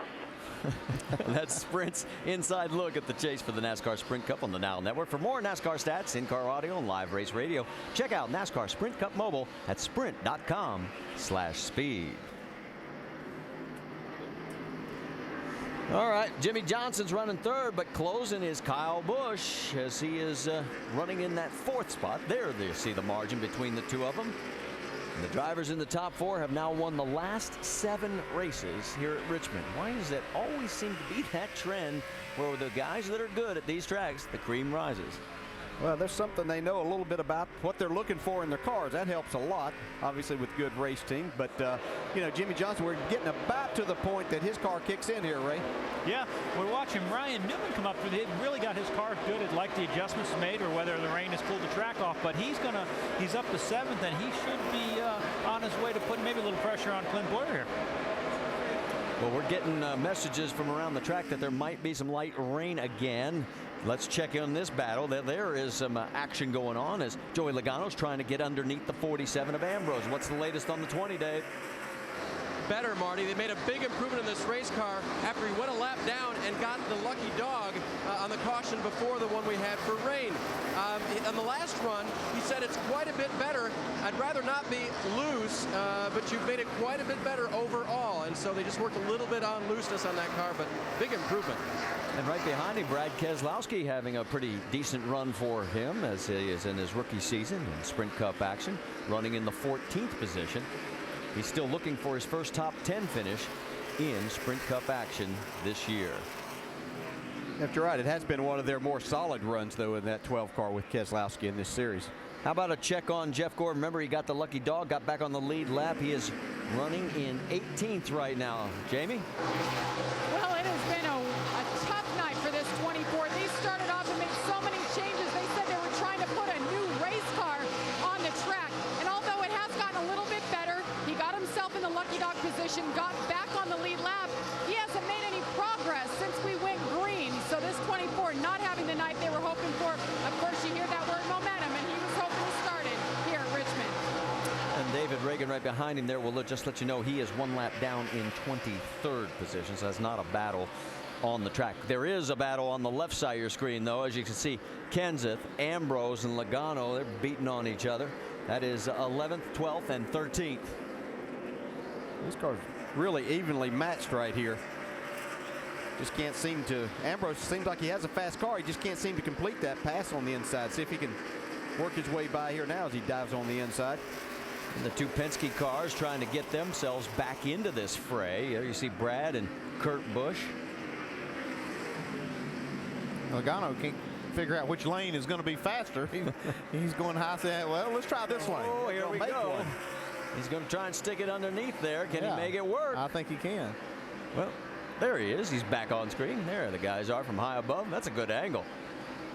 That's Sprint's inside look at the chase for the NASCAR Sprint Cup on the Now Network. For more NASCAR stats, in-car audio, and live race radio, check out NASCAR Sprint Cup Mobile at sprint.com/speed. All right, Jimmy Johnson's running third, but closing is Kyle Busch as he is running in that fourth spot. There you see the margin between the two of them. And the drivers in the top four have now won the last 7 races here at Richmond. Why does that always seem to be that trend where the guys that are good at these tracks, the cream rises? Well, there's something they know a little bit about what they're looking for in their cars. That helps a lot, obviously, with good race team. But, you know, Jimmy Johnson, we're getting about to the point that his car kicks in here, Ray. Yeah, we're watching Ryan Newman come up through. He really got his car good. It like the adjustments made or whether the rain has cooled the track off. But he's up to 7th, and he should be on his way to putting maybe a little pressure on Clint Bowyer here. Well, we're getting messages from around the track that there might be some light rain again. Let's check in this battle. There is some action going on as Joey Logano's trying to get underneath the 47 of Ambrose. What's the latest on the 20, Dave? Better, Marty. They made a big improvement in this race car after he went a lap down and got the lucky dog on the caution before the one we had for rain. On the last run, he said it's quite a bit better. I'd rather not be loose, but you've made it quite a bit better overall. And so they just worked a little bit on looseness on that car, but big improvement. And right behind him, Brad Keselowski having a pretty decent run for him as he is in his rookie season in Sprint Cup action, running in the 14th position. He's still looking for his first top 10 finish in Sprint Cup action this year. You're right. It has been one of their more solid runs, though, in that 12 car with Keselowski in this series. How about a check on Jeff Gordon? Remember, he got the lucky dog, got back on the lead lap. He is running in 18th right now. Jamie? Well, it has been a tough night for this 24. They started off and made so many changes. They said they were trying to put a new race car on the track. And although it has gotten a little bit better, he got himself in the lucky dog position, got back on the lead lap. He hasn't made any progress since we went green. So this 24 not having the night they were hoping for. Of course, you hear that word momentum, and he was hoping to start it here at Richmond. And David Reagan right behind him there will just let you know he is 1 lap down in 23rd position. So that's not a battle on the track. There is a battle on the left side of your screen, though. As you can see, Kenseth, Ambrose, and Logano, they're beating on each other. That is 11th, 12th, and 13th. This car's really evenly matched right here. Just can't seem to. Ambrose seems like he has a fast car. He just can't seem to complete that pass on the inside. See if he can work his way by here now as he dives on the inside. And the two Penske cars trying to get themselves back into this fray. There you see Brad and Kurt Busch. Logano figure out which lane is going to be faster. He's going high, saying, well, let's try this lane. Oh, here we go. One. He's going to try and stick it underneath there. Can he make it work? I think he can. Well, there he is. He's back on screen. There the guys are from high above. That's a good angle.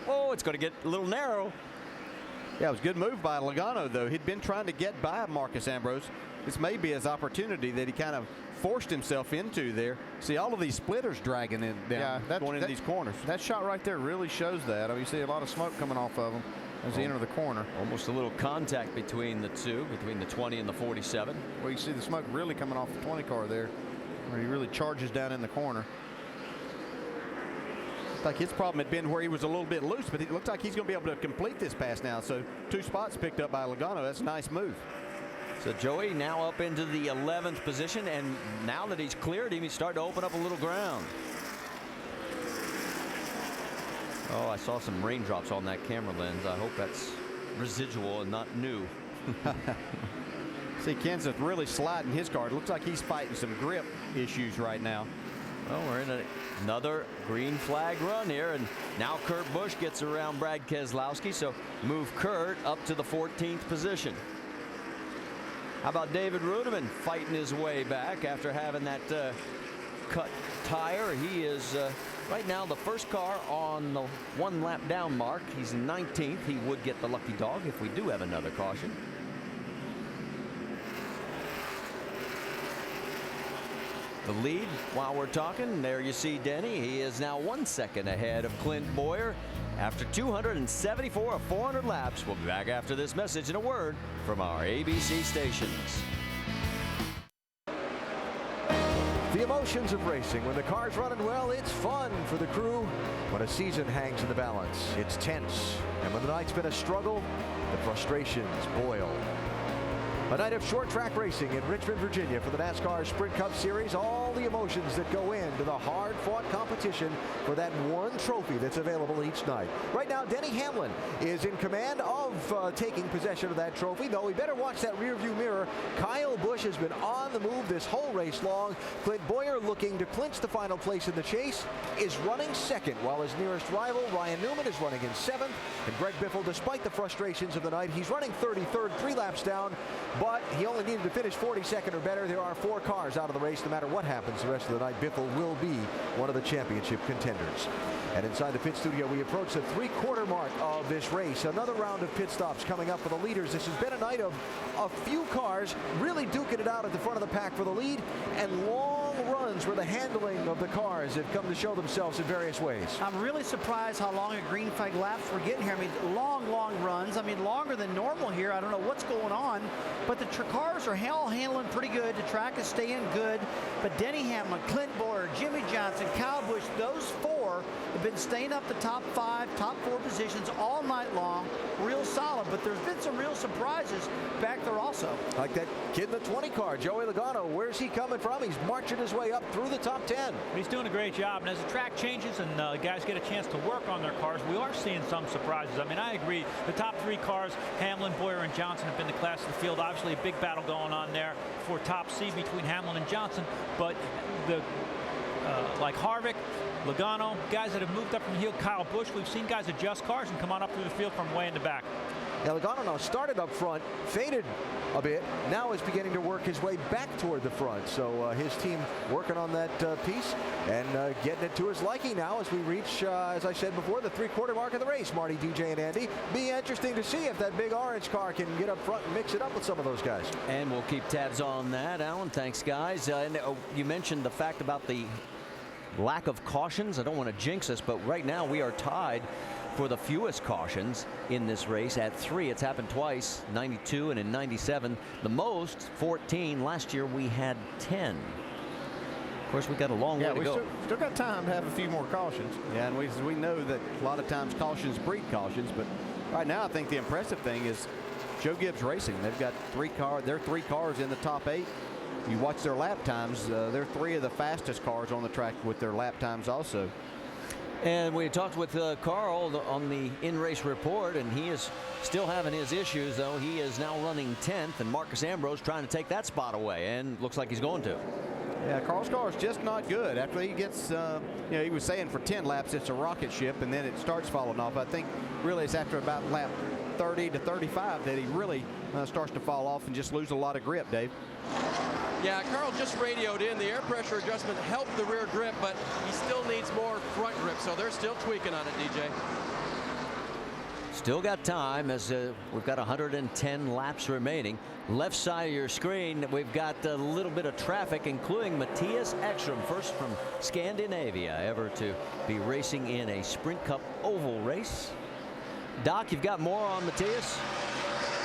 Oh, it's going to get a little narrow. Yeah, it was a good move by Logano, though. He'd been trying to get by Marcus Ambrose. This may be his opportunity that he kind of forced himself into there. See all of these splitters dragging in down, going into these corners. That shot right there really shows that. I mean, you see a lot of smoke coming off of him as he entered the corner. Almost a little contact between the two, between the 20 and the 47. Well, you see the smoke really coming off the 20 car there, where he really charges down in the corner. Like his problem had been where he was a little bit loose, but it looked like he's going to be able to complete this pass now. So 2 spots picked up by Logano. That's a nice move. So Joey now up into the 11th position, and now that he's cleared him, he's starting to open up a little ground. Oh, I saw some raindrops on that camera lens. I hope that's residual and not new. See, Kenseth really sliding his car. It looks like he's fighting some grip issues right now. Well, we're in another green flag run here, and now Kurt Busch gets around Brad Keselowski, so move Kurt up to the 14th position. How about David Rudiman fighting his way back after having that cut tire? He is right now the first car on the 1 lap down mark. He's in 19th. He would get the lucky dog if we do have another caution. The lead, while we're talking, there you see Denny. He is now 1 second ahead of Clint Boyer after 274 of 400 laps. We'll be back after this message and a word from our ABC stations. The emotions of racing. When the car's running well, it's fun for the crew. When a season hangs in the balance, it's tense. And when the night's been a struggle, the frustrations boil. A night of short track racing in Richmond, Virginia for the NASCAR Sprint Cup Series. All the emotions that go into the hard-fought competition for that one trophy that's available each night. Right now, Denny Hamlin is in command of taking possession of that trophy, though we better watch that rearview mirror. Kyle Busch has been on the move this whole race long. Clint Boyer, looking to clinch the final place in the chase, is running second, while his nearest rival, Ryan Newman, is running in 7th. And Greg Biffle, despite the frustrations of the night, he's running 33rd, 3 laps down. But he only needed to finish 42nd or better. There are 4 cars out of the race. No matter what happens the rest of the night, Biffle will be one of the championship contenders. And inside the pit studio, we approach the 3/4 mark of this race. Another round of pit stops coming up for the leaders. This has been a night of a few cars really duking it out at the front of the pack for the lead, and long runs where the handling of the cars have come to show themselves in various ways. I'm really surprised how long a green flag laps we're getting here. I mean, long runs. I mean, longer than normal here. I don't know what's going on, but the cars are all handling pretty good. The track is staying good. But Denny Hamlin, Clint Boyer, Jimmy Johnson, Kyle Busch, those 4 have been staying up the top 5, top 4 positions all night long. Real solid, but there's been some real surprises back there also. Like that kid in the 20 car, Joey Logano. Where's he coming from? He's marching his way up through the top 10. He's doing a great job, and as the track changes and guys get a chance to work on their cars, we are seeing some surprises. I mean, I agree. The top 3 cars, Hamlin, Boyer, and Johnson, have been the class of the field. Obviously, a big battle going on there for top seed between Hamlin and Johnson, but the like Harvick, Logano, guys that have moved up from the heel, Kyle Busch, we've seen guys adjust cars and come on up through the field from way in the back. Yeah, Logano now started up front, faded a bit, now is beginning to work his way back toward the front. So his team working on that piece and getting it to his liking now as we reach, as I said before, the 3/4 mark of the race. Marty, DJ, and Andy. Be interesting to see if that big orange car can get up front and mix it up with some of those guys. And we'll keep tabs on that, Alan. Thanks, guys. And you mentioned the fact about the lack of cautions. I don't want to jinx us, but right now we are tied for the fewest cautions in this race at 3. It's happened twice, 92 and in 97. The most, 14. Last year we had 10. Of course, we got a long way to go. Still got time to have a few more cautions. Yeah, and we know that a lot of times cautions breed cautions, but right now I think the impressive thing is Joe Gibbs Racing. They've got 3 cars. There are 3 cars in the top 8. You watch their lap times. They're 3 of the fastest cars on the track with their lap times also. And we talked with Carl on the in-race report, and he is still having his issues, though. He is now running 10th, and Marcus Ambrose trying to take that spot away, and looks like he's going to. Yeah, Carl's car is just not good. After he gets, you know, he was saying for 10 laps it's a rocket ship, and then it starts falling off. I think really it's after about lap 30 to 35 that he really starts to fall off and just lose a lot of grip, Dave. Yeah, Carl just radioed in. The air pressure adjustment helped the rear grip, but he still needs more front grip, so they're still tweaking on it, DJ. Still got time as we've got 110 laps remaining. Left side of your screen, we've got a little bit of traffic, including Matthias Ekstrom, first from Scandinavia ever to be racing in a Sprint Cup oval race. Doc, you've got more on Matthias?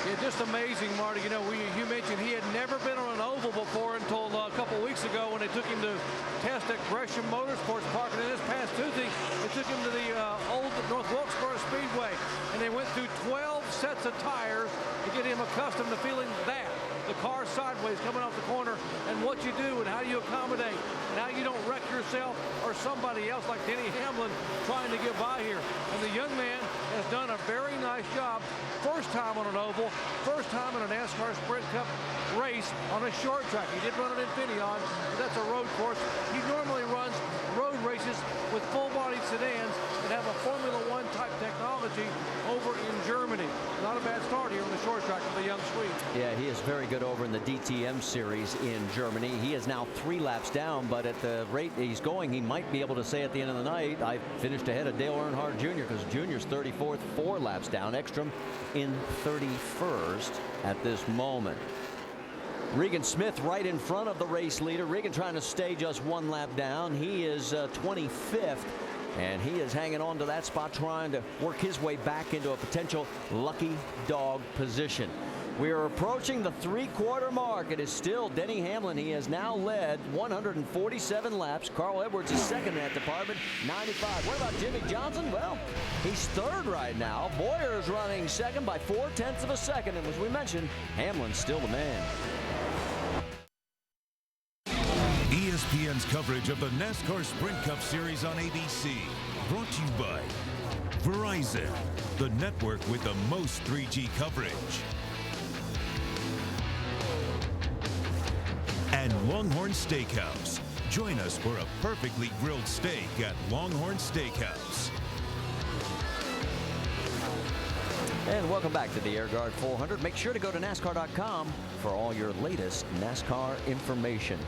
Yeah, just amazing, Marty. You know, you mentioned he had never been on an oval before until a couple weeks ago when they took him to test at Gresham Motorsports Park. And then this past Tuesday, they took him to the old North Wilkesboro Speedway. And they went through 12 sets of tires to get him accustomed to feeling that. The car sideways coming off the corner, and what you do and how you accommodate and how you don't wreck yourself or somebody else like Denny Hamlin trying to get by here. And the young man has done a very nice job. First time on an oval, first time in a NASCAR Sprint Cup race on a short track. He did run an Infineon, but that's a road course. He normally runs road races with full-body sedans that have a Formula One type technology over in Germany. Not a bad start here on the short track for the young Swede. Yeah, he is very good over in the DTM series in Germany. He is now 3 laps down, but at the rate he's going, he might be able to say at the end of the night, I finished ahead of Dale Earnhardt Jr. because Jr.'s 34th, 4 laps down. Ekstrom in 31st at this moment. Regan Smith right in front of the race leader. Regan trying to stay just 1 lap down. He is 25th. And he is hanging on to that spot, trying to work his way back into a potential lucky dog position. We are approaching the 3/4 mark. It is still Denny Hamlin. He has now led 147 laps. Carl Edwards is second in that department, 95. What about Jimmy Johnson? Well, he's 3rd right now. Boyer is running second by 4/10 of a second. And as we mentioned, Hamlin's still the man. ESPN's coverage of the NASCAR Sprint Cup Series on ABC. Brought to you by Verizon, the network with the most 3G coverage. And Longhorn Steakhouse. Join us for a perfectly grilled steak at Longhorn Steakhouse. And welcome back to the Air Guard 400. Make sure to go to NASCAR.com for all your latest NASCAR information.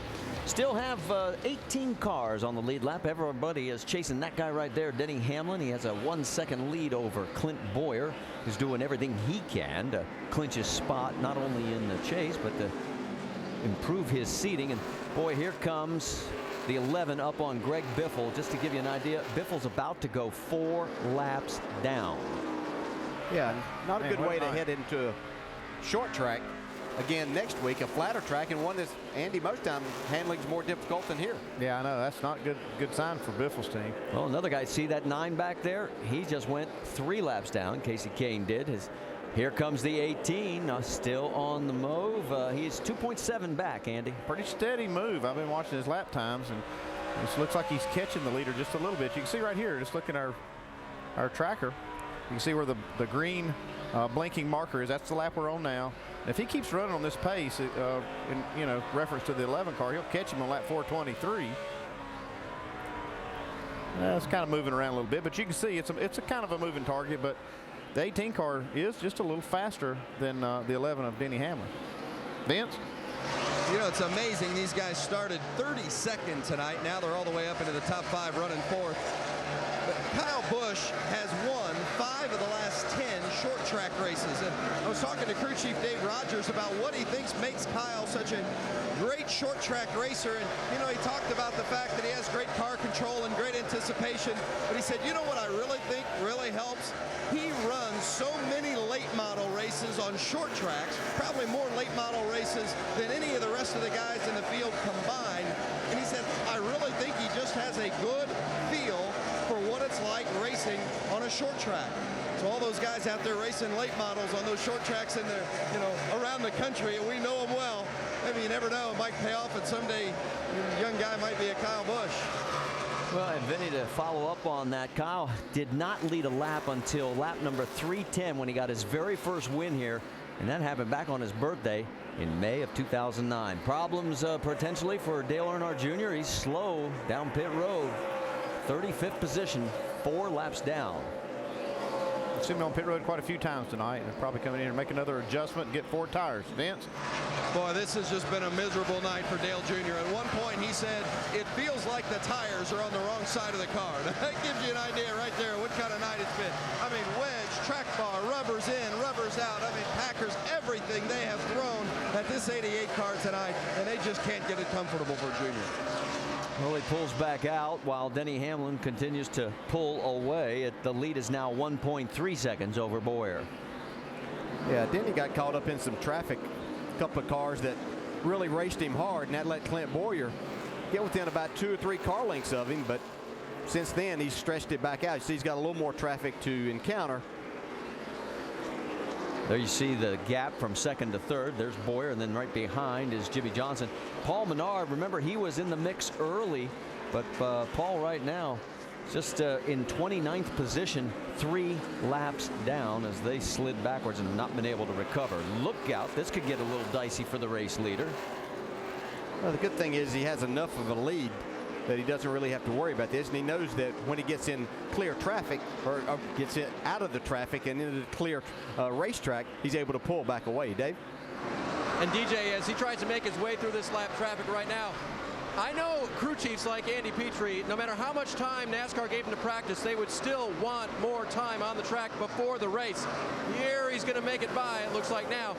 Still have 18 cars on the lead lap. Everybody is chasing that guy right there, Denny Hamlin. He has a 1-second lead over Clint Boyer, who's doing everything he can to clinch his spot, not only in the chase, but to improve his seating. And boy, here comes the 11 up on Greg Biffle. Just to give you an idea, Biffle's about to go 4 laps down. Yeah, not a good way to head into a short track. Again, next week, a flatter track, and one that's, Andy, most time handling's more difficult than here. Yeah, I know. That's not good sign for Biffle's team. Well, another guy, see that 9 back there? He just went 3 laps down. Casey Kane did. Here comes the 18, still on the move. He's 2.7 back, Andy. Pretty steady move. I've been watching his lap times, and it looks like he's catching the leader just a little bit. You can see right here, just looking at our tracker, you can see where the green blinking marker is. That's the lap we're on now. If he keeps running on this pace, in reference to the 11 car, he'll catch him on lap 423. It's kind of moving around a little bit, but you can see it's a kind of a moving target. But the 18 car is just a little faster than the 11 of Denny Hamlin. Vince? You know, it's amazing. These guys started 32nd tonight. Now they're all the way up into the top 5, running 4th. But Kyle Busch has won 5 of the last 10 short track races. And I was talking to crew chief Dave Rogers about what he thinks makes Kyle such a great short track racer. And, you know, he talked about the fact that he has great car control and great anticipation. But he said, you know what I really think really helps? He runs so many late model races on short tracks, probably more late model races than any of the rest of the guys in the field combined. And he said, I really think he just has a good feel for what it's like racing on a short track. So all those guys out there racing late models on those short tracks in there, you know, around the country, and we know them well. Maybe you never know, it might pay off, and someday your young guy might be a Kyle Busch. Well, and Vinny, to follow up on that, Kyle did not lead a lap until lap number 310 when he got his very first win here And that happened back on his birthday in May of 2009. Problems potentially for Dale Earnhardt Jr. He's slow down pit road. 35th position, 4 laps down. I've seen him on pit road quite a few times tonight, and probably coming in and make another adjustment and get 4 tires. Vince? Boy, this has just been a miserable night for Dale Jr. At one point, he said, it feels like the tires are on the wrong side of the car. That gives you an idea right there what kind of night it's been. I mean, wedge, track bar, rubbers in, rubbers out. I mean, Packers, everything they have thrown at this 88 car tonight, and they just can't get it comfortable for Jr. Well, he pulls back out while Denny Hamlin continues to pull away. The lead is now 1.3 seconds over Boyer. Yeah, Denny got caught up in some traffic. A couple of cars that really raced him hard, and that let Clint Boyer get within about 2 or 3 car lengths of him. But since then, he's stretched it back out. You see, he's got a little more traffic to encounter. There you see the gap from second to third. There's Boyer, and then right behind is Jimmy Johnson. Paul Menard, remember, he was in the mix early, but Paul right now just in 29th position, 3 laps down as they slid backwards and not been able to recover. Look out, this could get a little dicey for the race leader. Well, the good thing is he has enough of a lead that he doesn't really have to worry about this, and he knows that when he gets in clear traffic or gets it out of the traffic and into the clear racetrack, he's able to pull back away. Dave? And DJ, as he tries to make his way through this lap traffic right now, I know crew chiefs like Andy Petrie, no matter how much time NASCAR gave him to practice, they would still want more time on the track before the race. Here he's going to make it by, it looks like now.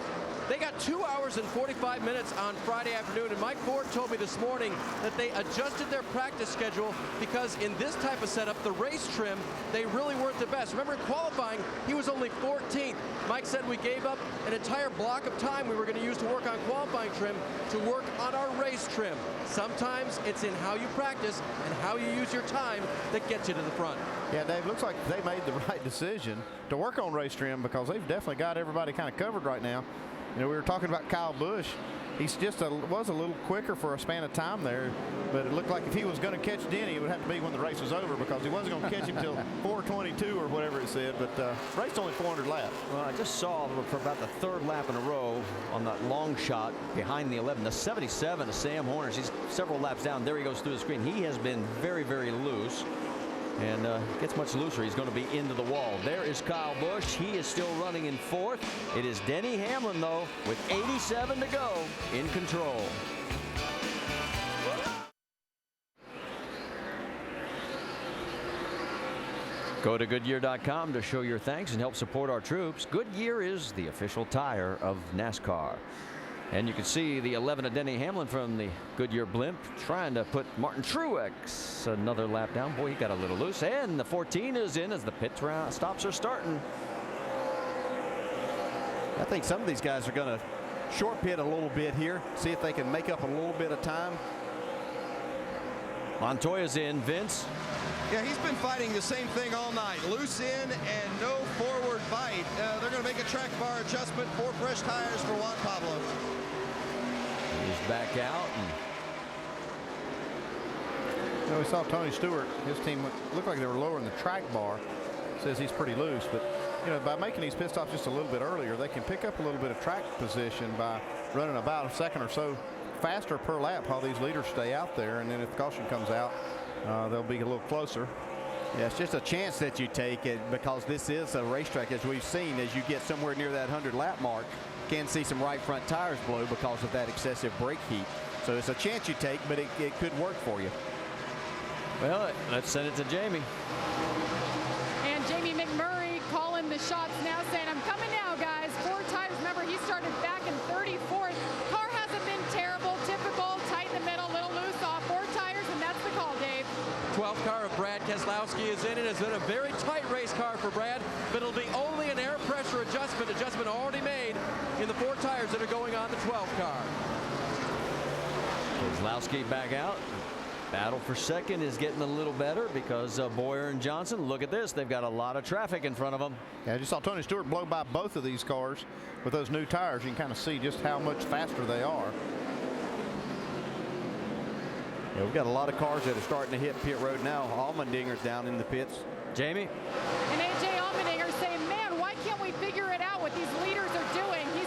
They got 2 hours and 45 minutes on Friday afternoon, and Mike Ford told me this morning that they adjusted their practice schedule because in this type of setup, the race trim, they really weren't the best. Remember, in qualifying, he was only 14th. Mike said we gave up an entire block of time we were going to use to work on qualifying trim to work on our race trim. Sometimes it's in how you practice and how you use your time that gets you to the front. Yeah, Dave, looks like they made the right decision to work on race trim because they've definitely got everybody kind of covered right now. You know, we were talking about Kyle Busch. He's just was a little quicker for a span of time there, but it looked like if he was going to catch Denny, it would have to be when the race was over because he wasn't going to catch him till 4:22 or whatever it said, but raced only 400 laps. Well, I just saw for about the 3rd lap in a row on that long shot behind the 11, the 77 of Sam Horner. He's several laps down. There he goes through the screen. He has been very, very loose. And gets much looser. He's going to be into the wall. There is Kyle Busch. He is still running in 4th. It is Denny Hamlin, though, with 87 to go, in control. Go to Goodyear.com to show your thanks and help support our troops. Goodyear is the official tire of NASCAR. And you can see the 11 of Denny Hamlin from the Goodyear blimp trying to put Martin Truex another lap down. Boy, he got a little loose. And the 14 is in as the pit stops are starting. I think some of these guys are going to short pit a little bit here, see if they can make up a little bit of time. Montoya's in, Vince. Yeah, he's been fighting the same thing all night. Loose in and no forward bite. They're going to make a track bar adjustment, 4 fresh tires for Juan Pablo. He's back out. You know, we saw Tony Stewart. His team looked like they were lowering the track bar. Says he's pretty loose, but you know, by making these pit stops just a little bit earlier, they can pick up a little bit of track position by running about a second or so faster per lap while these leaders stay out there, and then if the caution comes out, they'll be a little closer. Yeah, it's just a chance that you take it because this is a racetrack, as we've seen. As you get somewhere near that 100 lap mark, you can see some right front tires blow because of that excessive brake heat. So it's a chance you take, but it could work for you. Well, let's send it to Jamie. And Jamie McMurray calling the shots now, saying, I'm coming now, guys. 4 tires. Remember, he started back in 34th. Car hasn't been terrible. Typical, tight in the middle, little loose off. 4 tires, and that's the call, Dave. 12th car of Brad Keselowski is in. It has been a very tight race car for Brad, but it'll be only an air pressure adjustment already made in the 4 tires that are going on the 12th car. Keselowski back out. Battle for second is getting a little better because Boyer and Johnson, look at this, they've got a lot of traffic in front of them. Yeah, I just saw Tony Stewart blow by both of these cars with those new tires. You can kind of see just how much faster they are. Yeah, we've got a lot of cars that are starting to hit pit road now. Allmendinger's down in the pits. Jamie? And A.J. Allmendinger saying, man, why can't we figure it out what these leaders are doing? He's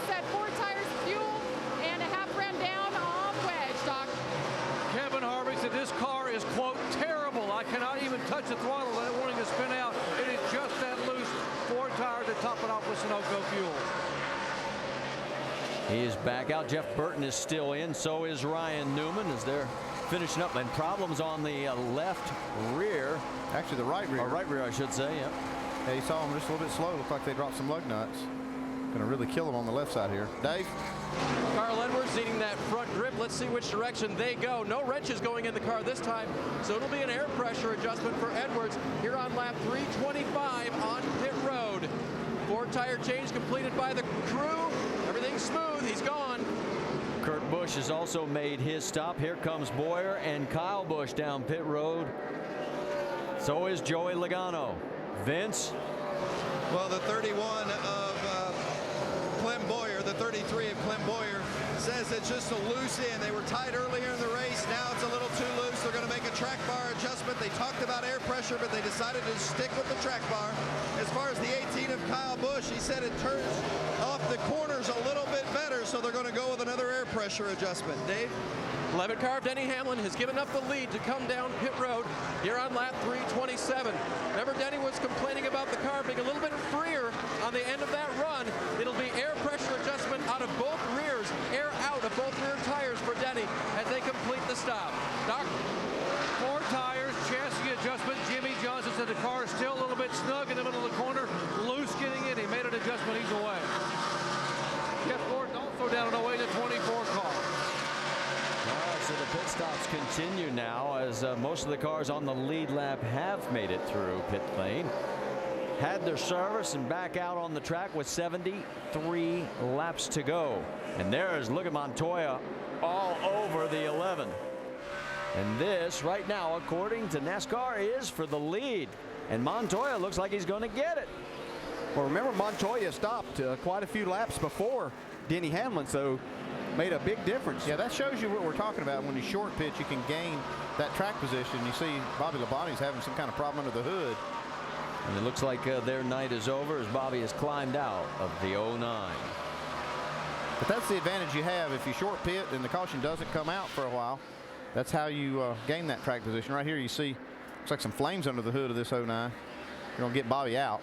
cannot even touch the throttle wanting to spin out. It is just that loose. 4 tires to top it off with Sunoco fuel. He is back out. Jeff Burton is still in. So is Ryan Newman as they're finishing up. And problems on the left rear. Actually, the right rear. Or right rear, I should say. Yep. Yeah, you saw them just a little bit slow. Looked like they dropped some lug nuts. Going to really kill them on the left side here. Dave? Carl Edwards needing that front grip. Let's see which direction they go. No wrenches going in the car this time, so it'll be an air pressure adjustment for Edwards here on lap 325 on pit road. 4-tire change completed by the crew. Everything's smooth. He's gone. Kurt Busch has also made his stop. Here comes Boyer and Kyle Busch down pit road. So is Joey Logano. Vince? Well, the 31 of Clem Boyer, the 33 of Clem Boyer, says it's just a loose end. They were tight earlier in the race. Now it's a little too loose. They're going to make a track bar adjustment. They talked about air pressure, but they decided to stick with the track bar. As far as the 18 of Kyle Busch, he said it turns off the corners a little bit better, so they're going to go with another air pressure adjustment. Dave? 11 car of Denny Hamlin has given up the lead to come down pit road here on lap 327. Remember, Denny was complaining about the car being a little bit freer on the end of that run. It'll be air pressure adjustment out of both rears, air out of both rear tires for Denny as they complete the stop. Doc? 4 tires, chassis adjustment. Jimmy Johnson said the car is still a little bit snug in the middle of the corner, loose getting in. He made an adjustment. He's away. Jeff Gordon also down on the way to 24 car. So the pit stops continue now as most of the cars on the lead lap have made it through pit lane. Had their service and back out on the track with 73 laps to go. And there's, look at Montoya all over the 11. And this right now, according to NASCAR, is for the lead. And Montoya looks like he's going to get it. Well, remember, Montoya stopped quite a few laps before Denny Hamlin, so made a big difference. Yeah, that shows you what we're talking about. When you short pitch, you can gain that track position. You see Bobby Labonte's having some kind of problem under the hood. And it looks like their night is over as Bobby has climbed out of the 09. But that's the advantage you have if you short pit and the caution doesn't come out for a while. That's how you gain that track position. Right here you see looks like some flames under the hood of this 09. You're going to get Bobby out.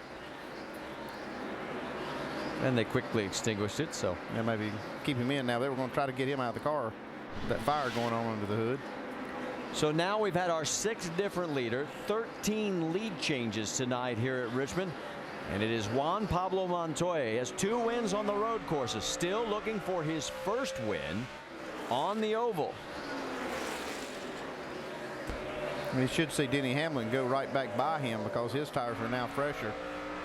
And they quickly extinguished it, so yeah, maybe keep him in now. They were going to try to get him out of the car. That fire going on under the hood. So now we've had our 6 different leaders, 13 lead changes tonight here at Richmond. And it is Juan Pablo Montoya. He has 2 wins on the road courses, still looking for his first win on the oval. We should see Denny Hamlin go right back by him because his tires are now fresher.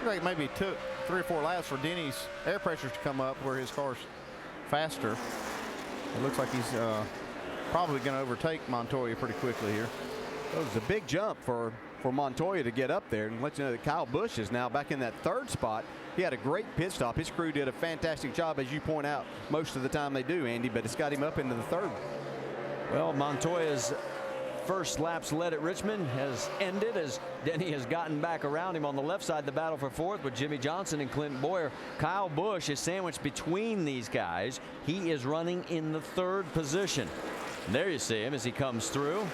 I think it maybe took 3 or 4 laps for Denny's air pressures to come up where his car's faster. It looks like he's probably going to overtake Montoya pretty quickly here. It was a big jump for Montoya to get up there, and let you know that Kyle Busch is now back in that 3rd spot. He had a great pit stop. His crew did a fantastic job, as you point out. Most of the time they do, Andy, but it's got him up into the 3rd. Well, Montoya's first laps led at Richmond has ended as Denny has gotten back around him on the left side. The battle for 4th with Jimmy Johnson and Clint Boyer. Kyle Busch is sandwiched between these guys. He is running in the 3rd position. And there you see him as he comes through.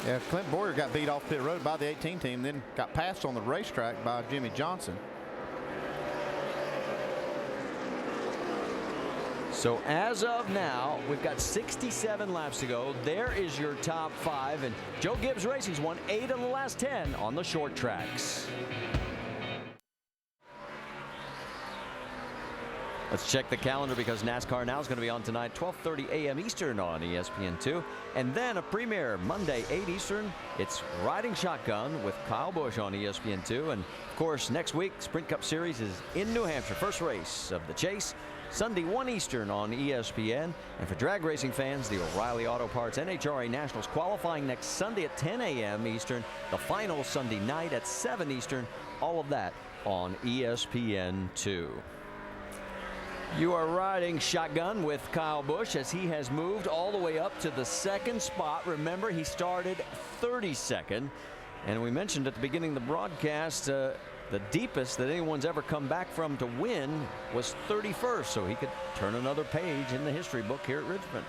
Yeah, Clint Boyer got beat off pit road by the 18 team, then got passed on the racetrack by Jimmy Johnson. So as of now, we've got 67 laps to go. There is your top 5, and Joe Gibbs Racing's won 8 of the last 10 on the short tracks. Let's check the calendar because NASCAR Now is going to be on tonight, 12:30 a.m. Eastern on ESPN2. And then a premiere Monday, 8 Eastern. It's Riding Shotgun with Kyle Busch on ESPN2. And, of course, next week, Sprint Cup Series is in New Hampshire. First race of the Chase, Sunday, 1 Eastern on ESPN. And for drag racing fans, the O'Reilly Auto Parts NHRA Nationals qualifying next Sunday at 10 a.m. Eastern. The final Sunday night at 7 Eastern. All of that on ESPN2. You are riding shotgun with Kyle Busch as he has moved all the way up to the 2nd spot. Remember, he started 32nd. And we mentioned at the beginning of the broadcast, the deepest that anyone's ever come back from to win was 31st. So he could turn another page in the history book here at Richmond.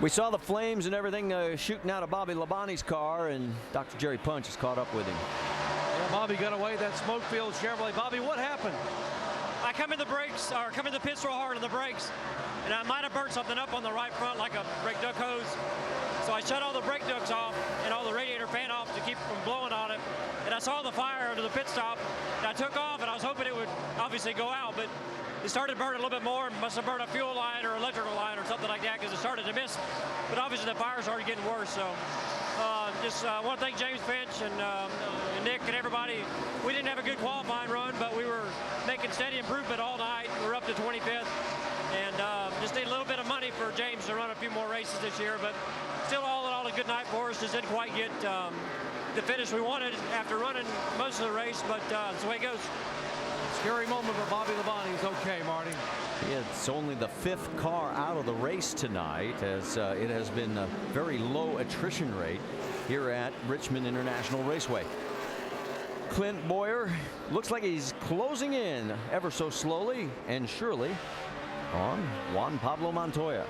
We saw the flames and everything shooting out of Bobby Labonte's car, and Dr. Jerry Punch has caught up with him. Yeah, Bobby got away that smoke-filled Chevrolet. Bobby, what happened? I come in the brakes, or come in the pits real hard on the brakes, and I might have burnt something up on the right front, like a brake duct hose. So I shut all the brake ducts off and all the radiator fan off to keep from blowing on it. And I saw the fire under the pit stop, and I took off, and I was hoping it would obviously go out, but it started to burn a little bit more. Must have burned a fuel line or electrical line or something like that, because it started to miss. But obviously the fire started getting worse. So just want to thank James Finch and Nick and everybody. We didn't have a good qualifying run, but we were making steady improvement all night. We're up to 25th, and just need a little bit of money for James to run a few more races this year. But still, all in all, a good night for us. Just didn't quite get the finish we wanted after running most of the race, but that's the way it goes. Scary moment for Bobby Labonte. He's okay, Marty. It's only the 5th car out of the race tonight, as it has been a very low attrition rate here at Richmond International Raceway. Clint Boyer looks like he's closing in ever so slowly and surely on Juan Pablo Montoya.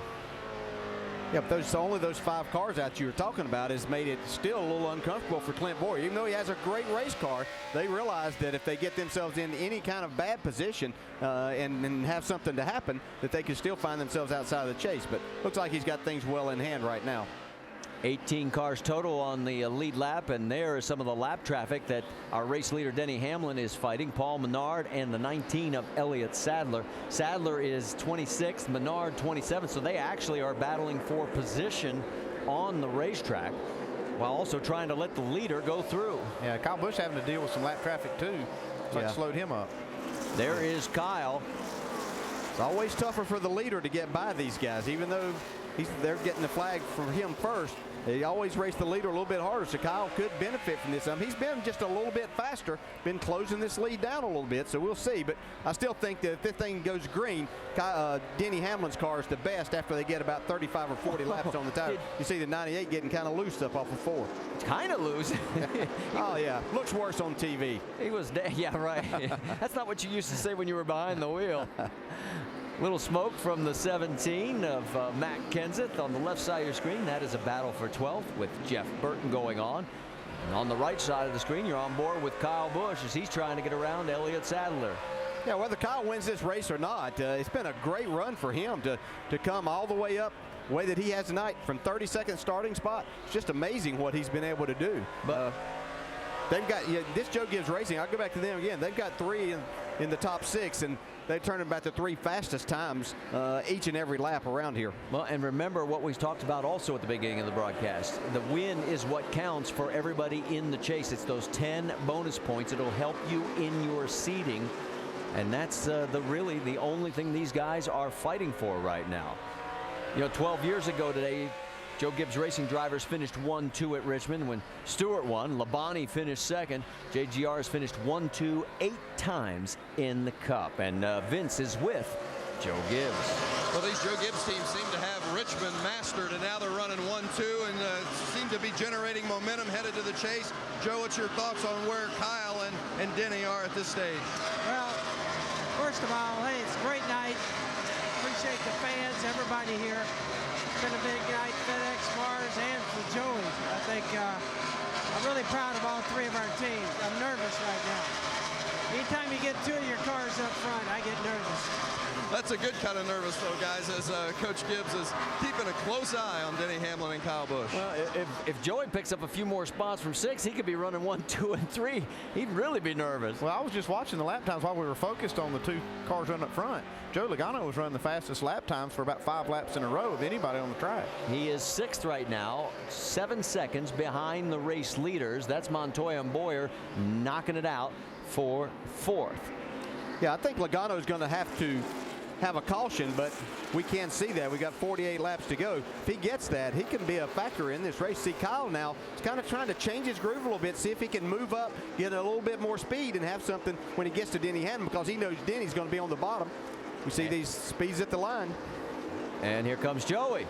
Yeah, but only those 5 cars out you were talking about has made it still a little uncomfortable for Clint Boyer. Even though he has a great race car, they realize that if they get themselves in any kind of bad position and have something to happen, that they can still find themselves outside of the chase. But looks like he's got things well in hand right now. 18 cars total on the lead lap, and there is some of the lap traffic that our race leader Denny Hamlin is fighting. Paul Menard and the 19 of Elliott Sadler. Sadler is 26th, Menard 27th, so they actually are battling for position on the racetrack while also trying to let the leader go through. Yeah, Kyle Busch having to deal with some lap traffic too. So it slowed him up. There is Kyle. It's always tougher for the leader to get by these guys, even though they're getting the flag for him first. They always race the leader a little bit harder, so Kyle could benefit from this. He's been just a little bit faster, been closing this lead down a little bit, so we'll see. But I still think that if this thing goes green, Denny Hamlin's car is the best after they get about 35 or 40 laps on the tire. You see the 98 getting kind of loose up off of 4. It's kind of loose. Oh, yeah. Looks worse on TV. He was, yeah, right. That's not what you used to say when you were behind the wheel. Little smoke from the 17 of Matt Kenseth on the left side of your screen. That is a battle for 12th with Jeff Burton going on. And on the right side of the screen, you're on board with Kyle Busch as he's trying to get around Elliott Sadler. Yeah, whether Kyle wins this race or not, it's been a great run for him to come all the way up the way that he has tonight from 32nd starting spot. It's just amazing what he's been able to do. But they've got this Joe Gibbs Racing. I'll go back to them again. They've got 3 in the top 6, and they turned about the 3 fastest times each and every lap around here. Well, and remember what we talked about also at the beginning of the broadcast. The win is what counts for everybody in the chase. It's those 10 bonus points. It'll help you in your seeding, and that's really the only thing these guys are fighting for right now. You know, 12 years ago today, Joe Gibbs Racing drivers finished 1-2 at Richmond when Stewart won. Labonte finished 2nd. JGR has finished 1-2 8 times in the Cup. And Vince is with Joe Gibbs. Well, these Joe Gibbs teams seem to have Richmond mastered, and now they're running 1-2 and seem to be generating momentum headed to the chase. Joe, what's your thoughts on where Kyle and Denny are at this stage? Well, first of all, hey, it's a great night. Appreciate the fans, everybody here. It's been a big night, FedEx, Mars, and for Joey. I think I'm really proud of all 3 of our teams. I'm nervous right now. Anytime you get 2 of your cars up front, I get nervous. That's a good kind of nervous, though, guys, as Coach Gibbs is keeping a close eye on Denny Hamlin and Kyle Busch. Well, if Joey picks up a few more spots from 6, he could be running 1, 2, and 3. He'd really be nervous. Well, I was just watching the lap times while we were focused on the 2 cars running up front. Joe Logano was running the fastest lap times for about 5 laps in a row of anybody on the track. He is 6th right now, 7 seconds behind the race leaders. That's Montoya and Boyer knocking it out for 4th. Yeah, I think Logano is going to have to have a caution, but we can't see that. We got 48 laps to go. If he gets that, he can be a factor in this race. See, Kyle now is kind of trying to change his groove a little bit, see if he can move up, get a little bit more speed, and have something when he gets to Denny Hamlin, because he knows Denny's going to be on the bottom. You see these speeds at the line. And here comes Joey.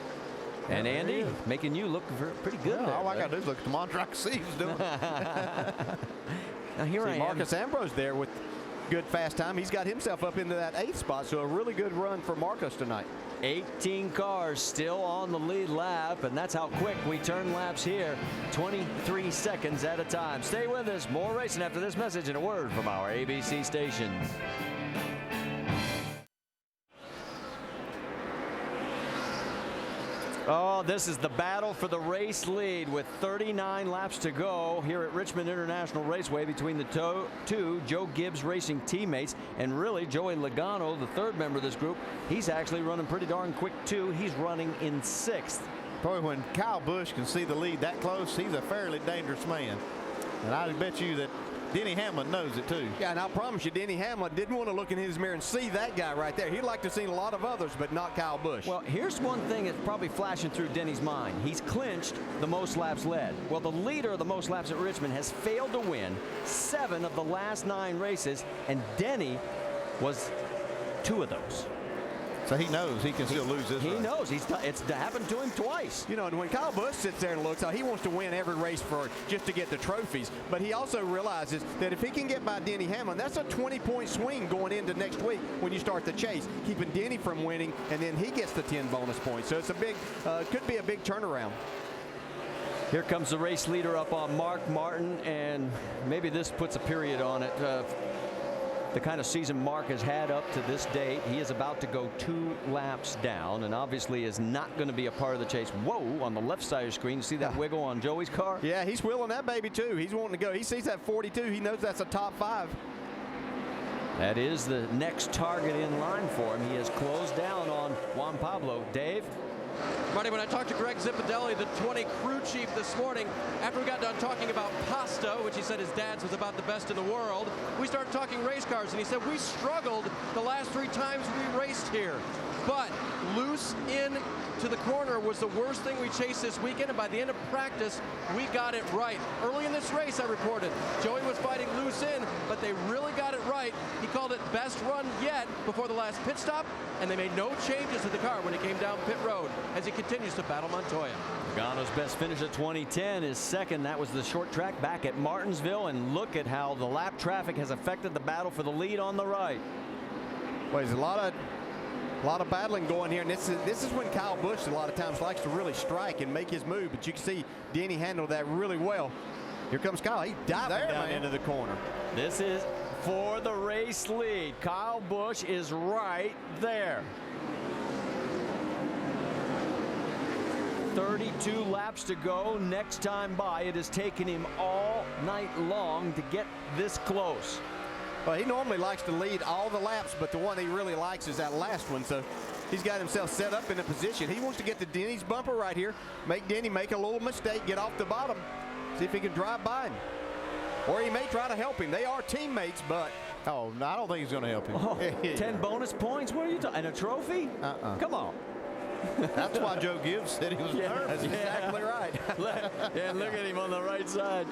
And Yeah, Andy, making you look pretty good there. All I got to do is look at the monitor. I can see who's doing it. Now here I am. Marcus Ambrose there with good fast time. He's got himself up into that 8th spot, so a really good run for Marcus tonight. 18 cars still on the lead lap, and that's how quick we turn laps here, 23 seconds at a time. Stay with us. More racing after this message and a word from our ABC stations. Oh, this is the battle for the race lead with 39 laps to go here at Richmond International Raceway between the two Joe Gibbs Racing teammates. And really, Joey Logano, the third member of this group, he's actually running pretty darn quick too. He's running in 6th. Boy, when Kyle Busch can see the lead that close, he's a fairly dangerous man. And I bet you that Denny Hamlin knows it too. Yeah, and I promise you, Denny Hamlin didn't want to look in his mirror and see that guy right there. He'd like to see a lot of others, but not Kyle Busch. Well, here's one thing that's probably flashing through Denny's mind. He's clinched the most laps led. Well, the leader of the most laps at Richmond has failed to win 7 of the last 9 races, and Denny was 2 of those. So he knows he can still lose this race. He knows. It's happened to him twice. You know, and when Kyle Busch sits there and looks, he wants to win every race just to get the trophies. But he also realizes that if he can get by Denny Hamlin, that's a 20-point swing going into next week when you start the chase, keeping Denny from winning, and then he gets the 10 bonus points. So it's a big, could be a big turnaround. Here comes the race leader up on Mark Martin, and maybe this puts a period on it. The kind of season Mark has had up to this date. He is about to go 2 laps down and obviously is not going to be a part of the chase. Whoa, on the left side of the screen, you see that wiggle on Joey's car? Yeah, he's wheeling that baby too. He's wanting to go. He sees that 42. He knows that's a top 5. That is the next target in line for him. He has closed down on Juan Pablo. Dave? Marty, when I talked to Greg Zipadelli, the 20 crew chief this morning, after we got done talking about pasta, which he said his dad's was about the best in the world, we started talking race cars, and he said we struggled the last 3 times we raced here. But loose in to the corner was the worst thing we chased this weekend, and by the end of practice, we got it right. Early in this race, I reported, Joey was fighting loose in, but they really got it right. He called it best run yet before the last pit stop, and they made no changes to the car when he came down pit road as he continues to battle Montoya. Logano's best finish of 2010 is second. That was the short track back at Martinsville, and look at how the lap traffic has affected the battle for the lead on the right. Well, there's a lot of battling going here, and this is when Kyle Busch a lot of times likes to really strike and make his move, but you can see Denny handled that really well. Here comes Kyle. He's diving down into the corner. This is for the race lead. Kyle Busch is right there. 32 laps to go. Next time by, it has taken him all night long to get this close. Well, he normally likes to lead all the laps, but the one he really likes is that last one. So he's got himself set up in a position. He wants to get to Denny's bumper right here, make Denny make a little mistake, get off the bottom, see if he can drive by him. Or he may try to help him. They are teammates, but... Oh, no, I don't think he's going to help him. Oh, 10 bonus points? What are you talking? And a trophy? Come on. That's why Joe Gibbs said he was nervous. That's exactly right. Yeah, look at him on the right side.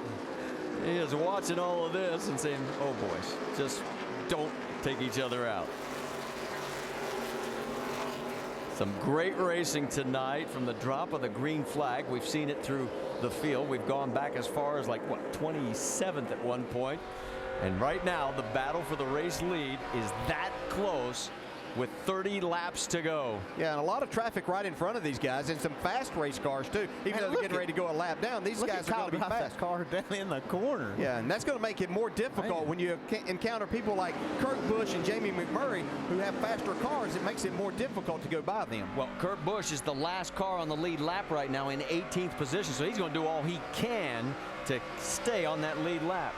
He is watching all of this and saying, oh, boys, just don't take each other out. Some great racing tonight from the drop of the green flag. We've seen it through the field. We've gone back as far as, like, what, 27th at one point. And right now, the battle for the race lead is that close with 30 laps to go. Yeah, and a lot of traffic right in front of these guys, and some fast race cars too. Even though they're getting ready to go a lap down, these guys are going to be fast. That car down in the corner. Yeah, and that's going to make it more difficult when you encounter people like Kurt Busch and Jamie McMurray who have faster cars. It makes it more difficult to go by them. Well, Kurt Busch is the last car on the lead lap right now in 18th position, so he's going to do all he can to stay on that lead lap.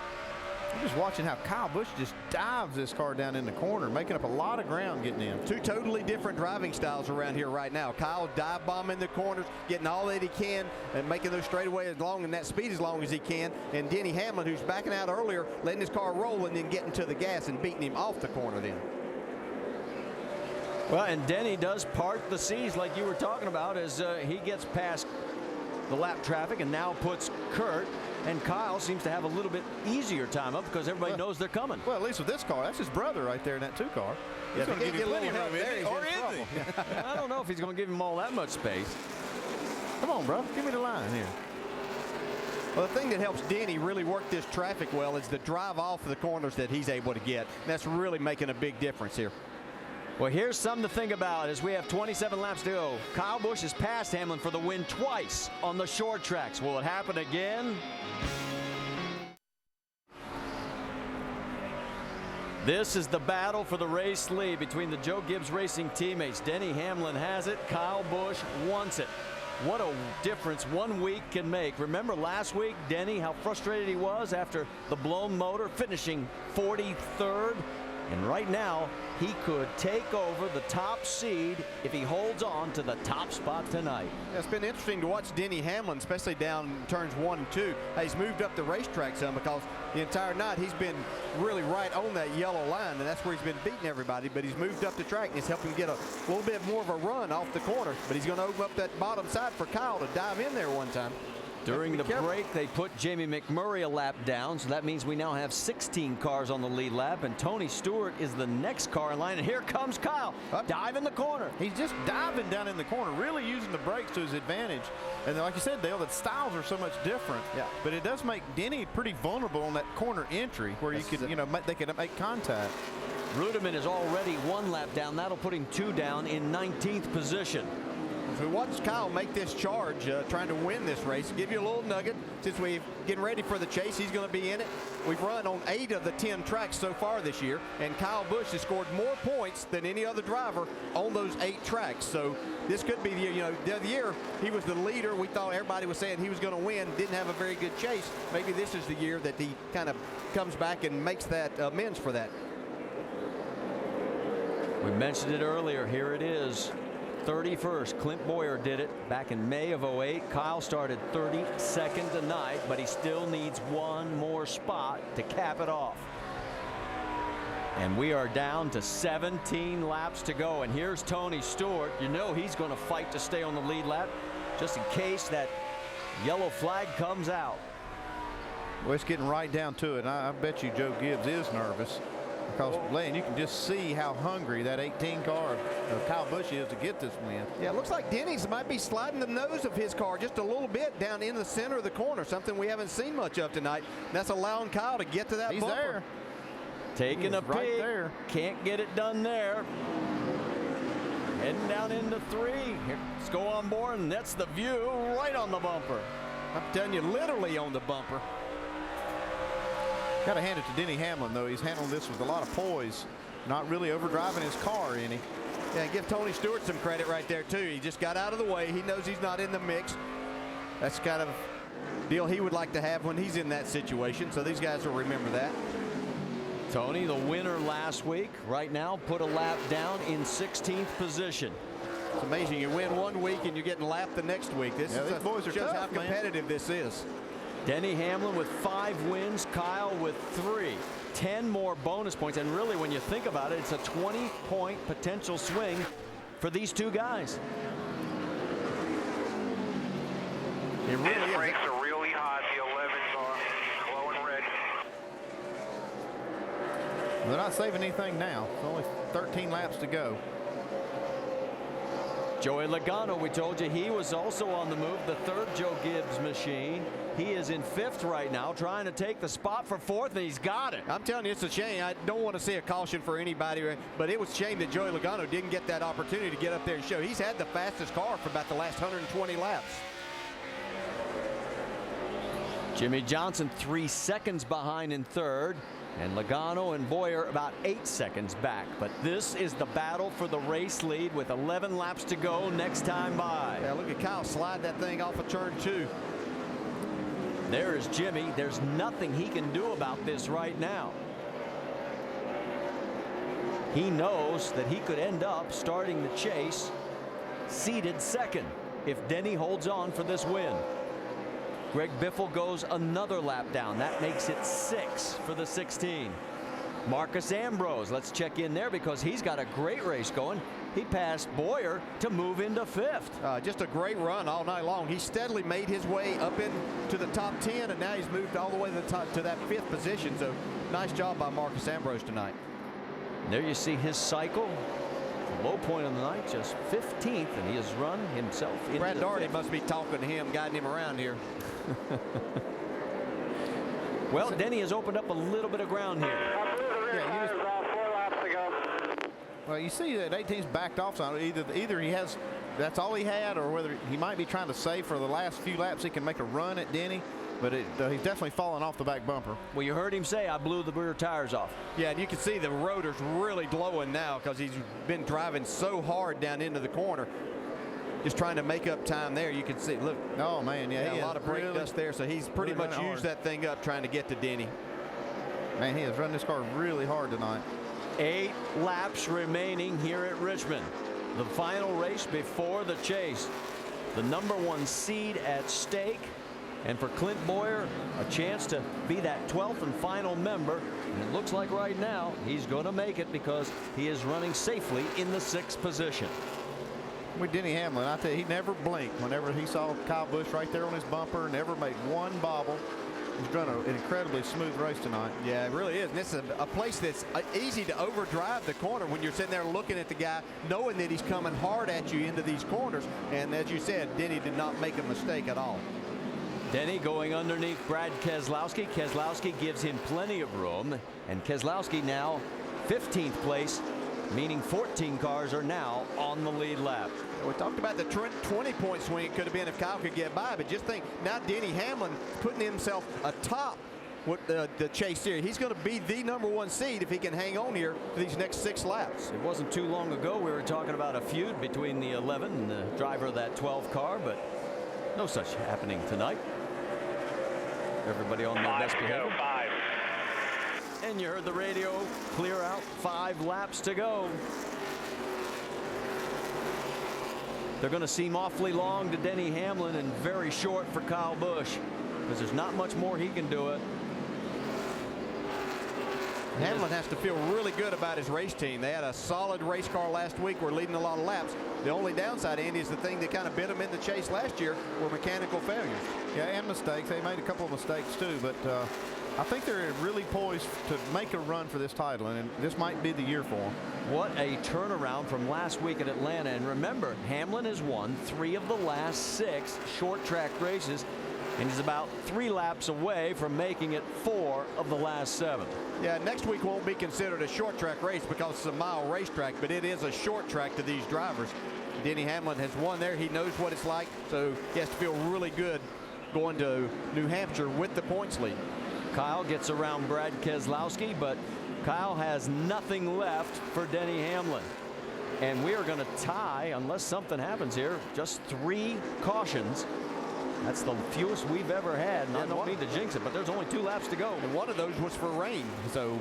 I'm just watching how Kyle Busch just dives this car down in the corner, making up a lot of ground getting in. 2 totally different driving styles around here right now. Kyle dive bombing the corners, getting all that he can, and making those straightaways as long and that speed as long as he can. And Denny Hamlin, who's backing out earlier, letting his car roll and then getting to the gas and beating him off the corner then. Well, and Denny does part the seas like you were talking about as he gets past the lap traffic and now puts Kurt. And Kyle seems to have a little bit easier time up because everybody knows they're coming. Well, at least with this car, that's his brother right there in that 2 car. He's going to give you plenty of room, isn't he? Or is he? I don't know if he's going to give him all that much space. Come on, bro. Give me the line here. Well, the thing that helps Denny really work this traffic well is the drive off of the corners that he's able to get. That's really making a big difference here. Well, here's something to think about as we have 27 laps to go. Kyle Busch has passed Hamlin for the win twice on the short tracks. Will it happen again? This is the battle for the race lead between the Joe Gibbs Racing teammates. Denny Hamlin has it. Kyle Busch wants it. What a difference 1 week can make. Remember last week, Denny, how frustrated he was after the blown motor, finishing 43rd. And right now, he could take over the top seed if he holds on to the top spot tonight. It's been interesting to watch Denny Hamlin, especially down turns 1 and 2. He's moved up the racetrack some because the entire night he's been really right on that yellow line, and that's where he's been beating everybody. But he's moved up the track, and it's helped him get a little bit more of a run off the corner. But he's going to open up that bottom side for Kyle to dive in there one time. During the break, they put Jamie McMurray a lap down, so that means we now have 16 cars on the lead lap, and Tony Stewart is the next car in line, and here comes Kyle. Dive in the corner. He's just diving down in the corner, really using the brakes to his advantage. And like you said, Dale, the styles are so much different. Yeah. But it does make Denny pretty vulnerable on that corner entry where you could, they could make contact. Ruderman is already 1 lap down. That'll put him 2 down in 19th position. So we watch Kyle make this charge, trying to win this race. Give you a little nugget. Since we're getting ready for the chase, he's going to be in it. We've run on 8 of the 10 tracks so far this year, and Kyle Busch has scored more points than any other driver on those 8 tracks. So this could be the year. The other year he was the leader. We thought everybody was saying he was going to win. Didn't have a very good chase. Maybe this is the year that he kind of comes back and makes that amends for that. We mentioned it earlier. Here it is. 31st. Clint Boyer did it back in May of 08. Kyle started 32nd tonight, but he still needs 1 more spot to cap it off. And we are down to 17 laps to go. And here's Tony Stewart. You know he's going to fight to stay on the lead lap just in case that yellow flag comes out. Well, it's getting right down to it. I bet you Joe Gibbs is nervous. Because, Lane, you can just see how hungry that 18 car of Kyle Busch is to get this win. Yeah, it looks like Denny's might be sliding the nose of his car just a little bit down in the center of the corner, something we haven't seen much of tonight. That's allowing Kyle to get to that bumper. There. Taking a right peek. There. Can't get it done there. Heading down into 3. Let's go on board, and that's the view right on the bumper. I'm telling you, literally on the bumper. Got to hand it to Denny Hamlin, though. He's handling this with a lot of poise, not really overdriving his car any. Yeah, give Tony Stewart some credit right there, too. He just got out of the way. He knows he's not in the mix. That's kind of deal he would like to have when he's in that situation, so these guys will remember that. Tony, the winner last week, right now put a lap down in 16th position. It's amazing. You win 1 week and you're getting lapped the next week. This these boys are shows tough, how competitive this is. Denny Hamlin with 5 wins, Kyle with 3. 10 more bonus points, and really when you think about it, it's a 20-point potential swing for these 2 guys. It really His is. brakes are really hot. The 11s are glowing red. They're not saving anything now. It's only 13 laps to go. Joey Logano, we told you he was also on the move, the 3rd Joe Gibbs machine. He is in 5th right now, trying to take the spot for 4th, and he's got it. I'm telling you, it's a shame. I don't want to see a caution for anybody, but it was a shame that Joey Logano didn't get that opportunity to get up there and show. He's had the fastest car for about the last 120 laps. Jimmy Johnson 3 seconds behind in 3rd. And Logano and Boyer about 8 seconds back. But this is the battle for the race lead with 11 laps to go next time by. Yeah, look at Kyle slide that thing off of turn 2. There is Jimmy. There's nothing he can do about this right now. He knows that he could end up starting the chase seated 2nd if Denny holds on for this win. Greg Biffle goes another lap down. That makes it 6 for the 16. Marcus Ambrose, let's check in there because he's got a great race going. He passed Boyer to move into 5th. Just a great run all night long. He steadily made his way up into the top 10, and now he's moved all the way to the top to that 5th position. So nice job by Marcus Ambrose tonight. There you see his cycle. Low point of the night, just 15th, and he has run himself into Brad Daugherty 5th. must be talking to him, guiding him around here. Well, Denny has opened up a little bit of ground here. Yeah, Well, you see that 18's backed off on it. Either he has, that's all he had, or whether he might be trying to save for the last few laps he can make a run at Denny. But he's definitely fallen off the back bumper. Well, you heard him say, I blew the rear tires off. Yeah, and you can see the rotor's really glowing now because he's been driving so hard down into the corner. Just trying to make up time there. You can see, look. Oh, man, yeah. A lot of brake dust there, so he's pretty much used that thing up trying to get to Denny. Man, he has run this car really hard tonight. 8 laps remaining here at Richmond. The final race before the chase. The #1 seed at stake. And for Clint Boyer, a chance to be that 12th and final member. And it looks like right now he's going to make it because he is running safely in the 6th position. With Denny Hamlin, I tell you, he never blinked whenever he saw Kyle Busch right there on his bumper, never made one bobble. He's run an incredibly smooth race tonight. Yeah, it really is. And this is a place that's easy to overdrive the corner when you're sitting there looking at the guy, knowing that he's coming hard at you into these corners. And as you said, Denny did not make a mistake at all. Denny going underneath Brad Keselowski. Keselowski gives him plenty of room. And Keselowski now 15th place, meaning 14 cars are now on the lead lap. We talked about the 20-point swing it could have been if Kyle could get by, but just think now Denny Hamlin putting himself atop with the chase here. He's going to be the #1 seed if he can hang on here for these next 6 laps. It wasn't too long ago we were talking about a feud between the 11 and the driver of that 12 car, but no such happening tonight. Everybody on their best behavior. 5. And you heard the radio clear out. 5 laps to go. They're going to seem awfully long to Denny Hamlin and very short for Kyle Busch because there's not much more he can do it. Hamlin has to feel really good about his race team. They had a solid race car last week. We're leading a lot of laps. The only downside, Andy, is the thing that kind of bit them in the chase last year were mechanical failures. Yeah, and mistakes. They made a couple of mistakes too, but I think they're really poised to make a run for this title, and this might be the year for them. What a turnaround from last week at Atlanta. And remember, Hamlin has won 3 of the last 6 short track races, and he's about 3 laps away from making it 4 of the last 7. Yeah, next week won't be considered a short track race because it's a mile racetrack, but it is a short track to these drivers. Denny Hamlin has won there. He knows what it's like, so he has to feel really good going to New Hampshire with the points lead. Kyle gets around Brad Keselowski, but Kyle has nothing left for Denny Hamlin. And we are going to tie, unless something happens here, just 3 cautions. That's the fewest we've ever had, and I don't mean to jinx it, but there's only 2 laps to go. And one of those was for rain. So,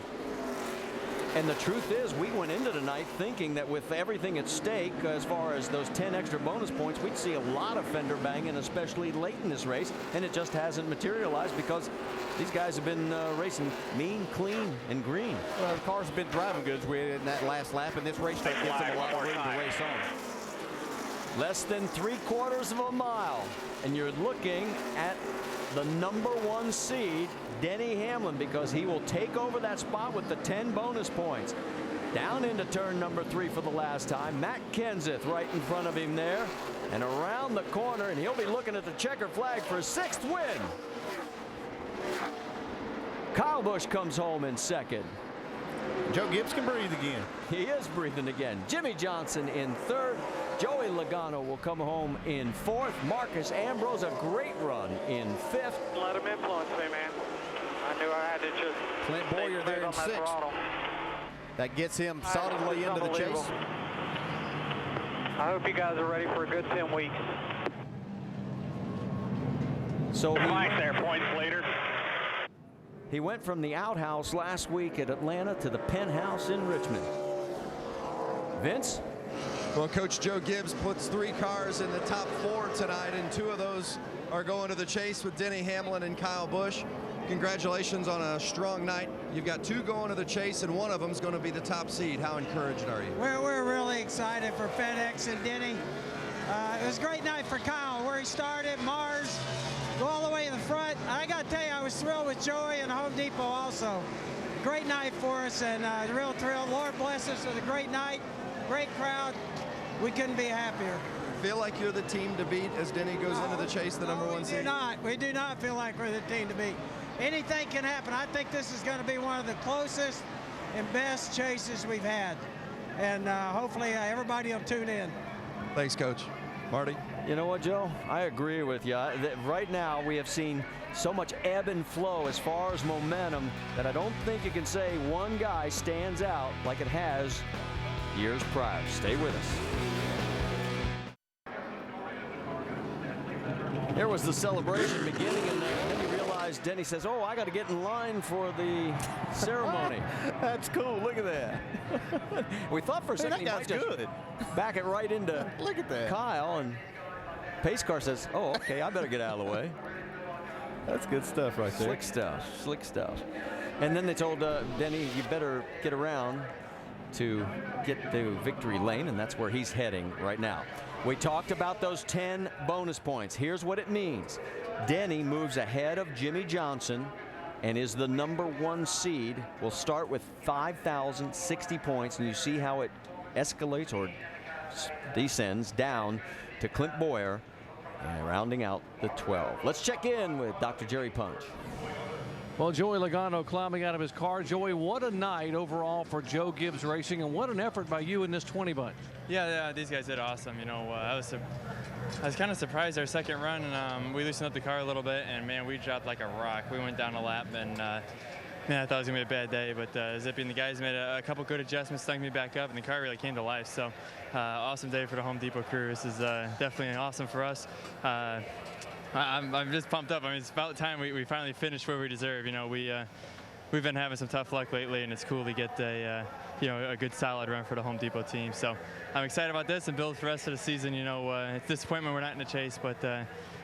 and the truth is, we went into tonight thinking that with everything at stake, as far as those 10 extra bonus points, we'd see a lot of fender banging, especially late in this race, and it just hasn't materialized because these guys have been racing mean, clean, and green. Well, the cars have been driving goods in that last lap, and this racetrack gives them a lot of room to race on. Less than 3/4 of a mile, and you're looking at the #1 seed, Denny Hamlin, because he will take over that spot with the 10 bonus points. Down into turn number 3 for the last time. Matt Kenseth right in front of him there, and around the corner, and he'll be looking at the checker flag for his 6th win. Kyle Busch comes home in 2nd. Joe Gibbs can breathe again. He is breathing again. Jimmy Johnson in 3rd. Joey Logano will come home in 4th. Marcus Ambrose, a great run in 5th. Let him influence me, man. I knew I had to just Clint Boyer there in 6th. That gets him solidly into the chase. I hope you guys are ready for a good 10 weeks. So points later. He went from the outhouse last week at Atlanta to the penthouse in Richmond. Vince? Well, Coach Joe Gibbs puts 3 cars in the top 4 tonight, and 2 of those are going to the chase with Denny Hamlin and Kyle Busch. Congratulations on a strong night. You've got 2 going to the chase, and 1 of them is going to be the top seed. How encouraged are you? We're really excited for FedEx and Denny. It was a great night for Kyle, where he started, Mars, go all the way in the front. I got to tell you, I was thrilled with Joey and Home Depot also. Great night for us, and real thrilled. Lord bless us with a great night, great crowd. We couldn't be happier. Feel like you're the team to beat as Denny goes into the chase, the #1 seed? We do not feel like we're the team to beat. Anything can happen. I think this is going to be one of the closest and best chases we've had. and hopefully everybody will tune in. Thanks, Coach. Marty? You know what, Joe? I agree with you. Right now, we have seen so much ebb and flow as far as momentum that I don't think you can say one guy stands out like it has years prior. Stay with us. There was the celebration beginning, and then you realize Denny says, oh, I got to get in line for the ceremony. That's cool. Look at that. We thought for a second he might just back it right into Look at that. Kyle, and pace car says, oh, okay, I better get out of the way. That's good stuff right there. Slick stuff, slick stuff. And then they told Denny, you better get around to get to victory lane, and that's where he's heading right now. We talked about those 10 bonus points. Here's what it means. Denny moves ahead of Jimmy Johnson and is the #1 seed. We'll start with 5,060 points, and you see how it escalates or descends down to Clint Boyer, and rounding out the 12. Let's check in with Dr. Jerry Punch. Well, Joey Logano climbing out of his car. Joey, what a night overall for Joe Gibbs Racing, and what an effort by you in this 20 bunch. Yeah, these guys did awesome. You know, I was kind of surprised our second run, and we loosened up the car a little bit, and man, we dropped like a rock. We went down a lap, and man, I thought it was gonna be a bad day, but Zippy and the guys made a couple good adjustments, stung me back up, and the car really came to life. So, awesome day for the Home Depot crew. This is definitely awesome for us. I'm just pumped up. I mean, it's about time we finally finished where we deserve. You know, we've been having some tough luck lately, and it's cool to get a good solid run for the Home Depot team. So I'm excited about this and build for the rest of the season. You know, it's disappointment we're not in the chase, but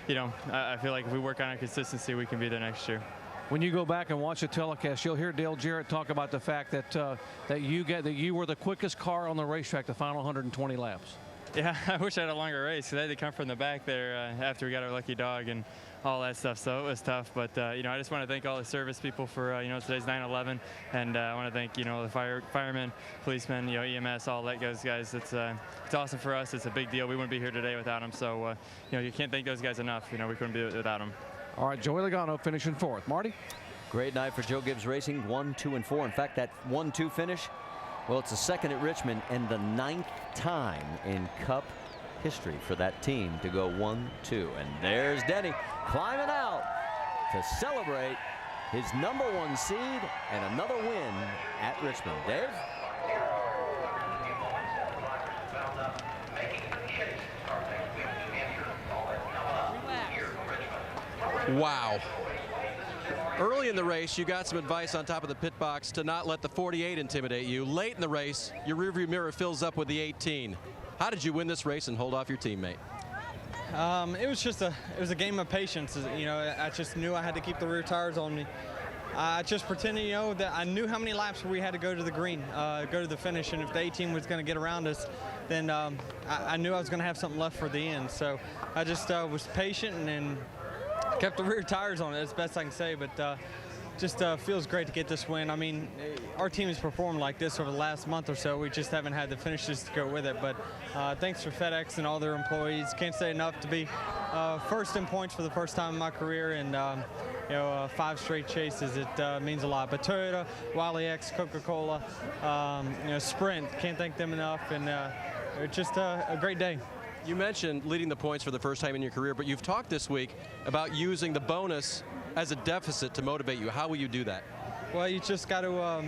you know, I feel like if we work on our consistency, we can be there next year. When you go back and watch the telecast, you'll hear Dale Jarrett talk about the fact that you were the quickest car on the racetrack the final 120 laps. Yeah, I wish I had a longer race because I had to come from the back there after we got our lucky dog and all that stuff. So it was tough. But, you know, I just want to thank all the service people for, you know, today's 9/11. And I want to thank, you know, the firemen, policemen, you know, EMS, all that guys. It's awesome for us. It's a big deal. We wouldn't be here today without them. So, you know, you can't thank those guys enough. You know, we couldn't be without them. All right, Joey Logano finishing 4th. Marty? Great night for Joe Gibbs Racing, 1, 2, and 4. In fact, that 1-2 finish, well, it's the 2nd at Richmond and the 9th time in Cup history for that team to go 1-2. And there's Denny climbing out to celebrate his #1 seed and another win at Richmond. Dave? Wow. Early in the race, you got some advice on top of the pit box to not let the 48 intimidate you. Late in the race, your rearview mirror fills up with the 18. How did you win this race and hold off your teammate? It was a game of patience. You know, I just knew I had to keep the rear tires on me. I just pretended, you know, that I knew how many laps we had to go to the green, go to the finish, and if the 18 was going to get around us, then I knew I was going to have something left for the end. So I just was patient and kept the rear tires on it as best I can say, but just feels great to get this win. I mean, our team has performed like this over the last month or so. We just haven't had the finishes to go with it, but thanks for FedEx and all their employees. Can't say enough to be first in points for the first time in my career, and you know, 5 straight chases. It means a lot. But Toyota, Wiley X, Coca-Cola, you know, Sprint, can't thank them enough, and it's just a great day. You mentioned leading the points for the first time in your career, but you've talked this week about using the bonus as a deficit to motivate you. How will you do that? Well, you just got to,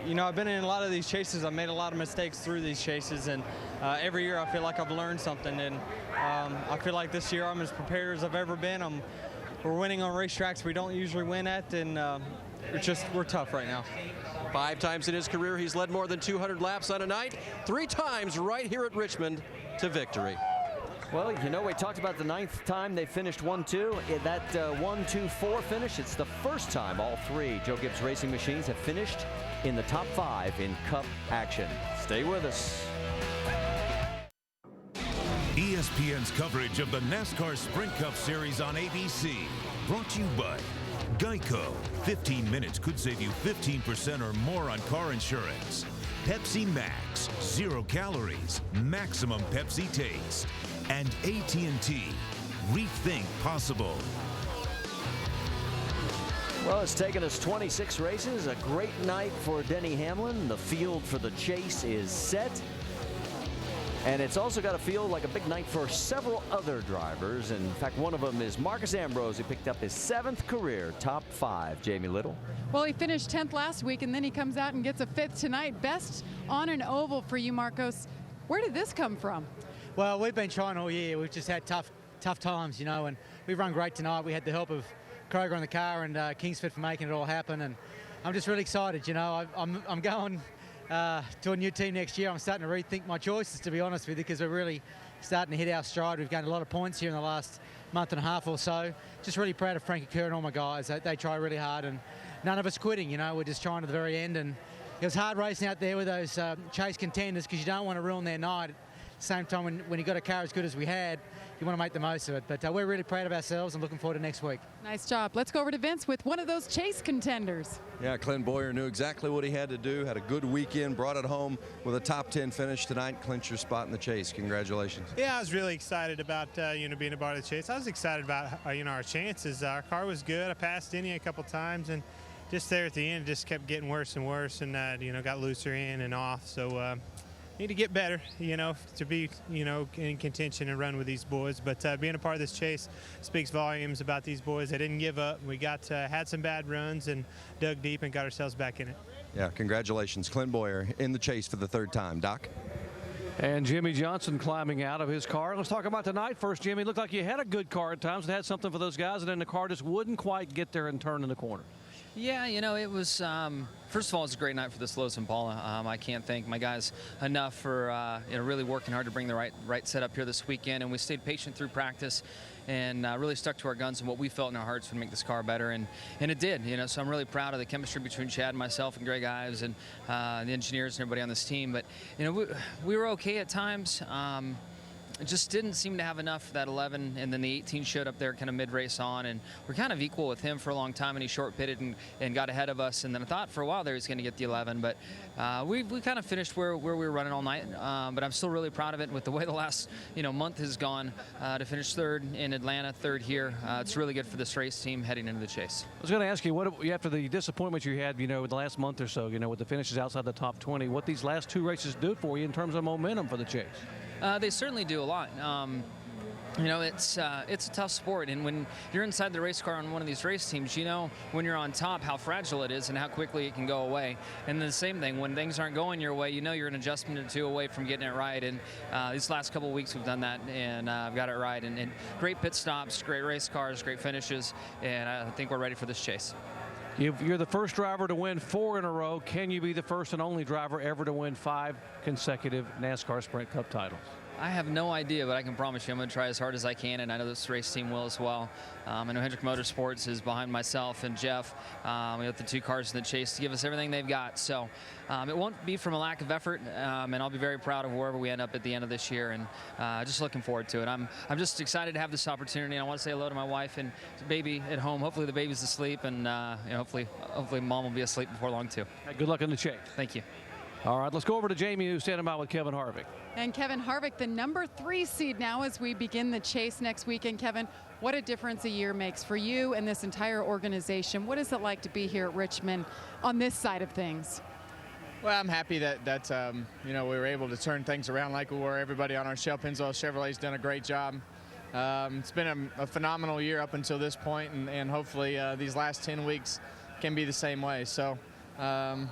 you know, I've been in a lot of these chases. I've made a lot of mistakes through these chases, and every year I feel like I've learned something, and I feel like this year I'm as prepared as I've ever been. We're winning on racetracks we don't usually win at, and we're tough right now. 5 times in his career, he's led more than 200 laps on a night. 3 times right here at Richmond to victory. Well, you know, we talked about the 9th time they finished 1-2. That 1-2-4 finish, it's the first time all 3 Joe Gibbs Racing machines have finished in the top 5 in Cup action. Stay with us. ESPN's coverage of the NASCAR Sprint Cup Series on ABC. Brought to you by Geico. 15 minutes could save you 15% or more on car insurance. Pepsi Max, 0 calories, maximum Pepsi taste. And AT&T, rethink possible. Well, it's taken us 26 races. A great night for Denny Hamlin. The field for the chase is set. And it's also got to feel like a big night for several other drivers. In fact, one of them is Marcus Ambrose, who picked up his 7th career top 5. Jamie Little. Well, he finished 10th last week, and then he comes out and gets a 5th tonight. Best on an oval for you, Marcos. Where did this come from? Well, we've been trying all year. We've just had tough times, you know, and we've run great tonight. We had the help of Kroger on the car and Kingsford for making it all happen, and I'm just really excited. You know, I'm going to a new team next year. I'm starting to rethink my choices, to be honest with you, because we're really starting to hit our stride. We've gained a lot of points here in the last month and a half or so. Just really proud of Frankie Kerr and all my guys. They try really hard, and none of us quitting. You know, we're just trying to the very end, and it was hard racing out there with those chase contenders because you don't want to ruin their night. At the same time, when you got a car as good as we had, you want to make the most of it. But we're really proud of ourselves and looking forward to next week. Nice job. Let's go over to Vince with one of those chase contenders. Yeah, Clint Boyer knew exactly what he had to do, had a good weekend, brought it home with a top 10 finish tonight, clinched your spot in the chase. Congratulations. Yeah, I was really excited about being a part of the chase. I was excited about our chances. Our car was good. I passed Denny a couple times, and just there at the end, it just kept getting worse and worse, and got looser in and off. So need to get better, to be, in contention and run with these boys. But being a part of this chase speaks volumes about these boys. They didn't give up. We had some bad runs and dug deep and got ourselves back in it. Yeah, congratulations. Clint Boyer in the chase for the 3rd time. Doc? And Jimmy Johnson climbing out of his car. Let's talk about tonight first, Jimmy. It looked like you had a good car at times. It had something for those guys, and then the car just wouldn't quite get there and turn in the corner. Yeah, it was, first of all, it's a great night for the Slows and Paula. I can't thank my guys enough for really working hard to bring the right setup here this weekend, and we stayed patient through practice and really stuck to our guns and what we felt in our hearts would make this car better, and it did, so I'm really proud of the chemistry between Chad and myself and Greg Ives and the engineers and everybody on this team. But, we were okay at times. It just didn't seem to have enough for that 11, and then the 18 showed up there kind of mid-race on, and we're kind of equal with him for a long time, and he short-pitted and got ahead of us, and then I thought for a while there he was going to get the 11, but we kind of finished where we were running all night, but I'm still really proud of it with the way the last month has gone to finish 3rd in Atlanta, 3rd here. It's really good for this race team heading into the chase. I was going to ask you, what after the disappointment you had, the last month or so, with the finishes outside the top 20, what these last 2 races do for you in terms of momentum for the chase? They certainly do a lot. It's a tough sport, and when you're inside the race car on one of these race teams, when you're on top how fragile it is and how quickly it can go away. And the same thing, when things aren't going your way, you're an adjustment or 2 away from getting it right. And these last couple of weeks we've done that, and I've got it right. And great pit stops, great race cars, great finishes, and I think we're ready for this chase. You're the first driver to win 4 in a row. Can you be the first and only driver ever to win 5 consecutive NASCAR Sprint Cup titles? I have no idea, but I can promise you I'm going to try as hard as I can, and I know this race team will as well. I know Hendrick Motorsports is behind myself and Jeff. We got the 2 cars in the chase to give us everything they've got. So it won't be from a lack of effort, and I'll be very proud of wherever we end up at the end of this year, and just looking forward to it. I'm just excited to have this opportunity, and I want to say hello to my wife and baby at home. Hopefully the baby's asleep, and hopefully Mom will be asleep before long too. Good luck in the chase. Thank you. All right, let's go over to Jamie, who's standing by with Kevin Harvick. And Kevin Harvick, the number 3 seed now as we begin the chase next weekend. Kevin, what a difference a year makes for you and this entire organization. What is it like to be here at Richmond on this side of things? Well, I'm happy that we were able to turn things around like we were. Everybody on our Shell Pennzoil Chevrolet's done a great job. It's been a phenomenal year up until this point, and hopefully these last 10 weeks can be the same way. So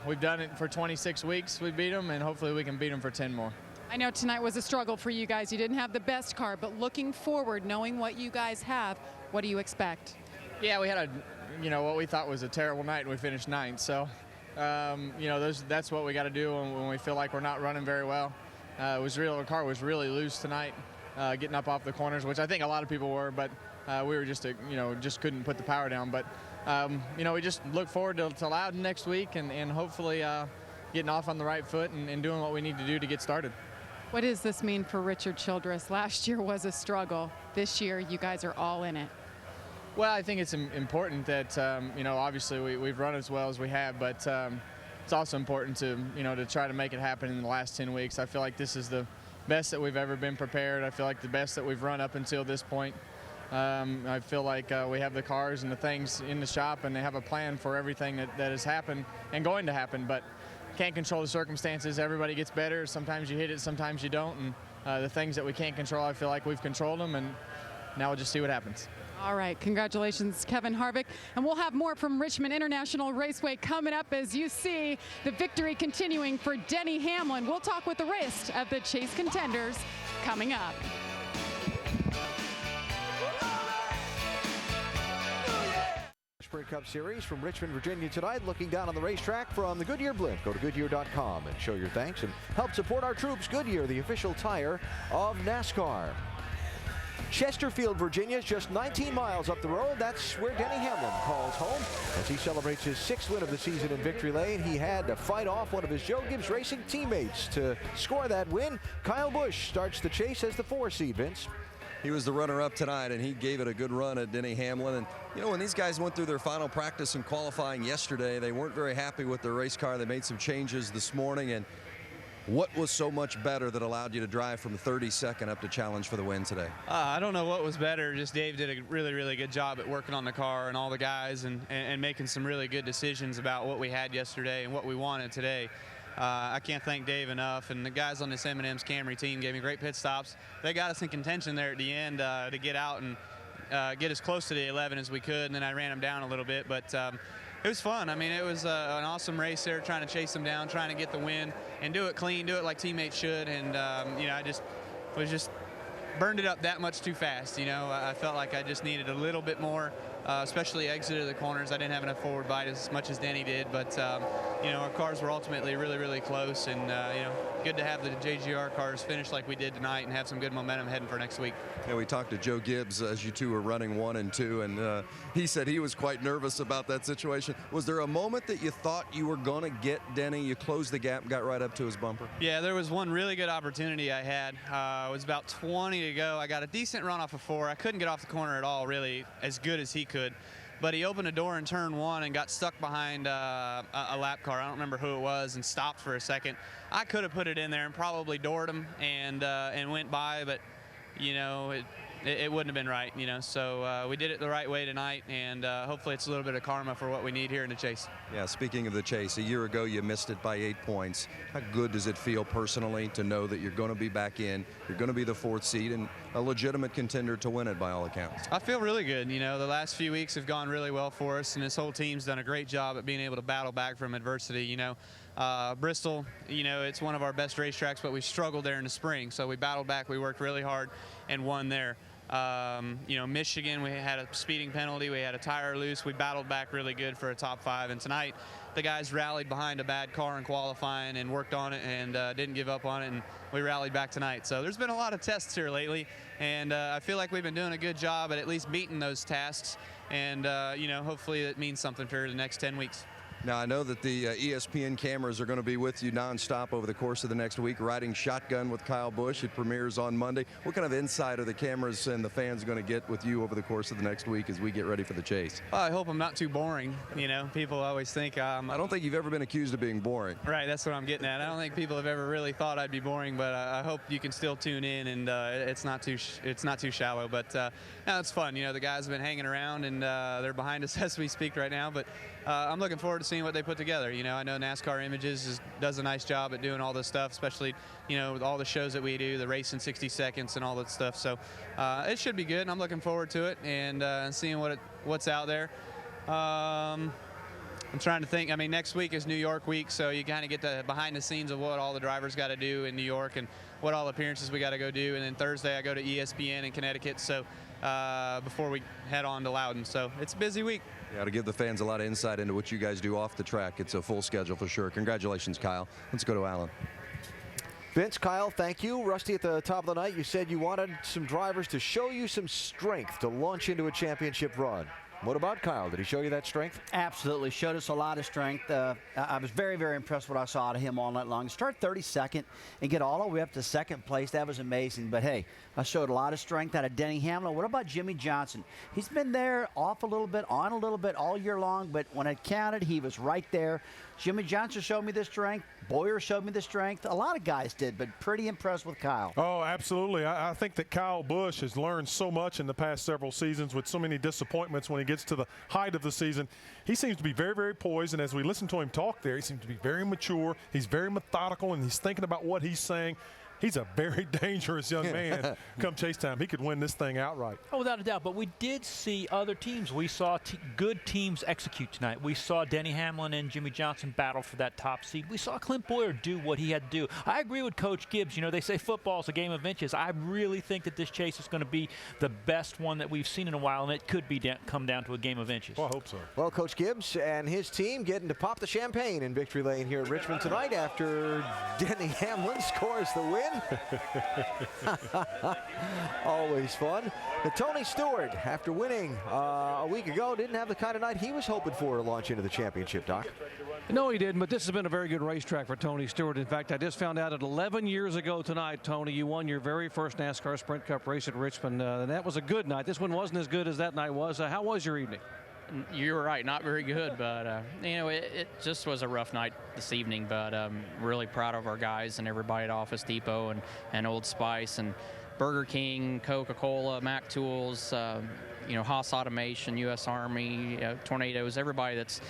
we've done it for 26 weeks. We beat them, and hopefully we can beat them for 10 more. I know tonight was a struggle for you guys. You didn't have the best car, but looking forward, knowing what you guys have, what do you expect? Yeah, we had what we thought was a terrible night, and we finished 9th. So, that's what we got to do when we feel like we're not running very well. The car was really loose tonight, getting up off the corners, which I think a lot of people were, but we were just couldn't put the power down. But, we just look forward to Loudon next week and hopefully getting off on the right foot and doing what we need to do to get started. What does this mean for Richard Childress? Last year was a struggle. This year, you guys are all in it. Well, I think it's important that, obviously we've run as well as we have, but it's also important to try to make it happen in the last 10 weeks. I feel like this is the best that we've ever been prepared. I feel like the best that we've run up until this point. I feel like we have the cars and the things in the shop, and they have a plan for everything that has happened and going to happen, but can't control the circumstances. Everybody gets better. Sometimes you hit it, sometimes you don't, and the things that we can't control, I feel like we've controlled them, and now we'll just see what happens. All right, congratulations, Kevin Harvick. And we'll have more from Richmond International Raceway coming up as you see the victory continuing for Denny Hamlin. We'll talk with the rest of the Chase contenders coming up. Sprint Cup Series from Richmond, Virginia tonight. Looking down on the racetrack from the Goodyear Blimp. Go to Goodyear.com and show your thanks and help support our troops. Goodyear, the official tire of NASCAR. Chesterfield, Virginia is just 19 miles up the road. That's where Denny Hamlin calls home as he celebrates his 6th win of the season in victory lane. He had to fight off one of his Joe Gibbs Racing teammates to score that win. Kyle Busch starts the chase as the 4 seed, Vince. He was the runner-up tonight, and he gave it a good run at Denny Hamlin. And, you know, when these guys went through their final practice and qualifying yesterday, they weren't very happy with their race car. They made some changes this morning, and what was so much better that allowed you to drive from 32nd up to challenge for the win today? I don't know what was better. Just Dave did a really, really good job at working on the car and all the guys and making some really good decisions about what we had yesterday and what we wanted today. I can't thank Dave enough, and the guys on this M&M's Camry team gave me great pit stops. They got us in contention there at the end to get out and get as close to the 11 as we could, and then I ran them down a little bit, but it was fun. I mean, it was an awesome race there, trying to chase them down, trying to get the win, and do it clean, do it like teammates should. And you know, I just burned it up that much too fast. You know, I felt like I just needed a little bit more, especially exited the corners. I didn't have enough forward bite as much as Denny did, but you know, our cars were ultimately really, really close, and you know, good to have the JGR cars finish like we did tonight and have some good momentum heading for next week. Yeah, we talked to Joe Gibbs as you two were running 1 and 2, and he said he was quite nervous about that situation. Was there a moment that you thought you were going to get Denny? You closed the gap, got right up to his bumper? Yeah, there was one really good opportunity I had. It was about 20 to go. I got a decent run off of 4. I couldn't get off the corner at all, really, as good as he could. But he opened a door in turn 1 and got stuck behind a lap car. I don't remember who it was, and stopped for a second. I could have put it in there and probably doored him and went by, but you know, it wouldn't have been right, you know. So we did it the right way tonight, and hopefully it's a little bit of karma for what we need here in the chase. Yeah, speaking of the chase, a year ago you missed it by 8 points. How good does it feel personally to know that you're going to be back in, you're going to be the 4th seed, and a legitimate contender to win it by all accounts? I feel really good. You know, the last few weeks have gone really well for us, and this whole team's done a great job at being able to battle back from adversity. You know, Bristol, you know, it's one of our best racetracks, but we struggled there in the spring. So we battled back, we worked really hard and won there. You know, Michigan, we had a speeding penalty, we had a tire loose, we battled back really good for a top 5, and tonight the guys rallied behind a bad car in qualifying and worked on it and didn't give up on it, and we rallied back tonight. So there's been a lot of tests here lately, and I feel like we've been doing a good job at least beating those tasks, and you know, hopefully it means something for the next 10 weeks. Now, I know that the ESPN cameras are going to be with you nonstop over the course of the next week, riding shotgun with Kyle Busch. It premieres on Monday. What kind of insight are the cameras and the fans going to get with you over the course of the next week as we get ready for the chase? I hope I'm not too boring. You know, people always think I don't think you've ever been accused of being boring. Right, that's what I'm getting at. I don't think people have ever really thought I'd be boring, but I hope you can still tune in, and it's not too shallow. But no, it's fun. You know, the guys have been hanging around, and they're behind us as we speak right now. But I'm looking forward to seeing what they put together. You know, I know NASCAR Images does a nice job at doing all this stuff, especially, you know, with all the shows that we do, the race in 60 seconds and all that stuff. So it should be good, and I'm looking forward to it and seeing what's out there. I'm trying to think. I mean, next week is New York week, so you kind of get the behind the scenes of what all the drivers got to do in New York and what all appearances we got to go do. And then Thursday I go to ESPN in Connecticut, so before we head on to Loudon. So it's a busy week. Yeah, to give the fans a lot of insight into what you guys do off the track. It's a full schedule for sure. Congratulations, Kyle. Let's go to Alan. Vince, Kyle, thank you. Rusty, at the top of the night, you said you wanted some drivers to show you some strength to launch into a championship run. What about Kyle? Did he show you that strength? Absolutely. Showed us a lot of strength. I was very, very impressed with what I saw out of him all night long. Start 32nd and get all the way up to second place. That was amazing. But, hey, I showed a lot of strength out of Denny Hamlin. What about Jimmy Johnson? He's been there off a little bit, on a little bit all year long, but when it counted, he was right there. Jimmy Johnson showed me the strength. Boyer showed me the strength. A lot of guys did, but pretty impressed with Kyle. Oh, absolutely. I think that Kyle Busch has learned so much in the past several seasons with so many disappointments when he gets to the height of the season. He seems to be very, very poised, and as we listen to him talk there, he seems to be very mature. He's very methodical, and he's thinking about what he's saying. He's a very dangerous young man. Come chase time, he could win this thing outright. Oh, without a doubt. But we did see other teams. We saw good teams execute tonight. We saw Denny Hamlin and Jimmy Johnson battle for that top seed. We saw Clint Boyer do what he had to do. I agree with Coach Gibbs. You know, they say football is a game of inches. I really think that this chase is going to be the best one that we've seen in a while, and it could be come down to a game of inches. Well, I hope so. Well, Coach Gibbs and his team getting to pop the champagne in victory lane here at Richmond tonight after Denny Hamlin scores the win. Always fun. But Tony Stewart, after winning a week ago, didn't have the kind of night he was hoping for to launch into the championship, Doc. No, he didn't, but this has been a very good racetrack for Tony Stewart. In fact, I just found out that 11 years ago tonight, Tony, you won your very first NASCAR Sprint Cup race at Richmond, and that was a good night. This one wasn't as good as that night was. How was your evening? You were right, not very good, but you know, it just was a rough night this evening. But really proud of our guys and everybody at Office Depot and Old Spice and Burger King, Coca-Cola, Mac Tools, you know, Haas Automation, U.S. Army, Tornadoes, everybody that's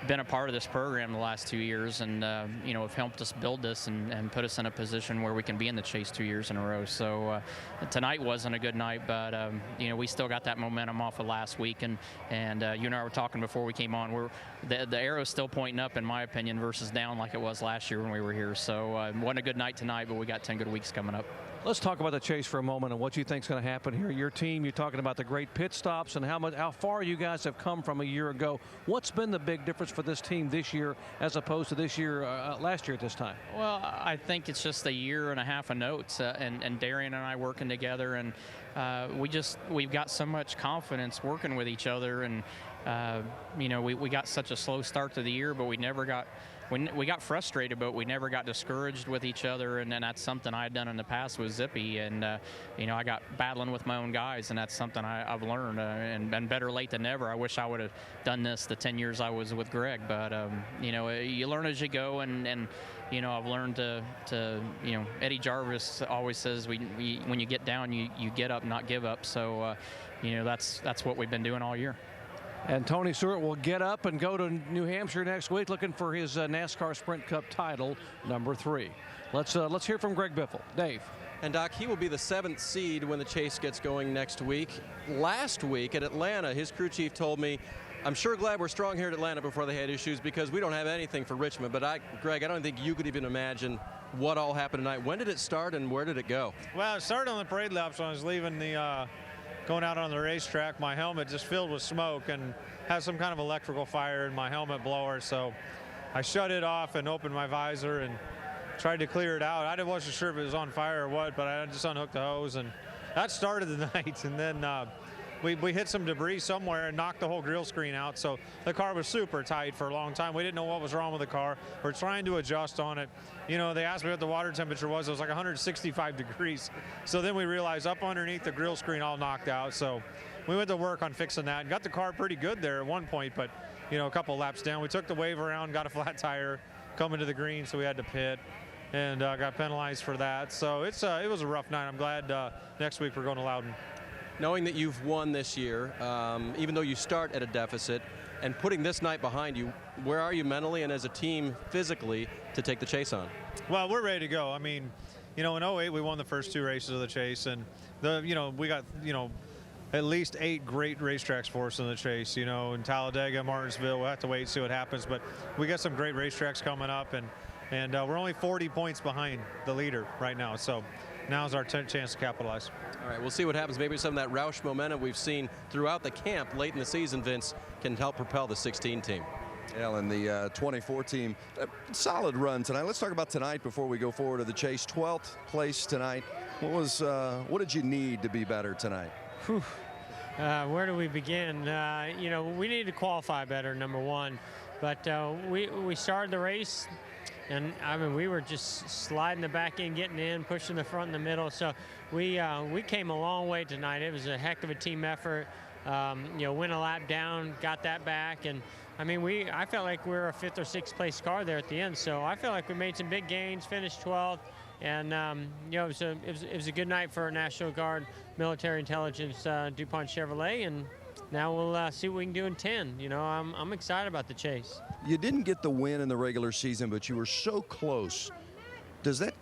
been a part of this program the last 2 years, and you know, have helped us build this and put us in a position where we can be in the chase 2 years in a row. So tonight wasn't a good night, but you know, we still got that momentum off of last week, and you and I were talking before we came on. The arrow's still pointing up, in my opinion, versus down like it was last year when we were here. So wasn't a good night tonight, but we got 10 good weeks coming up. Let's talk about the chase for a moment and what you think is going to happen here. Your team, you're talking about the great pit stops and how far you guys have come from a year ago. What's been the big difference for this team this year as opposed to this year, last year at this time? Well, I think it's just a year and a half of notes, and Darian and I working together, and we've got so much confidence working with each other, and you know, we got such a slow start to the year, but we got frustrated, but we never got discouraged with each other, and then that's something I had done in the past with Zippy, and you know, I got battling with my own guys, and that's something I've learned, and better late than never. I wish I would have done this the 10 years I was with Greg, but you know, you learn as you go, and you know, I've learned to you know, Eddie Jarvis always says when you get down, you get up, not give up. So you know, that's what we've been doing all year. And Tony Stewart will get up and go to New Hampshire next week looking for his NASCAR Sprint Cup title, number 3. Let's hear from Greg Biffle. Dave. And Doc, he will be the 7th seed when the chase gets going next week. Last week at Atlanta, his crew chief told me, I'm sure glad we're strong here at Atlanta before they had issues because we don't have anything for Richmond. But Greg, I don't think you could even imagine what all happened tonight. When did it start and where did it go? Well, it started on the parade laps when I was leaving the going out on the racetrack. My helmet just filled with smoke and had some kind of electrical fire in my helmet blower. So I shut it off and opened my visor and tried to clear it out. I wasn't sure if it was on fire or what, but I just unhooked the hose, and that started the night. And then we hit some debris somewhere and knocked the whole grill screen out. So the car was super tight for a long time. We didn't know what was wrong with the car. We're trying to adjust on it. You know, they asked me what the water temperature was. It was like 165 degrees. So then we realized up underneath the grill screen all knocked out. So we went to work on fixing that and got the car pretty good there at one point, but you know, a couple laps down. We took the wave around, got a flat tire coming to the green, so we had to pit and got penalized for that. So it was a rough night. I'm glad next week we're going to Loudon. Knowing that you've won this year, even though you start at a deficit, and putting this night behind you, where are you mentally and as a team physically to take the chase on? Well, we're ready to go. I mean, you know, in 08 we won the first 2 races of the chase, and you know, we got, you know, at least 8 great racetracks for us in the chase. You know, in Talladega, Martinsville, we'll have to wait and see what happens, but we got some great racetracks coming up, and we're only 40 points behind the leader right now. So now's our chance to capitalize. All right, we'll see what happens. Maybe some of that Roush momentum we've seen throughout the camp late in the season, Vince, can help propel the 16 team. Yeah, and the 24 team, solid run tonight. Let's talk about tonight before we go forward to the chase. 12th place tonight. What did you need to be better tonight? Whew. Where do we begin? You know, we need to qualify better, number one. But we started the race, and I mean, we were just sliding the back end, getting in, pushing the front and the middle. So we came a long way tonight. It was a heck of a team effort. You know, went a lap down, got that back, and I mean, I felt like we were a 5th or 6th place car there at the end. So I felt like we made some big gains, finished 12th, and you know, it was a good night for our National Guard Military Intelligence DuPont Chevrolet, and now we'll see what we can do in 10. You know, I'm excited about the chase. You didn't get the win in the regular season, but you were so close. Does that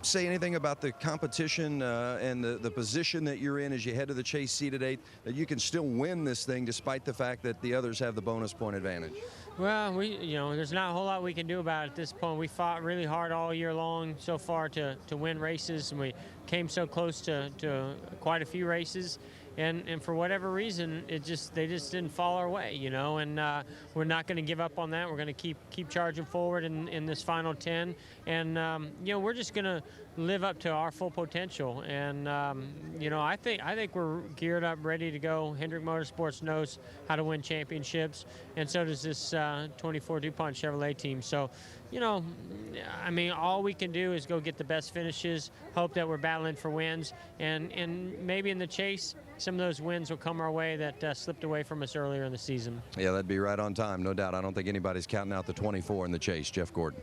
say anything about the competition and the position that you're in as you head to the chase seeded 8, that you can still win this thing despite the fact that the others have the bonus point advantage? Well, you know, there's not a whole lot we can do about it at this point. We fought really hard all year long so far to win races, and we came so close to quite a few races. And for whatever reason, they just didn't fall our way, you know. And we're not going to give up on that. We're going to keep charging forward in this final 10. And you know, we're just going to live up to our full potential. And you know, I think we're geared up, ready to go. Hendrick Motorsports knows how to win championships, and so does this 24 DuPont Chevrolet team. So, you know, I mean, all we can do is go get the best finishes, hope that we're battling for wins, and maybe in the chase, some of those wins will come our way that slipped away from us earlier in the season. Yeah, that'd be right on time, no doubt. I don't think anybody's counting out the 24 in the chase. Jeff Gordon.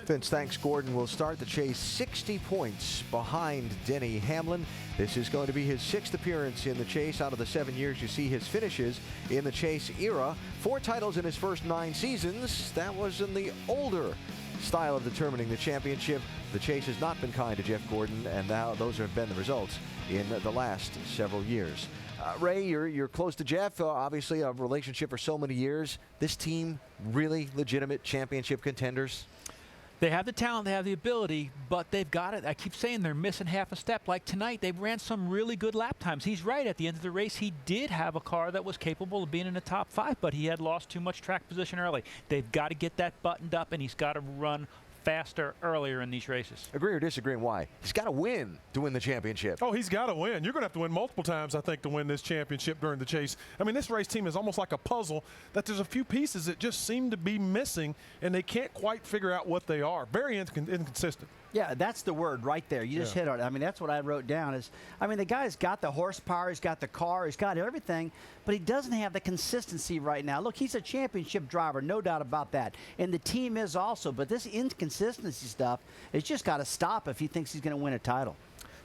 Vince, thanks. Gordon will start the chase 60 points behind Denny Hamlin. This is going to be his 6th appearance in the chase out of the 7 years you see his finishes in the chase era. 4 titles in his first 9 seasons. That was in the older style of determining the championship. The chase has not been kind to Jeff Gordon, and now those have been the results in the last several years. Ray, you're close to Jeff. Obviously, a relationship for so many years. This team, really legitimate championship contenders? They have the talent, they have the ability, but they've got it. I keep saying they're missing half a step. Like tonight, they ran some really good lap times. He's right. At the end of the race, he did have a car that was capable of being in the top 5, but he had lost too much track position early. They've got to get that buttoned up, and he's got to run faster earlier in these races. Agree or disagree, and why? He's got to win to win the championship. Oh, he's got to win. You're going to have to win multiple times, I think, to win this championship during the chase. I mean, this race team is almost like a puzzle that there's a few pieces that just seem to be missing, and they can't quite figure out what they are. Very inconsistent. Yeah, that's the word right there. You just hit on it. I mean, that's what I wrote down is, I mean, the guy's got the horsepower, he's got the car, he's got everything, but he doesn't have the consistency right now. Look, he's a championship driver, no doubt about that. And the team is also, but this inconsistency stuff, it's just got to stop if he thinks he's going to win a title.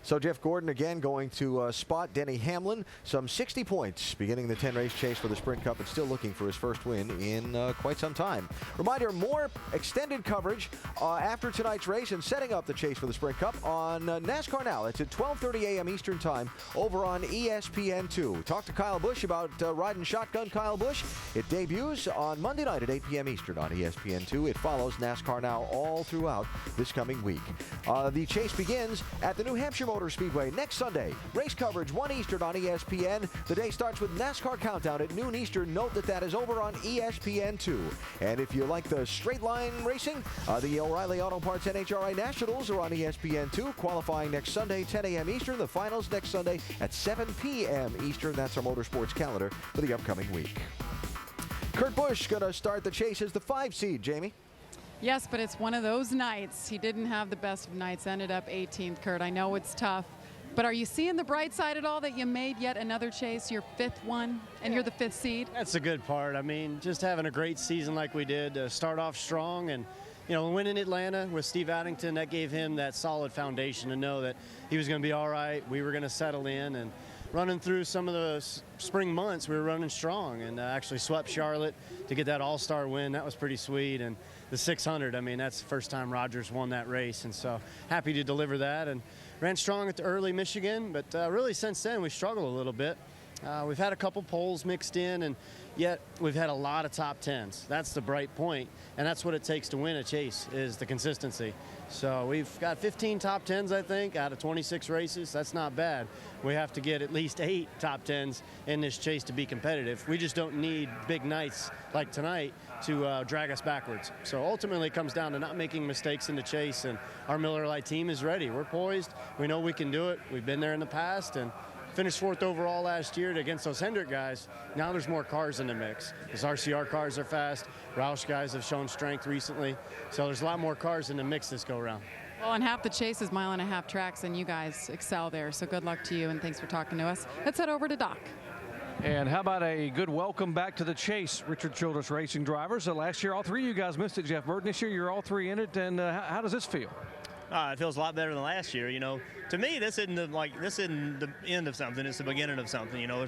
So Jeff Gordon again going to spot Denny Hamlin. Some 60 points beginning the 10-race chase for the Sprint Cup, and still looking for his first win in quite some time. Reminder, more extended coverage after tonight's race and setting up the chase for the Sprint Cup on NASCAR Now. It's at 12:30 a.m. Eastern Time over on ESPN2. Talk to Kyle Busch about riding shotgun Kyle Busch. It debuts on Monday night at 8 p.m. Eastern on ESPN2. It follows NASCAR Now all throughout this coming week. The chase begins at the New Hampshire Motor Speedway next Sunday. Race coverage 1 Eastern on ESPN. The day starts with NASCAR Countdown at noon Eastern. Note that is over on ESPN2. And if you like the straight line racing, the O'Reilly Auto Parts NHRA Nationals are on ESPN2. Qualifying next Sunday, 10 a.m. Eastern. The finals next Sunday at 7 p.m. Eastern. That's our motorsports calendar for the upcoming week. Kurt Busch going to start the chase as the 5 seed, Jamie. Yes, but it's one of those nights. He didn't have the best of nights, ended up 18th, Kurt. I know it's tough, but are you seeing the bright side at all that you made yet another chase, your 5th one, and you're the 5th seed? That's a good part. I mean, just having a great season like we did, start off strong, and you know, winning Atlanta with Steve Addington, that gave him that solid foundation to know that he was going to be all right, we were going to settle in, and running through some of the spring months, we were running strong, and actually swept Charlotte to get that all-star win. That was pretty sweet. And the 600, I mean, that's the first time Rogers won that race, and so happy to deliver that. And ran strong at the early Michigan, but really since then we struggled a little bit. We've had a couple poles mixed in, and yet we've had a lot of top 10s. That's the bright point, and that's what it takes to win a chase, is the consistency. So we've got 15 top 10s, I think, out of 26 races. That's not bad. We have to get at least 8 top 10s in this chase to be competitive. We just don't need big nights like tonight to drag us backwards. So ultimately it comes down to not making mistakes in the chase, and our Miller Lite team is ready. We're poised. We know we can do it. We've been there in the past, and finished 4th overall last year against those Hendrick guys. Now there's more cars in the mix. Those RCR cars are fast. Roush guys have shown strength recently. So there's a lot more cars in the mix this go around. Well, and half the Chase is 1.5 mile tracks, and you guys excel there. So good luck to you, and thanks for talking to us. Let's head over to Doc. And how about a good welcome back to the Chase, Richard Childress Racing drivers. Last year, all three of you guys missed it, Jeff Burton. This year, you're all three in it, and how does this feel? It feels a lot better than last year. You know, to me, this isn't the end of something. It's the beginning of something. You know,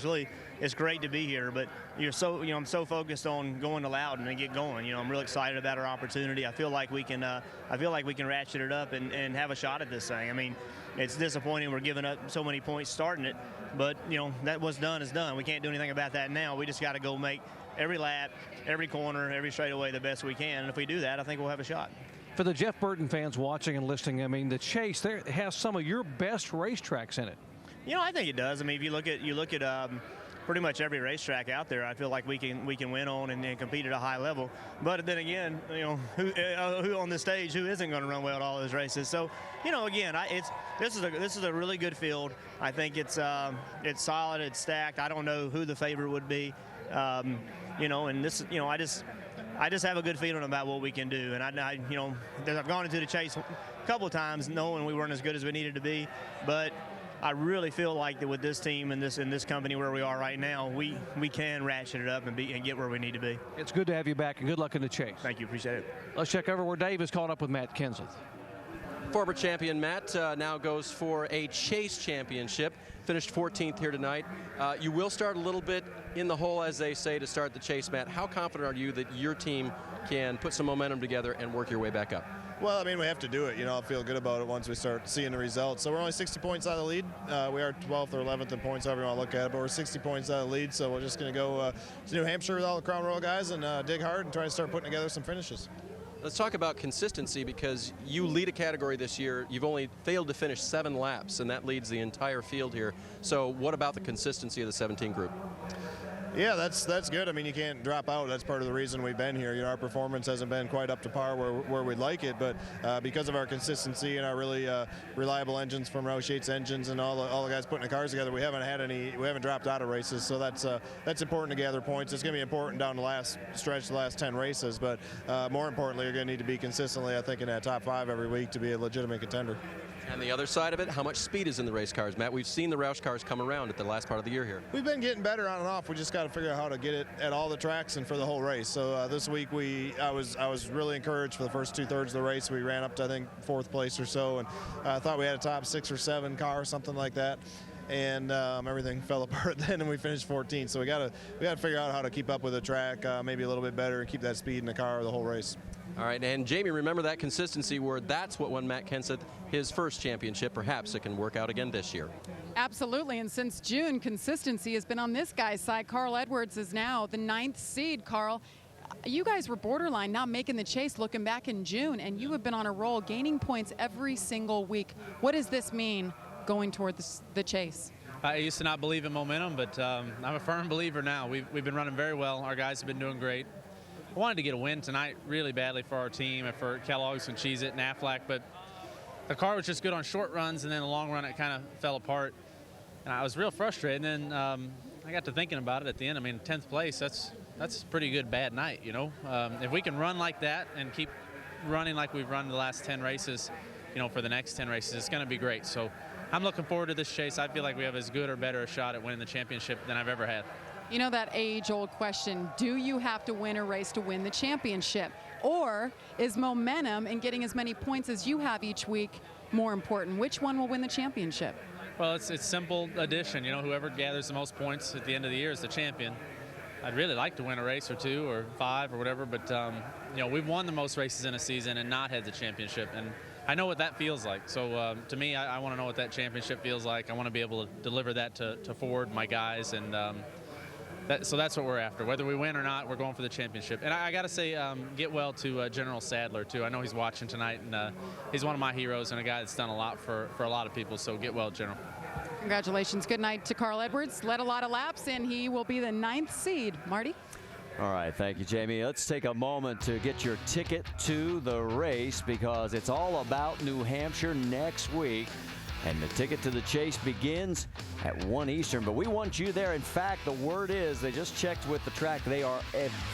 it's great to be here, but I'm so focused on going to Loudon and get going. You know, I'm really excited about our opportunity. I feel like we can ratchet it up and have a shot at this thing. I mean, it's disappointing we're giving up so many points starting it, but you know, that what's done is done. We can't do anything about that now. We just got to go make every lap, every corner, every straightaway the best we can. And if we do that, I think we'll have a shot. For the Jeff Burton fans watching and listening, I mean, the Chase there has some of your best racetracks in it. You know, I think it does. I mean, if you look at pretty much every racetrack out there, I feel like we can win on and compete at a high level. But then again, you know, who on the stage who isn't going to run well at all those races? So, you know, again, this is a really good field. I think it's solid, it's stacked. I don't know who the favorite would be. You know, and this, you know, I just have a good feeling about what we can do. And I've gone into the Chase a couple of times knowing we weren't as good as we needed to be, but I really feel like that with this team and this company where we are right now, we can ratchet it up and get where we need to be. It's good to have you back, and good luck in the Chase. Thank you, appreciate it. Let's check over where Dave is caught up with Matt Kenseth. Former champion Matt now goes for a Chase championship. Finished 14th here tonight. You will start a little bit in the hole, as they say, to start the Chase, Matt. How confident are you that your team can put some momentum together and work your way back up? Well, I mean, we have to do it. You know, I'll feel good about it once we start seeing the results. So we're only 60 points out of the lead. We are 12th or 11th in points, however you want to look at it, but we're 60 points out of the lead. So we're just going to go to New Hampshire with all the Crown Royal guys and dig hard and try to start putting together some finishes. Let's talk about consistency, because you lead a category this year. You've only failed to finish 7 laps, and that leads the entire field here. So what about the consistency of the 17 group? Yeah, that's good. I mean, you can't drop out. That's part of the reason we've been here. You know, our performance hasn't been quite up to par where we'd like it, but because of our consistency and our really reliable engines from Roush Yates Engines and all the guys putting the cars together, we haven't dropped out of races. So that's important to gather points. It's going to be important down the last stretch, the last 10 races, but more importantly, you're going to need to be consistently, I think, in that top 5 every week to be a legitimate contender. And the other side of it, how much speed is in the race cars, Matt? We've seen the Roush cars come around at the last part of the year here. We've been getting better on and off. We just got to figure out how to get it at all the tracks and for the whole race. So this week I was really encouraged for the first 2/3 of the race. We ran up to, I think, 4th place or so, and I thought we had a top 6 or 7 car, something like that. And everything fell apart then, and we finished 14th. So we got to figure out how to keep up with the track, maybe a little bit better, and keep that speed in the car the whole race. All right, and Jamie, remember that consistency word. That's what won Matt Kenseth his first championship. Perhaps it can work out again this year. Absolutely, and since June, consistency has been on this guy's side. Carl Edwards is now the 9th seed. Carl, you guys were borderline not making the Chase looking back in June, and you have been on a roll, gaining points every single week. What does this mean going toward the Chase? I used to not believe in momentum, but I'm a firm believer now. We've been running very well. Our guys have been doing great. I wanted to get a win tonight really badly for our team and for Kellogg's and Cheez-It and Aflac, but the car was just good on short runs, and then the long run it kind of fell apart. And I was real frustrated, and then I got to thinking about it at the end. I mean, 10th place, that's a pretty good bad night, you know. If we can run like that and keep running like we've run the last 10 races, you know, for the next 10 races, it's going to be great. So I'm looking forward to this Chase. I feel like we have as good or better a shot at winning the championship than I've ever had. You know that age-old question, do you have to win a race to win the championship? Or is momentum and getting as many points as you have each week more important? Which one will win the championship? Well, it's simple addition. You know, whoever gathers the most points at the end of the year is the champion. I'd really like to win a race or 2 or 5 or whatever, but, you know, we've won the most races in a season and not had the championship. And I know what that feels like. So to me, I want to know what that championship feels like. I want to be able to deliver that to Ford, my guys, and so that's what we're after. Whether we win or not, we're going for the championship. And I got to say, get well to General Sadler, too. I know he's watching tonight, and he's one of my heroes and a guy that's done a lot for a lot of people. So get well, General. Congratulations. Good night to Carl Edwards. Led a lot of laps, and he will be the 9th seed. Marty? All right, thank you, Jamie. Let's take a moment to get your ticket to the race, because it's all about New Hampshire next week. And the ticket to the chase begins at 1 Eastern. But we want you there. In fact, the word is they just checked with the track. They are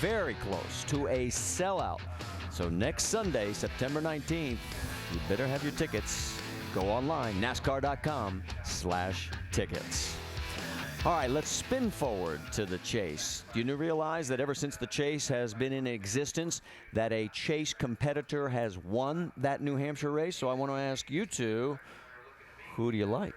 very close to a sellout. So next Sunday, September 19th, you better have your tickets. Go online, NASCAR.com/tickets. All right, let's spin forward to the chase. Do you realize that ever since the chase has been in existence, that a chase competitor has won that New Hampshire race? So I want to ask you two, who do you like?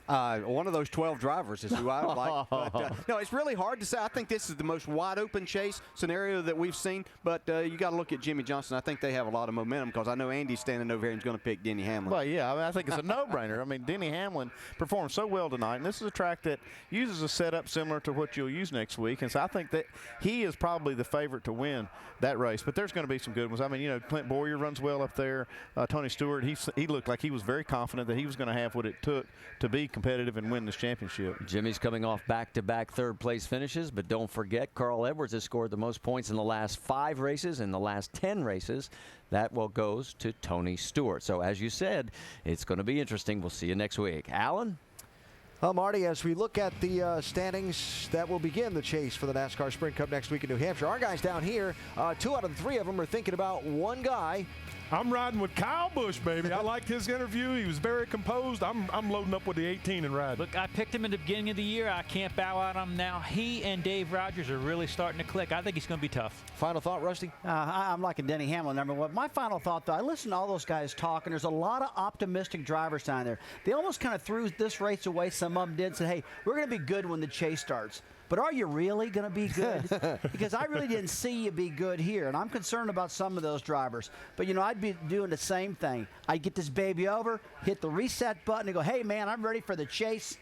One of those 12 drivers is who I would like. But, no, it's really hard to say. I think this is the most wide-open chase scenario that we've seen. But you got to look at Jimmy Johnson. I think they have a lot of momentum because I know Andy's standing over here and he's going to pick Denny Hamlin. Well, yeah, I mean, I think it's a no-brainer. I mean, Denny Hamlin performed so well tonight, and this is a track that uses a setup similar to what you'll use next week. And so I think that he is probably the favorite to win that race. But there's going to be some good ones. I mean, you know, Clint Boyer runs well up there. Tony Stewart, he looked like he was very confident that he was going to have what it took to be competitive and win this championship. Jimmy's coming off back-to-back third-place finishes, but don't forget, Carl Edwards has scored the most points in the last 5 races. In the last 10 races, that goes to Tony Stewart. So as you said, it's going to be interesting. We'll see you next week. Alan? Well, Marty, as we look at the standings that will begin the chase for the NASCAR Sprint Cup next week in New Hampshire, our guys down here, 2 out of the 3 of them are thinking about one guy. I'm riding with Kyle Busch, baby. I liked his interview. He was very composed. I'm loading up with the 18 and riding. Look, I picked him in the beginning of the year. I can't bow out on him now. He and Dave Rogers are really starting to click. I think he's going to be tough. Final thought, Rusty? I'm liking Denny Hamlin, number one. My final thought, though, I listened to all those guys talk, and there's a lot of optimistic drivers down there. They almost kind of threw this race away. Some of them did, said, hey, we're going to be good when the chase starts. But are you really going to be good? Because I really didn't see you be good here, and I'm concerned about some of those drivers. But, you know, I'd be doing the same thing. I'd get this baby over, hit the reset button, and go, hey, man, I'm ready for the chase.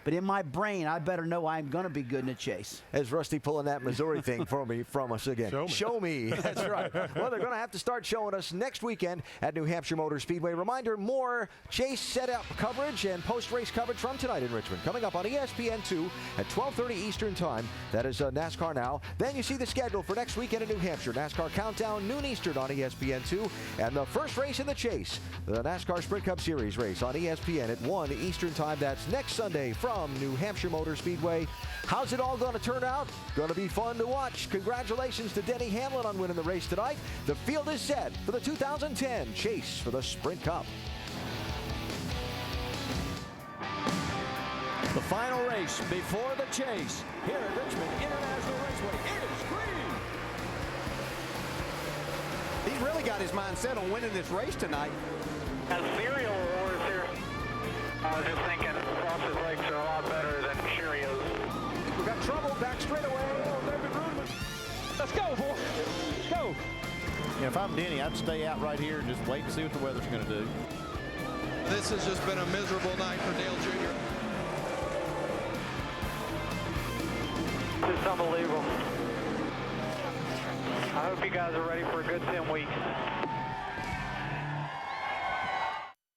But in my brain, I better know I'm going to be good in the chase. As Rusty pulling that Missouri thing from us again. Show me. That's right. Well, they're going to have to start showing us next weekend at New Hampshire Motor Speedway. Reminder, more chase setup coverage and post-race coverage from tonight in Richmond. Coming up on ESPN2 at 12:30 Eastern Time. That is NASCAR Now. Then you see the schedule for next weekend in New Hampshire. NASCAR Countdown, noon Eastern on ESPN2. And the first race in the chase, the NASCAR Sprint Cup Series race on ESPN at 1 Eastern Time. That's next Sunday from New Hampshire Motor Speedway. How's it all going to turn out? Going to be fun to watch. Congratulations to Denny Hamlin on winning the race tonight. The field is set for the 2010 chase for the Sprint Cup. The final race before the chase here at Richmond International Raceway. It is green. He's really got his mind set on winning this race tonight. Cereal Wars here. I was just thinking Frosted Flakes are a lot better than Cheerios. We've got trouble back straight away. Let's go, boy. Let's go. Yeah, if I'm Denny, I'd stay out right here and just wait and see what the weather's going to do. This has just been a miserable night for Dale Jr. It's unbelievable. I hope you guys are ready for a good 10 weeks.